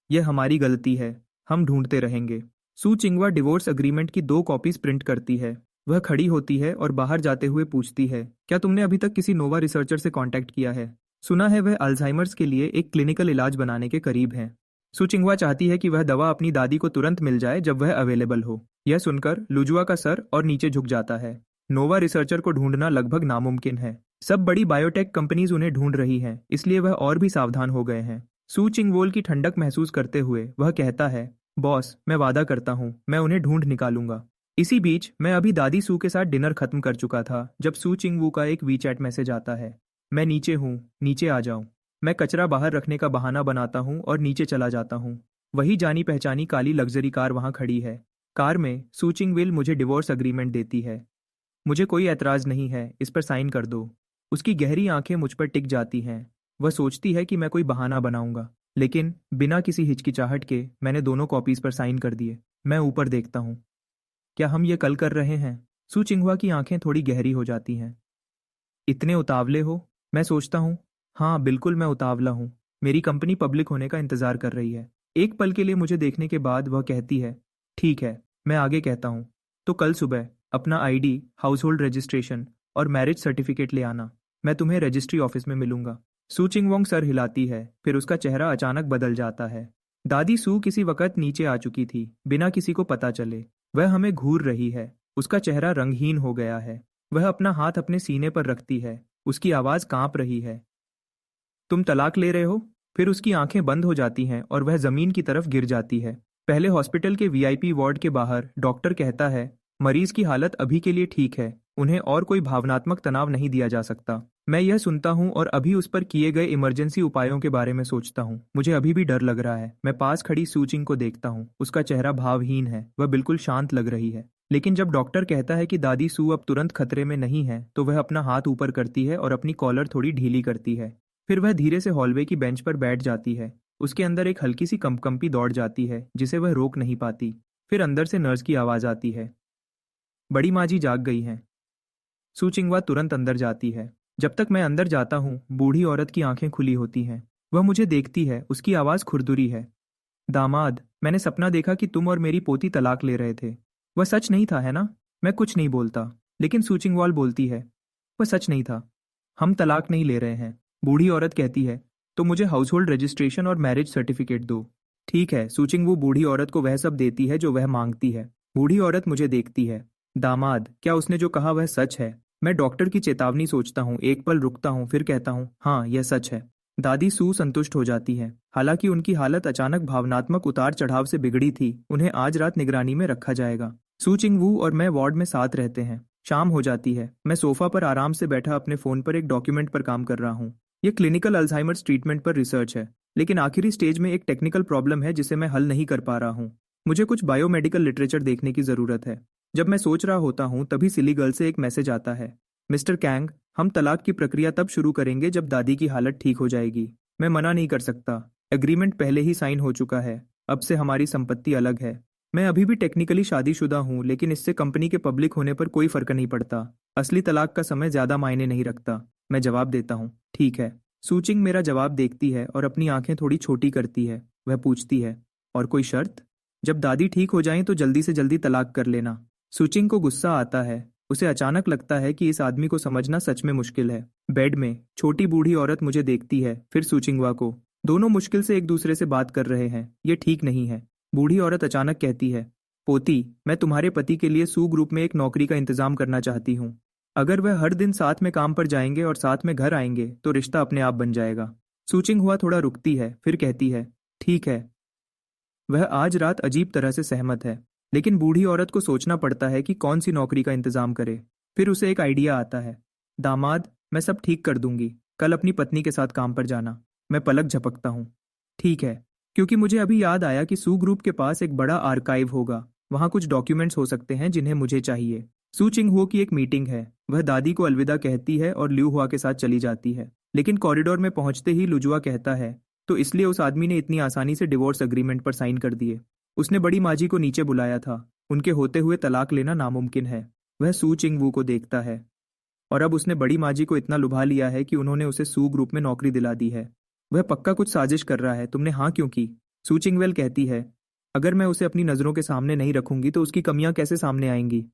यह हमारी गलती है, हम ढूंढते रहेंगे। सू चिंगवा डिवोर्स अग्रीमेंट की 2 कॉपीज प्रिंट करती है। वह खड़ी होती है और बाहर जाते हुए पूछती है, क्या तुमने अभी तक किसी नोवा रिसर्चर से कांटेक्ट किया है? सुना है वह अल्जाइमर्स के लिए एक क्लिनिकल इलाज बनाने के करीब है। सू चिंगवा चाहती है कि वह दवा अपनी दादी को तुरंत मिल जाए जब वह अवेलेबल हो। यह सुनकर लुजुआ का सर और नीचे झुक जाता है। नोवा रिसर्चर को ढूंढना लगभग नामुमकिन है। सब बड़ी बायोटेक कंपनीज उन्हें ढूंढ रही हैं, इसलिए वह और भी सावधान हो गए हैं। सू चिंगवोल की ठंडक महसूस करते हुए वह कहता है, बॉस, मैं वादा करता हूँ मैं उन्हें ढूंढ निकालूंगा। इसी बीच मैं अभी दादी सू के साथ डिनर खत्म कर चुका था जब सू चिंगवू का एक वीचैट मैसेज आता है, मैं नीचे हूँ, नीचे आ जाऊं। मैं कचरा बाहर रखने का बहाना बनाता हूँ और नीचे चला जाता हूँ। वही जानी पहचानी काली लग्जरी कार वहां खड़ी है। कार में सू चिंगविल मुझे डिवोर्स अग्रीमेंट देती है। मुझे कोई एतराज नहीं है, इस पर साइन कर दो। उसकी गहरी आंखें मुझ पर टिक जाती हैं। वह सोचती है कि मैं कोई बहाना बनाऊंगा, लेकिन बिना किसी हिचकिचाहट के मैंने दोनों कॉपीज पर साइन कर दिए। मैं ऊपर देखता हूँ। क्या हम ये कल कर रहे हैं? सू चिंगवा की आंखें थोड़ी गहरी हो जाती हैं। इतने उतावले हो? मैं सोचता हूँ, हाँ बिल्कुल मैं उतावला हूँ। मेरी कंपनी पब्लिक होने का इंतजार कर रही है। एक पल के लिए मुझे देखने के बाद वह कहती है, ठीक है। मैं आगे कहता हूँ, तो कल सुबह अपना आईडी, हाउस होल्ड रजिस्ट्रेशन और मैरिज सर्टिफिकेट ले आना। मैं तुम्हें रजिस्ट्री ऑफिस में मिलूंगा। सू चिंगवोंग सर हिलाती है, फिर उसका चेहरा अचानक बदल जाता है। दादी सू किसी वक्त नीचे आ चुकी थी, बिना किसी को पता चले। वह हमें घूर रही है। उसका चेहरा रंगहीन हो गया है। वह अपना हाथ अपने सीने पर रखती है। उसकी आवाज कांप रही है, तुम तलाक ले रहे हो? फिर उसकी आंखें बंद हो जाती हैं और वह जमीन की तरफ गिर जाती है। पहले हॉस्पिटल के वीआईपी वार्ड के बाहर डॉक्टर कहता है, मरीज की हालत अभी के लिए ठीक है, उन्हें और कोई भावनात्मक तनाव नहीं दिया जा सकता। मैं यह सुनता हूँ और अभी उस पर किए गए इमरजेंसी उपायों के बारे में सोचता हूँ। मुझे अभी भी डर लग रहा है। मैं पास खड़ी सूचिंग को देखता हूँ। उसका चेहरा भावहीन है, वह बिल्कुल शांत लग रही है। लेकिन जब डॉक्टर कहता है कि दादी सू अब तुरंत खतरे में नहीं है तो वह अपना हाथ ऊपर करती है और अपनी कॉलर थोड़ी ढीली करती है। फिर वह धीरे से हॉलवे की बेंच पर बैठ जाती है। उसके अंदर एक हल्की सी कंपकंपी दौड़ जाती है जिसे वह रोक नहीं पाती। फिर अंदर से नर्स की आवाज़ आती है, बड़ी माँ जी जाग गई हैं। सू चिंगवा तुरंत अंदर जाती है। जब तक मैं अंदर जाता हूँ बूढ़ी औरत की आंखें खुली होती हैं। वह मुझे देखती है, उसकी आवाज़ खुरदुरी है। दामाद, मैंने सपना देखा कि तुम और मेरी पोती तलाक ले रहे थे। वह सच नहीं था, है ना? मैं कुछ नहीं बोलता, लेकिन सूचिंगवाल बोलती है, वह सच नहीं था। हम तलाक नहीं ले रहे हैं। बूढ़ी औरत कहती है, तो मुझे हाउस होल्ड रजिस्ट्रेशन और मैरिज सर्टिफिकेट दो। ठीक है। सूचिंग बूढ़ी औरत को वह सब देती है जो वह मांगती है। बूढ़ी औरत मुझे देखती है। दामाद, क्या उसने जो कहा वह सच है? मैं डॉक्टर की चेतावनी सोचता हूँ, एक पल रुकता हूँ, फिर कहता हूँ, हाँ यह सच है। दादी सू संतुष्ट हो जाती है। हालांकि उनकी हालत अचानक भावनात्मक उतार चढ़ाव से बिगड़ी थी। उन्हें आज रात निगरानी में रखा जाएगा। सू चिंग वू और मैं वार्ड में साथ रहते हैं। शाम हो जाती है। मैं सोफा पर आराम से बैठा अपने फोन पर एक डॉक्यूमेंट पर काम कर रहा हूँ। यह क्लिनिकल अल्जाइमर्स ट्रीटमेंट पर रिसर्च है, लेकिन आखिरी स्टेज में एक टेक्निकल प्रॉब्लम है जिसे मैं हल नहीं कर पा रहा हूँ। मुझे कुछ बायोमेडिकल लिटरेचर देखने की ज़रूरत है। जब मैं सोच रहा होता हूँ तभी सिली गर्ल से एक मैसेज आता है, मिस्टर कैंग, हम तलाक की प्रक्रिया तब शुरू करेंगे जब दादी की हालत ठीक हो जाएगी। मैं मना नहीं कर सकता। एग्रीमेंट पहले ही साइन हो चुका है। अब से हमारी संपत्ति अलग है। मैं अभी भी टेक्निकली शादीशुदा हूँ, लेकिन इससे कंपनी के पब्लिक होने पर कोई फर्क नहीं पड़ता। असली तलाक का समय ज्यादा मायने नहीं रखता। मैं जवाब देता हूँ, ठीक है। सूचिंग मेरा जवाब देखती है और अपनी आंखें थोड़ी छोटी करती है। वह पूछती है, और कोई शर्त? जब दादी ठीक हो जाए तो जल्दी से जल्दी तलाक कर लेना। सूचिंग को गुस्सा आता है। उसे अचानक लगता है कि इस आदमी को समझना सच में मुश्किल है। बेड में छोटी बूढ़ी औरत मुझे देखती है, फिर सूचिंगवा को। दोनों मुश्किल से एक दूसरे से बात कर रहे हैं। ये ठीक नहीं है। बूढ़ी औरत अचानक कहती है, पोती, मैं तुम्हारे पति के लिए सू ग्रुप में एक नौकरी का इंतजाम करना चाहती हूँ। अगर वह हर दिन साथ में काम पर जाएंगे और साथ में घर आएंगे तो रिश्ता अपने आप बन जाएगा। सूचिंग हुआ थोड़ा रुकती है, फिर कहती है, ठीक है। वह आज रात अजीब तरह से सहमत है, लेकिन बूढ़ी औरत को सोचना पड़ता है कि कौन सी नौकरी का इंतजाम करे। फिर उसे एक आइडिया आता है, दामाद, मैं सब ठीक कर दूंगी, कल अपनी पत्नी के साथ काम पर जाना। मैं पलक झपकता हूँ, ठीक है, क्योंकि मुझे अभी याद आया कि सू ग्रुप के पास एक बड़ा आर्काइव होगा। वहाँ कुछ डॉक्यूमेंट्स हो सकते हैं जिन्हें मुझे चाहिए। सू चिंग हुओ की एक मीटिंग है। वह दादी को अलविदा कहती है और ल्यू हुआ के साथ चली जाती है। लेकिन कॉरिडोर में पहुंचते ही लुजुआ कहता है, तो इसलिए उस आदमी ने इतनी आसानी से डिवोर्स अग्रीमेंट पर साइन कर दिए। उसने बड़ी माजी को नीचे बुलाया था। उनके होते हुए तलाक लेना नामुमकिन है। वह सू चिंग वू को देखता है, और अब उसने बड़ी माजी को इतना लुभा लिया है कि उन्होंने उसे सू ग्रुप में नौकरी दिला दी है। वह पक्का कुछ साजिश कर रहा है। तुमने हाँ क्यों की? सू चिंगवेल कहती है, अगर मैं उसे अपनी नज़रों के सामने नहीं रखूंगी तो उसकी कमियां कैसे सामने आएंगी?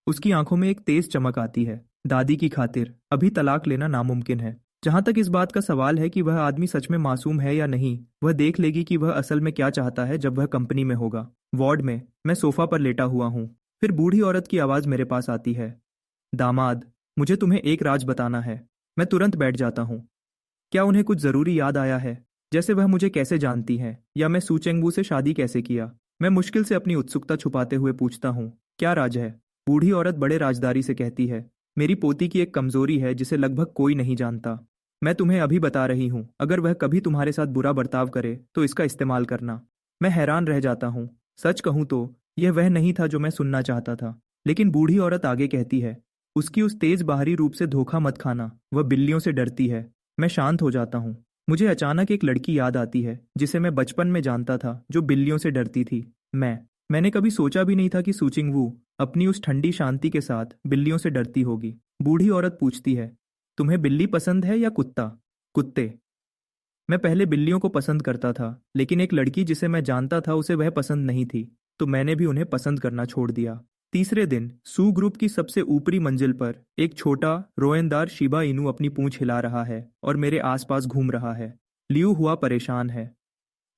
उसकी आंखों में एक तेज चमक आती है। दादी की खातिर अभी तलाक लेना नामुमकिन है। जहां तक इस बात का सवाल है कि वह आदमी सच में मासूम है या नहीं, वह देख लेगी कि वह असल में क्या चाहता है जब वह कंपनी में होगा। वार्ड में मैं सोफा पर लेटा हुआ हूँ। फिर बूढ़ी औरत की आवाज़ मेरे पास आती है, दामाद, मुझे तुम्हें एक राज बताना है। मैं तुरंत बैठ जाता हूँ। क्या उन्हें कुछ ज़रूरी याद आया है? जैसे वह मुझे कैसे जानती हैं, या मैं सू चेंगबू से शादी कैसे किया? मैं मुश्किल से अपनी उत्सुकता छुपाते हुए पूछता हूँ, क्या राज है? बूढ़ी औरत बड़े राजदारी से कहती है, मेरी पोती की एक कमजोरी है जिसे लगभग कोई नहीं जानता। मैं तुम्हें अभी बता रही हूँ, अगर वह कभी तुम्हारे साथ बुरा बर्ताव करे तो इसका इस्तेमाल करना। मैं हैरान रह जाता हूँ। सच कहूँ तो यह वह नहीं था जो मैं सुनना चाहता था। लेकिन बूढ़ी औरत आगे कहती है, उसकी उस तेज बाहरी रूप से धोखा मत खाना, वह बिल्लियों से डरती है। मैं शांत हो जाता हूँ। मुझे अचानक एक लड़की याद आती है जिसे मैं बचपन में जानता था, जो बिल्लियों से डरती थी। मैंने कभी सोचा भी नहीं था कि सूचिंग वू अपनी उस ठंडी शांति के साथ बिल्लियों से डरती होगी। बूढ़ी औरत पूछती है, तुम्हें बिल्ली पसंद है या कुत्ता? कुत्ते। मैं पहले बिल्लियों को पसंद करता था, लेकिन एक लड़की जिसे मैं जानता था उसे वह पसंद नहीं थी, तो मैंने भी उन्हें पसंद करना छोड़ दिया। तीसरे दिन सू ग्रुप की सबसे ऊपरी मंजिल पर एक छोटा रोएंदार शिबा इनू अपनी पूंछ हिला रहा है और मेरे आसपास घूम रहा है। लियू हुआ परेशान है।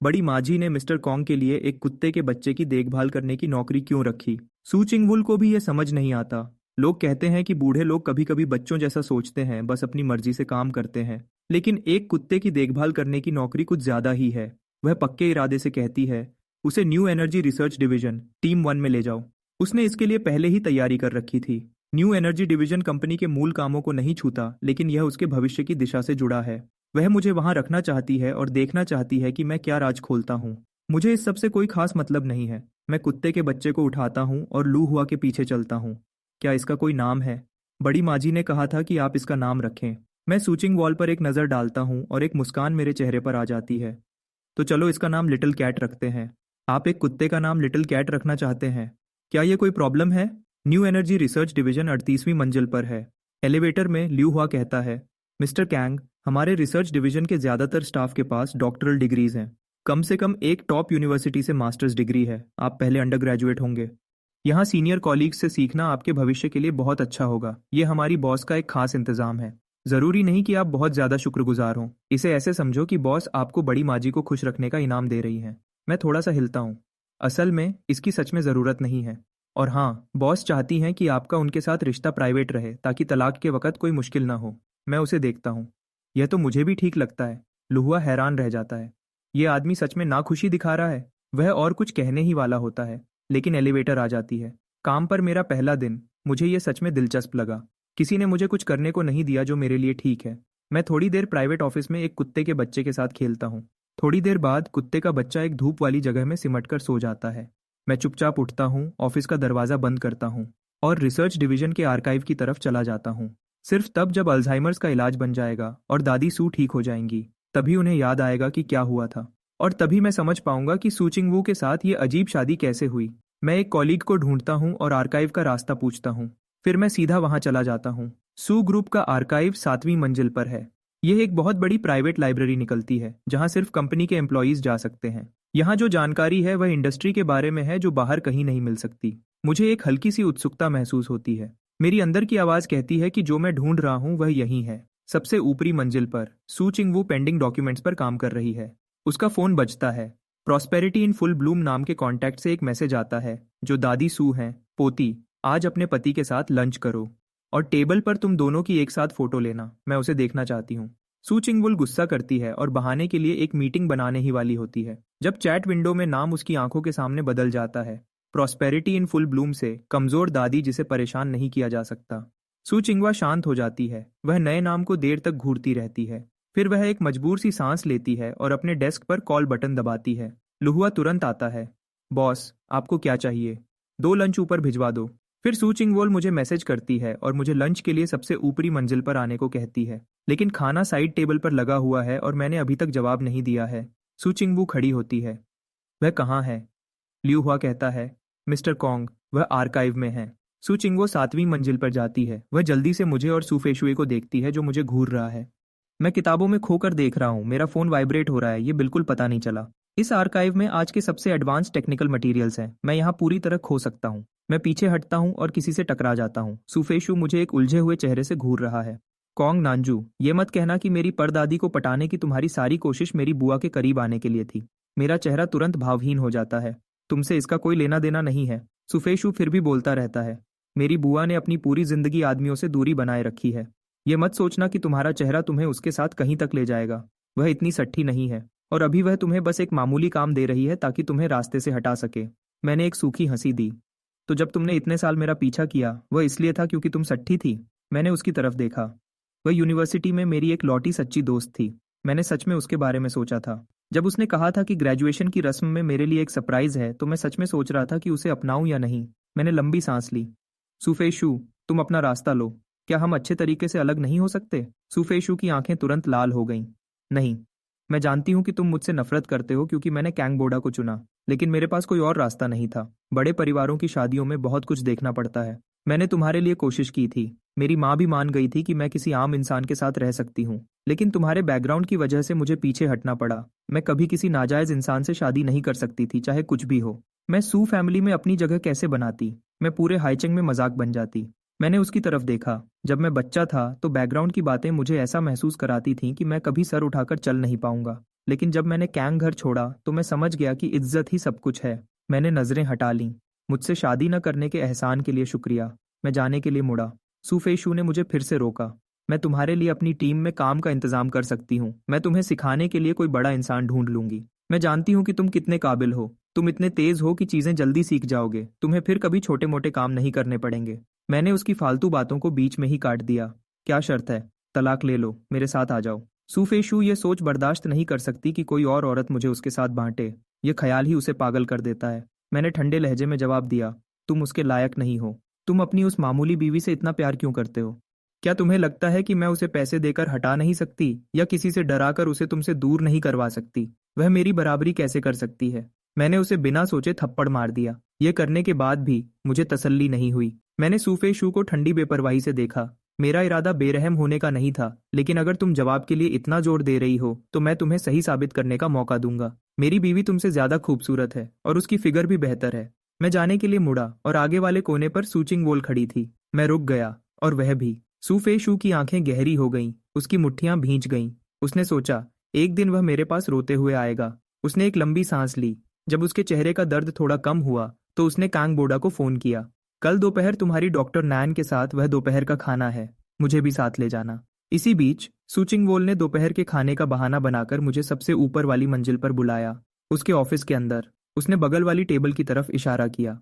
बड़ी माजी ने मिस्टर कॉन्ग के लिए एक कुत्ते के बच्चे की देखभाल करने की नौकरी क्यों रखी? सू चिंगवुल को भी यह समझ नहीं आता। लोग कहते हैं कि बूढ़े लोग कभी कभी बच्चों जैसा सोचते हैं, बस अपनी मर्जी से काम करते हैं। लेकिन एक कुत्ते की देखभाल करने की नौकरी कुछ ज्यादा ही है। वह पक्के इरादे से कहती है, उसे new energy research division team 1 में ले जाओ। उसने इसके लिए पहले ही तैयारी कर रखी थी। न्यू एनर्जी डिवीजन कंपनी के मूल कामों को नहीं छूता, लेकिन यह उसके भविष्य की दिशा से जुड़ा है। वह मुझे वहां रखना चाहती है और देखना चाहती है कि मैं क्या राज खोलता हूँ। मुझे इस सब से कोई खास मतलब नहीं है। मैं कुत्ते के बच्चे को उठाता हूँ और लू हुआ के पीछे चलता हूँ। क्या इसका कोई नाम है? बड़ी माँ जी ने कहा था कि आप इसका नाम रखें। मैं सूचिंग वॉल पर एक नज़र डालता हूँ और एक मुस्कान मेरे चेहरे पर आ जाती है। तो चलो इसका नाम लिटिल कैट रखते हैं। आप एक कुत्ते का नाम लिटिल कैट रखना चाहते हैं? क्या ये कोई प्रॉब्लम है? न्यू एनर्जी रिसर्च डिवीजन 38वीं मंजिल पर है। एलिवेटर में ल्यू हुआ कहता है, मिस्टर कैंग, हमारे रिसर्च डिवीजन के ज़्यादातर स्टाफ के पास डॉक्टरल डिग्रीज हैं। कम से कम एक टॉप यूनिवर्सिटी से मास्टर्स डिग्री है। आप पहले अंडर ग्रेजुएट होंगे। यहाँ सीनियर कॉलीग्स से सीखना आपके भविष्य के लिए बहुत अच्छा होगा। ये हमारी बॉस का एक खास इंतजाम है। जरूरी नहीं कि आप बहुत ज्यादा शुक्रगुजार हों। इसे ऐसे समझो कि बॉस आपको बड़ी माजी को खुश रखने का इनाम दे रही हैं। मैं थोड़ा सा हिलता हूँ। असल में इसकी सच में जरूरत नहीं है। और हाँ, बॉस चाहती हैं कि आपका उनके साथ रिश्ता प्राइवेट रहे ताकि तलाक के वक्त कोई मुश्किल ना हो। मैं उसे देखता हूँ। यह तो मुझे भी ठीक लगता है। लुहुआ हैरान रह जाता है। ये आदमी सच में नाखुशी दिखा रहा है। वह और कुछ कहने ही वाला होता है, लेकिन एलिवेटर आ जाती है। काम पर मेरा पहला दिन। मुझे यह सच में दिलचस्प लगा। किसी ने मुझे कुछ करने को नहीं दिया जो मेरे लिए ठीक है। मैं थोड़ी देर प्राइवेट ऑफिस में एक कुत्ते के बच्चे के साथ खेलता हूँ। थोड़ी देर बाद कुत्ते का बच्चा एक धूप वाली जगह में सिमटकर सो जाता है। मैं चुपचाप उठता हूँ, ऑफिस का दरवाज़ा बंद करता हूँ और रिसर्च डिवीजन के आर्काइव की तरफ चला जाता हूँ। सिर्फ तब जब अल्जाइमर्स का इलाज बन जाएगा और दादी सू ठीक हो जाएंगी, तभी उन्हें याद आएगा कि क्या हुआ था। और तभी मैं समझ पाऊंगा कि सू चिंग वू के साथ ये अजीब शादी कैसे हुई। मैं एक कॉलीग को ढूंढता हूँ और आर्काइव का रास्ता पूछता हूँ। फिर मैं सीधा वहां चला जाता हूँ। सू ग्रुप का आर्काइव 7वीं मंजिल पर है। यह एक बहुत बड़ी प्राइवेट लाइब्रेरी निकलती है जहां सिर्फ कंपनी के एम्प्लॉयज जा सकते हैं। यहाँ जो जानकारी है वह इंडस्ट्री के बारे में है जो बाहर कहीं नहीं मिल सकती। मुझे एक हल्की सी उत्सुकता महसूस होती है। मेरी अंदर की आवाज कहती है कि जो मैं ढूंढ रहा हूँ वह यही है। सबसे ऊपरी मंजिल पर सू चिंग वू पेंडिंग डॉक्यूमेंट्स पर काम कर रही है। उसका फोन बजता है। प्रॉस्पेरिटी इन फुल ब्लूम नाम के कॉन्टैक्ट से एक मैसेज आता है, जो दादी सू हैं, पोती, आज अपने पति के साथ लंच करो और टेबल पर तुम दोनों की एक साथ फोटो लेना। मैं उसे देखना चाहती हूँ। सू चिंगवुल गुस्सा करती है और बहाने के लिए एक मीटिंग बनाने ही वाली होती है जब चैट विंडो में नाम उसकी आंखों के सामने बदल जाता है। प्रॉस्पेरिटी इन फुल ब्लूम से कमजोर दादी जिसे परेशान नहीं किया जा सकता। सू चिंगवा शांत हो जाती है। वह नए नाम को देर तक घूरती रहती है। फिर वह एक मजबूर सी सांस लेती है और अपने डेस्क पर कॉल बटन दबाती है। लुहुआ तुरंत आता है। बॉस, आपको क्या चाहिए? 2 लंच ऊपर भिजवा दो। फिर सू चिंगवोल मुझे मैसेज करती है और मुझे लंच के लिए सबसे ऊपरी मंजिल पर आने को कहती है। लेकिन खाना साइड टेबल पर लगा हुआ है और मैंने अभी तक जवाब नहीं दिया है। सू चिंगवू खड़ी होती है। वह कहाँ है? लियू हुआ कहता है, मिस्टर कॉन्ग, वह आर्काइव में है। सू चिंगवो 7वीं मंजिल पर जाती है। वह जल्दी से मुझे और सूफेशुए को देखती है जो मुझे घूर रहा है। मैं किताबों में खोकर देख रहा हूँ। मेरा फोन वाइब्रेट हो रहा है, ये बिल्कुल पता नहीं चला। इस आर्काइव में आज के सबसे एडवांस टेक्निकल मटेरियल्स हैं। मैं यहाँ पूरी तरह खो सकता हूँ। मैं पीछे हटता हूँ और किसी से टकरा जाता हूँ। सुफेशु मुझे एक उलझे हुए चेहरे से घूर रहा है। कॉन्ग नांजू, ये मत कहना कि मेरी परदादी को पटाने की तुम्हारी सारी कोशिश मेरी बुआ के करीब आने के लिए थी। मेरा चेहरा तुरंत भावहीन हो जाता है। तुमसे इसका कोई लेना देना नहीं है। सुफेशु फिर भी बोलता रहता है। मेरी बुआ ने अपनी पूरी जिंदगी आदमियों से दूरी बनाए रखी है। ये मत सोचना कि तुम्हारा चेहरा तुम्हें उसके साथ कहीं तक ले जाएगा। वह इतनी सट्टी नहीं है और अभी वह तुम्हें बस एक मामूली काम दे रही है ताकि तुम्हें रास्ते से हटा सके। मैंने एक सूखी हंसी दी। तो जब तुमने इतने साल मेरा पीछा किया वह इसलिए था क्योंकि तुम सट्टी थी? मैंने उसकी तरफ देखा। वह यूनिवर्सिटी में मेरी एक लौटी सच्ची दोस्त थी। मैंने सच में उसके बारे में सोचा था। जब उसने कहा था कि ग्रेजुएशन की रस्म में मेरे लिए एक सरप्राइज है तो मैं सच में सोच रहा था कि उसे अपनाऊं या नहीं। मैंने लंबी सांस ली। सुफेशु, तुम अपना रास्ता लो। क्या हम अच्छे तरीके से अलग नहीं हो सकते? सुफेशु की आंखें तुरंत लाल हो गईं। नहीं, मैं जानती हूँ कि तुम मुझसे नफरत करते हो क्योंकि मैंने कैंग बोडा को चुना, लेकिन मेरे पास कोई और रास्ता नहीं था। बड़े परिवारों की शादियों में बहुत कुछ देखना पड़ता है। मैंने तुम्हारे लिए कोशिश की थी। मेरी माँ भी मान गई थी कि मैं किसी आम इंसान के साथ रह सकती हूँ, लेकिन तुम्हारे बैकग्राउंड की वजह से मुझे पीछे हटना पड़ा। मैं कभी किसी नाजायज इंसान से शादी नहीं कर सकती थी, चाहे कुछ भी हो। मैं सू फैमिली में अपनी जगह कैसे बनाती? मैं पूरे हाईचंग में मजाक बन जाती। मैंने उसकी तरफ देखा। जब मैं बच्चा था तो बैकग्राउंड की बातें मुझे ऐसा महसूस कराती थीं कि मैं कभी सर उठाकर चल नहीं पाऊंगा। लेकिन जब मैंने कैंग घर छोड़ा तो मैं समझ गया कि इज्जत ही सब कुछ है। मैंने नजरें हटा लीं। मुझसे शादी न करने के एहसान के लिए शुक्रिया। मैं जाने के लिए मुड़ा। सुफेशु ने मुझे फिर से रोका। मैं तुम्हारे लिए अपनी टीम में काम का इंतजाम कर सकती हूँ। मैं तुम्हें सिखाने के लिए कोई बड़ा इंसान ढूंढ लूंगी। मैं जानती हूँ कि तुम कितने काबिल हो। तुम इतने तेज हो कि चीजें जल्दी सीख जाओगे। तुम्हें फिर कभी छोटे मोटे काम नहीं करने पड़ेंगे। मैंने उसकी फालतू बातों को बीच में ही काट दिया। क्या शर्त है? तलाक ले लो, मेरे साथ आ जाओ। सुफेशु ये सोच बर्दाश्त नहीं कर सकती कि कोई और औरत मुझे उसके साथ बांटे। ये ख्याल ही उसे पागल कर देता है। मैंने ठंडे लहजे में जवाब दिया, तुम उसके लायक नहीं हो। तुम अपनी उस मामूली बीवी से इतना प्यार क्यों करते हो? क्या तुम्हें लगता है कि मैं उसे पैसे देकर हटा नहीं सकती या किसी से डराकर उसे तुमसे दूर नहीं करवा सकती? वह मेरी बराबरी कैसे कर सकती है? मैंने उसे बिना सोचे थप्पड़ मार दिया। ये करने के बाद भी मुझे तसल्ली नहीं हुई। मैंने सूफे शू को ठंडी बेपरवाही से देखा। मेरा इरादा बेरहम होने का नहीं था, लेकिन अगर तुम जवाब के लिए इतना जोर दे रही हो तो मैं तुम्हें सही साबित करने का मौका दूंगा। मेरी बीवी तुमसे ज्यादा खूबसूरत है और उसकी फिगर भी बेहतर है। मैं जाने के लिए मुड़ा और आगे वाले कोने पर सूचिंग वोल खड़ी थी। मैं रुक गया और वह भी। सूफे शू की आंखें गहरी हो गईं, उसकी मुट्ठियां भींच गईं। उसने सोचा, एक दिन वह मेरे पास रोते हुए आएगा। उसने एक लंबी सांस ली। जब उसके चेहरे का दर्द थोड़ा कम हुआ तो उसने कांग बोडा को फोन किया। कल दोपहर तुम्हारी डॉक्टर नैन के साथ वह दोपहर का खाना है, मुझे भी साथ ले जाना। इसी बीच सूचिंग वोल ने दोपहर के खाने का बहाना बनाकर मुझे सबसे ऊपर वाली मंजिल पर बुलाया। उसके ऑफिस के अंदर उसने बगल वाली टेबल की तरफ इशारा किया।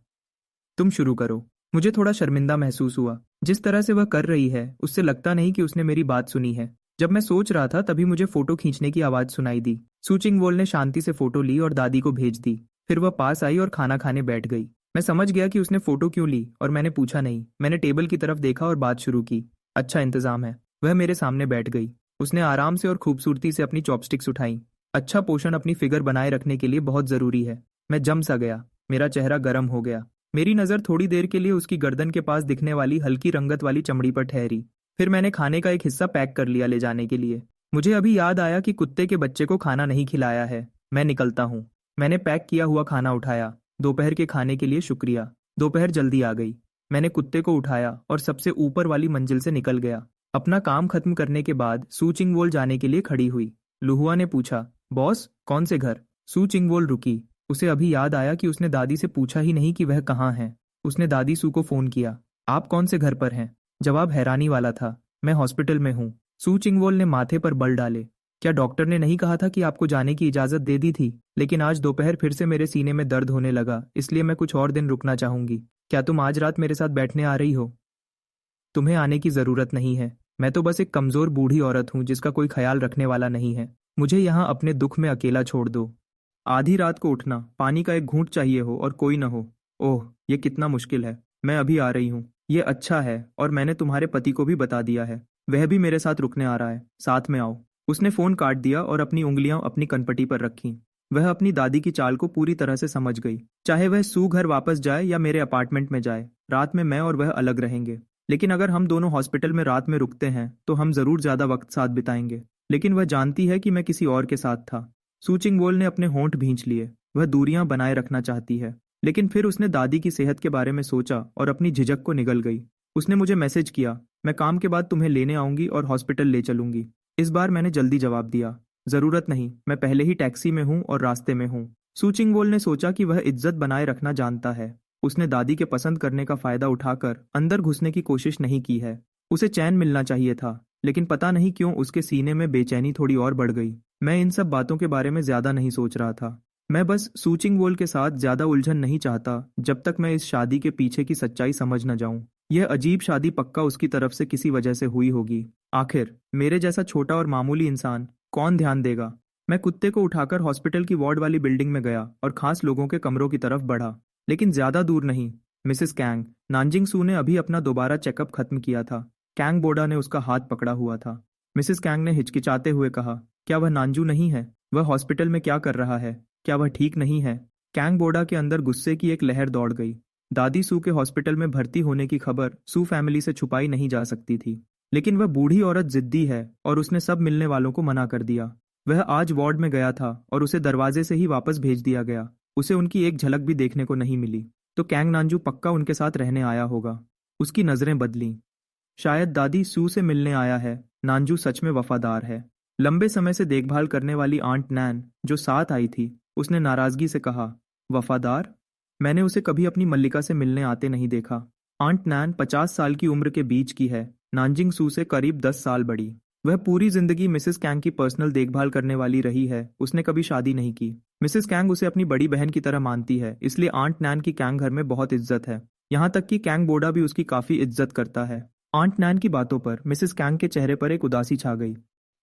तुम शुरू करो। मुझे थोड़ा शर्मिंदा महसूस हुआ। जिस तरह से वह कर रही है उससे लगता नहीं कि उसने मेरी बात सुनी है। जब मैं सोच रहा था तभी मुझे फोटो खींचने की आवाज सुनाई दी। सूचिंग वोल ने शांति से फोटो ली और दादी को भेज दी। फिर वह पास आई और खाना खाने बैठ गई। मैं समझ गया कि उसने फोटो क्यों ली और मैंने पूछा नहीं। मैंने टेबल की तरफ देखा और बात शुरू की। अच्छा इंतजाम है। वह मेरे सामने बैठ गई। उसने आराम से और खूबसूरती से अपनी चॉपस्टिक्स उठाई। अच्छा पोषण अपनी फिगर बनाए रखने के लिए बहुत जरूरी है। मैं जम सा गया। मेरा चेहरा गर्म हो गया। मेरी नजर थोड़ी देर के लिए उसकी गर्दन के पास दिखने वाली हल्की रंगत वाली चमड़ी पर ठहरी। फिर मैंने खाने का एक हिस्सा पैक कर लिया ले जाने के लिए। मुझे अभी याद आया कि कुत्ते के बच्चे को खाना नहीं खिलाया है। मैं निकलता हूँ। मैंने पैक किया हुआ खाना उठाया। दोपहर के खाने के लिए शुक्रिया। दोपहर जल्दी आ गई। मैंने कुत्ते को उठाया और सबसे ऊपर वाली मंजिल से निकल गया। अपना काम खत्म करने के बाद सू चिंगवोल जाने के लिए खड़ी हुई। लुहुआ ने पूछा, बॉस कौन से घर? सू चिंगवोल रुकी। उसे अभी याद आया कि उसने दादी से पूछा ही नहीं कि वह कहाँ है। उसने दादी सू को फोन किया। आप कौन से घर पर हैं? जवाब हैरानी वाला था। मैं हॉस्पिटल में हूँ। सू चिंगवोल ने माथे पर बल डाले। क्या डॉक्टर ने नहीं कहा था कि आपको जाने की इजाजत दे दी थी? लेकिन आज दोपहर फिर से मेरे सीने में दर्द होने लगा, इसलिए मैं कुछ और दिन रुकना चाहूंगी। क्या तुम आज रात मेरे साथ बैठने आ रही हो? तुम्हें आने की जरूरत नहीं है। मैं तो बस एक कमजोर बूढ़ी औरत हूँ जिसका कोई ख्याल रखने वाला नहीं है। मुझे यहाँ अपने दुख में अकेला छोड़ दो। आधी रात को उठना, पानी का एक घूंट चाहिए हो और कोई न हो। ओह, ये कितना मुश्किल है। मैं अभी आ रही हूँ। ये अच्छा है और मैंने तुम्हारे पति को भी बता दिया है। वह भी मेरे साथ रुकने आ रहा है। साथ में आओ। उसने फोन काट दिया और अपनी उंगलियां अपनी कनपटी पर रखीं। वह अपनी दादी की चाल को पूरी तरह से समझ गई। चाहे वह सू घर वापस जाए या मेरे अपार्टमेंट में जाए, रात में मैं और वह अलग रहेंगे। लेकिन अगर हम दोनों हॉस्पिटल में रात में रुकते हैं तो हम जरूर ज्यादा वक्त साथ बिताएंगे। लेकिन वह जानती है कि मैं किसी और के साथ था। सू चिंगवोल ने अपने होंठ भींच लिए। वह दूरियां बनाए रखना चाहती है। लेकिन फिर उसने दादी की सेहत के बारे में सोचा और अपनी झिझक को निगल गई। उसने मुझे मैसेज किया, मैं काम के बाद तुम्हें लेने आऊंगी और हॉस्पिटल ले चलूंगी। इस बार मैंने जल्दी जवाब दिया, जरूरत नहीं, मैं पहले ही टैक्सी में हूँ और रास्ते में हूँ। सू चिंगवोल ने सोचा कि वह इज्जत बनाए रखना जानता है। उसने दादी के पसंद करने का फायदा उठाकर अंदर घुसने की कोशिश नहीं की है। उसे चैन मिलना चाहिए था, लेकिन पता नहीं क्यों उसके सीने में बेचैनी थोड़ी और बढ़ गई। मैं इन सब बातों के बारे में ज्यादा नहीं सोच रहा था। मैं बस सू चिंगवोल के साथ ज्यादा उलझन नहीं चाहता जब तक मैं इस शादी के पीछे की सच्चाई समझ न जाऊं। यह अजीब शादी पक्का उसकी तरफ से किसी वजह से हुई होगी। आखिर मेरे जैसा छोटा और मामूली इंसान कौन ध्यान देगा? मैं कुत्ते को उठाकर हॉस्पिटल की वार्ड वाली बिल्डिंग में गया और खास लोगों के कमरों की तरफ बढ़ा, लेकिन ज्यादा दूर नहीं। मिसेस कैंग, नानजिंग सू ने अभी अपना दोबारा चेकअप खत्म किया था। कैंग बोडा ने उसका हाथ पकड़ा हुआ था। मिसेस कैंग ने हिचकिचाते हुए कहा, क्या वह नानजू नहीं है? वह हॉस्पिटल में क्या कर रहा है? क्या वह ठीक नहीं है? कैंग बोडा के अंदर गुस्से की एक लहर दौड़ गई। दादी सू के हॉस्पिटल में भर्ती होने की खबर सू फैमिली से छुपाई नहीं जा सकती थी। लेकिन वह बूढ़ी औरत जिद्दी है और उसने सब मिलने वालों को मना कर दिया। वह आज वार्ड में गया था और उसे दरवाजे से ही वापस भेज दिया गया। उसे उनकी एक झलक भी देखने को नहीं मिली। तो कैंग नानजू पक्का उनके साथ रहने आया होगा। उसकी नजरें बदलीं। शायद दादी सू से मिलने आया है। नानजू सच में वफादार है। लंबे समय से देखभाल करने वाली आंट नैन जो साथ आई थी, उसने नाराजगी से कहा, वफादार? मैंने उसे कभी अपनी मल्लिका से मिलने आते नहीं देखा। आंट नैन 50 साल की उम्र के बीच की है। नानजिंग सू से करीब 10 साल बड़ी। वह पूरी जिंदगी मिसेस कैंग की पर्सनल देखभाल करने वाली रही है। उसने कभी शादी नहीं की। मिसेस कैंग उसे अपनी बड़ी बहन की तरह मानती है, इसलिए आंट नैन की कैंग घर में बहुत इज्जत है। यहाँ तक कि कैंग बोडा भी उसकी काफी इज्जत करता है। आंट नैन की बातों पर मिसेस कैंग के चेहरे पर एक उदासी छा गई।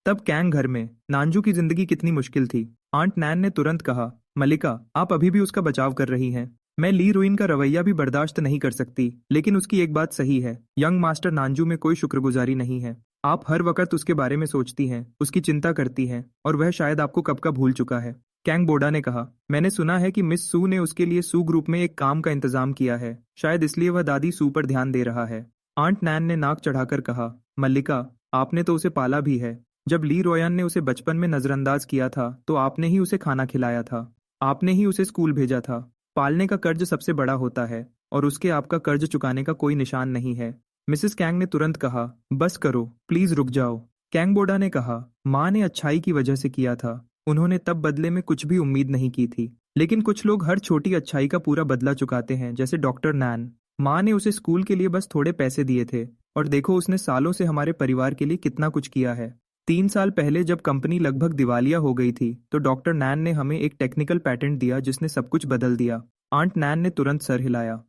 तब कैंग घर में नानजू की जिंदगी कितनी मुश्किल थी। आंट नैन ने तुरंत कहा, मल्लिका, आप अभी भी उसका बचाव कर रही हैं। मैं ली रुइन का रवैया भी बर्दाश्त नहीं कर सकती, लेकिन उसकी एक बात सही है, यंग मास्टर नांजू में कोई शुक्रगुजारी नहीं है। आप हर वक्त उसके बारे में सोचती हैं, उसकी चिंता करती हैं, और वह शायद आपको कब का भूल चुका है। कैंग बोडा ने कहा, मैंने सुना है कि मिस सू ने उसके लिए सू ग्रुप में एक काम का इंतजाम किया है, शायद इसलिए वह दादी सू पर ध्यान दे रहा है। आंट नैन ने नाक चढ़ाकर कहा, मल्लिका, आपने तो उसे पाला भी है। जब ली रोयन ने उसे बचपन में नजरअंदाज किया था तो आपने ही उसे खाना खिलाया था, आपने ही उसे स्कूल भेजा था। पालने का कर्ज सबसे बड़ा होता है, और उसके आपका कर्ज चुकाने का कोई निशान नहीं है। मिसेस कैंग ने तुरंत कहा, बस करो, प्लीज रुक जाओ। कैंग बोडा ने कहा, माँ ने अच्छाई की वजह से किया था, उन्होंने तब बदले में कुछ भी उम्मीद नहीं की थी। लेकिन कुछ लोग हर छोटी अच्छाई का पूरा बदला चुकाते हैं, जैसे डॉक्टर नैन। माँ ने उसे स्कूल के लिए बस थोड़े पैसे दिए थे, और देखो उसने सालों से हमारे परिवार के लिए कितना कुछ किया है। 3 साल पहले जब कंपनी लगभग दिवालिया हो गई थी तो डॉक्टर नैन ने हमें एक टेक्निकल पैटेंट दिया जिसने सब कुछ बदल दिया। आंट नैन ने तुरंत सर हिलाया।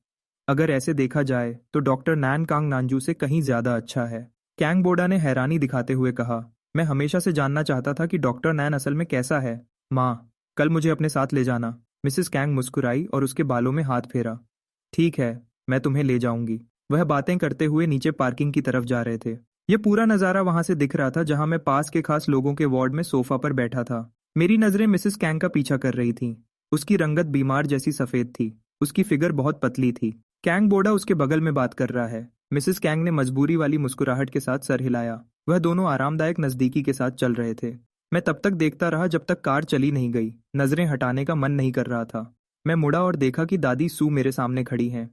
अगर ऐसे देखा जाए तो डॉक्टर नैन कांग नांजू से कहीं ज्यादा अच्छा है। कैंग बोडा ने हैरानी दिखाते हुए कहा, मैं हमेशा से जानना चाहता था कि डॉक्टर नैन असल में कैसा है। माँ, कल मुझे अपने साथ ले जाना। मिसेस कैंग मुस्कुराई और उसके बालों में हाथ फेरा। ठीक है, मैं तुम्हें ले जाऊंगी। वह बातें करते हुए नीचे पार्किंग की तरफ जा रहे थे। ये पूरा नज़ारा वहां से दिख रहा था जहां मैं पास के खास लोगों के वार्ड में सोफा पर बैठा था। मेरी नजरें मिसेस कैंग का पीछा कर रही थीं। उसकी रंगत बीमार जैसी सफेद थी, उसकी फिगर बहुत पतली थी। कैंग बोडा उसके बगल में बात कर रहा है। मिसेस कैंग ने मजबूरी वाली मुस्कुराहट के साथ सर हिलाया। वह दोनों आरामदायक नजदीकी के साथ चल रहे थे। मैं तब तक देखता रहा जब तक कार चली नहीं गई। नजरें हटाने का मन नहीं कर रहा था। मैं मुड़ा और देखा कि दादी सू मेरे सामने खड़ी हैं।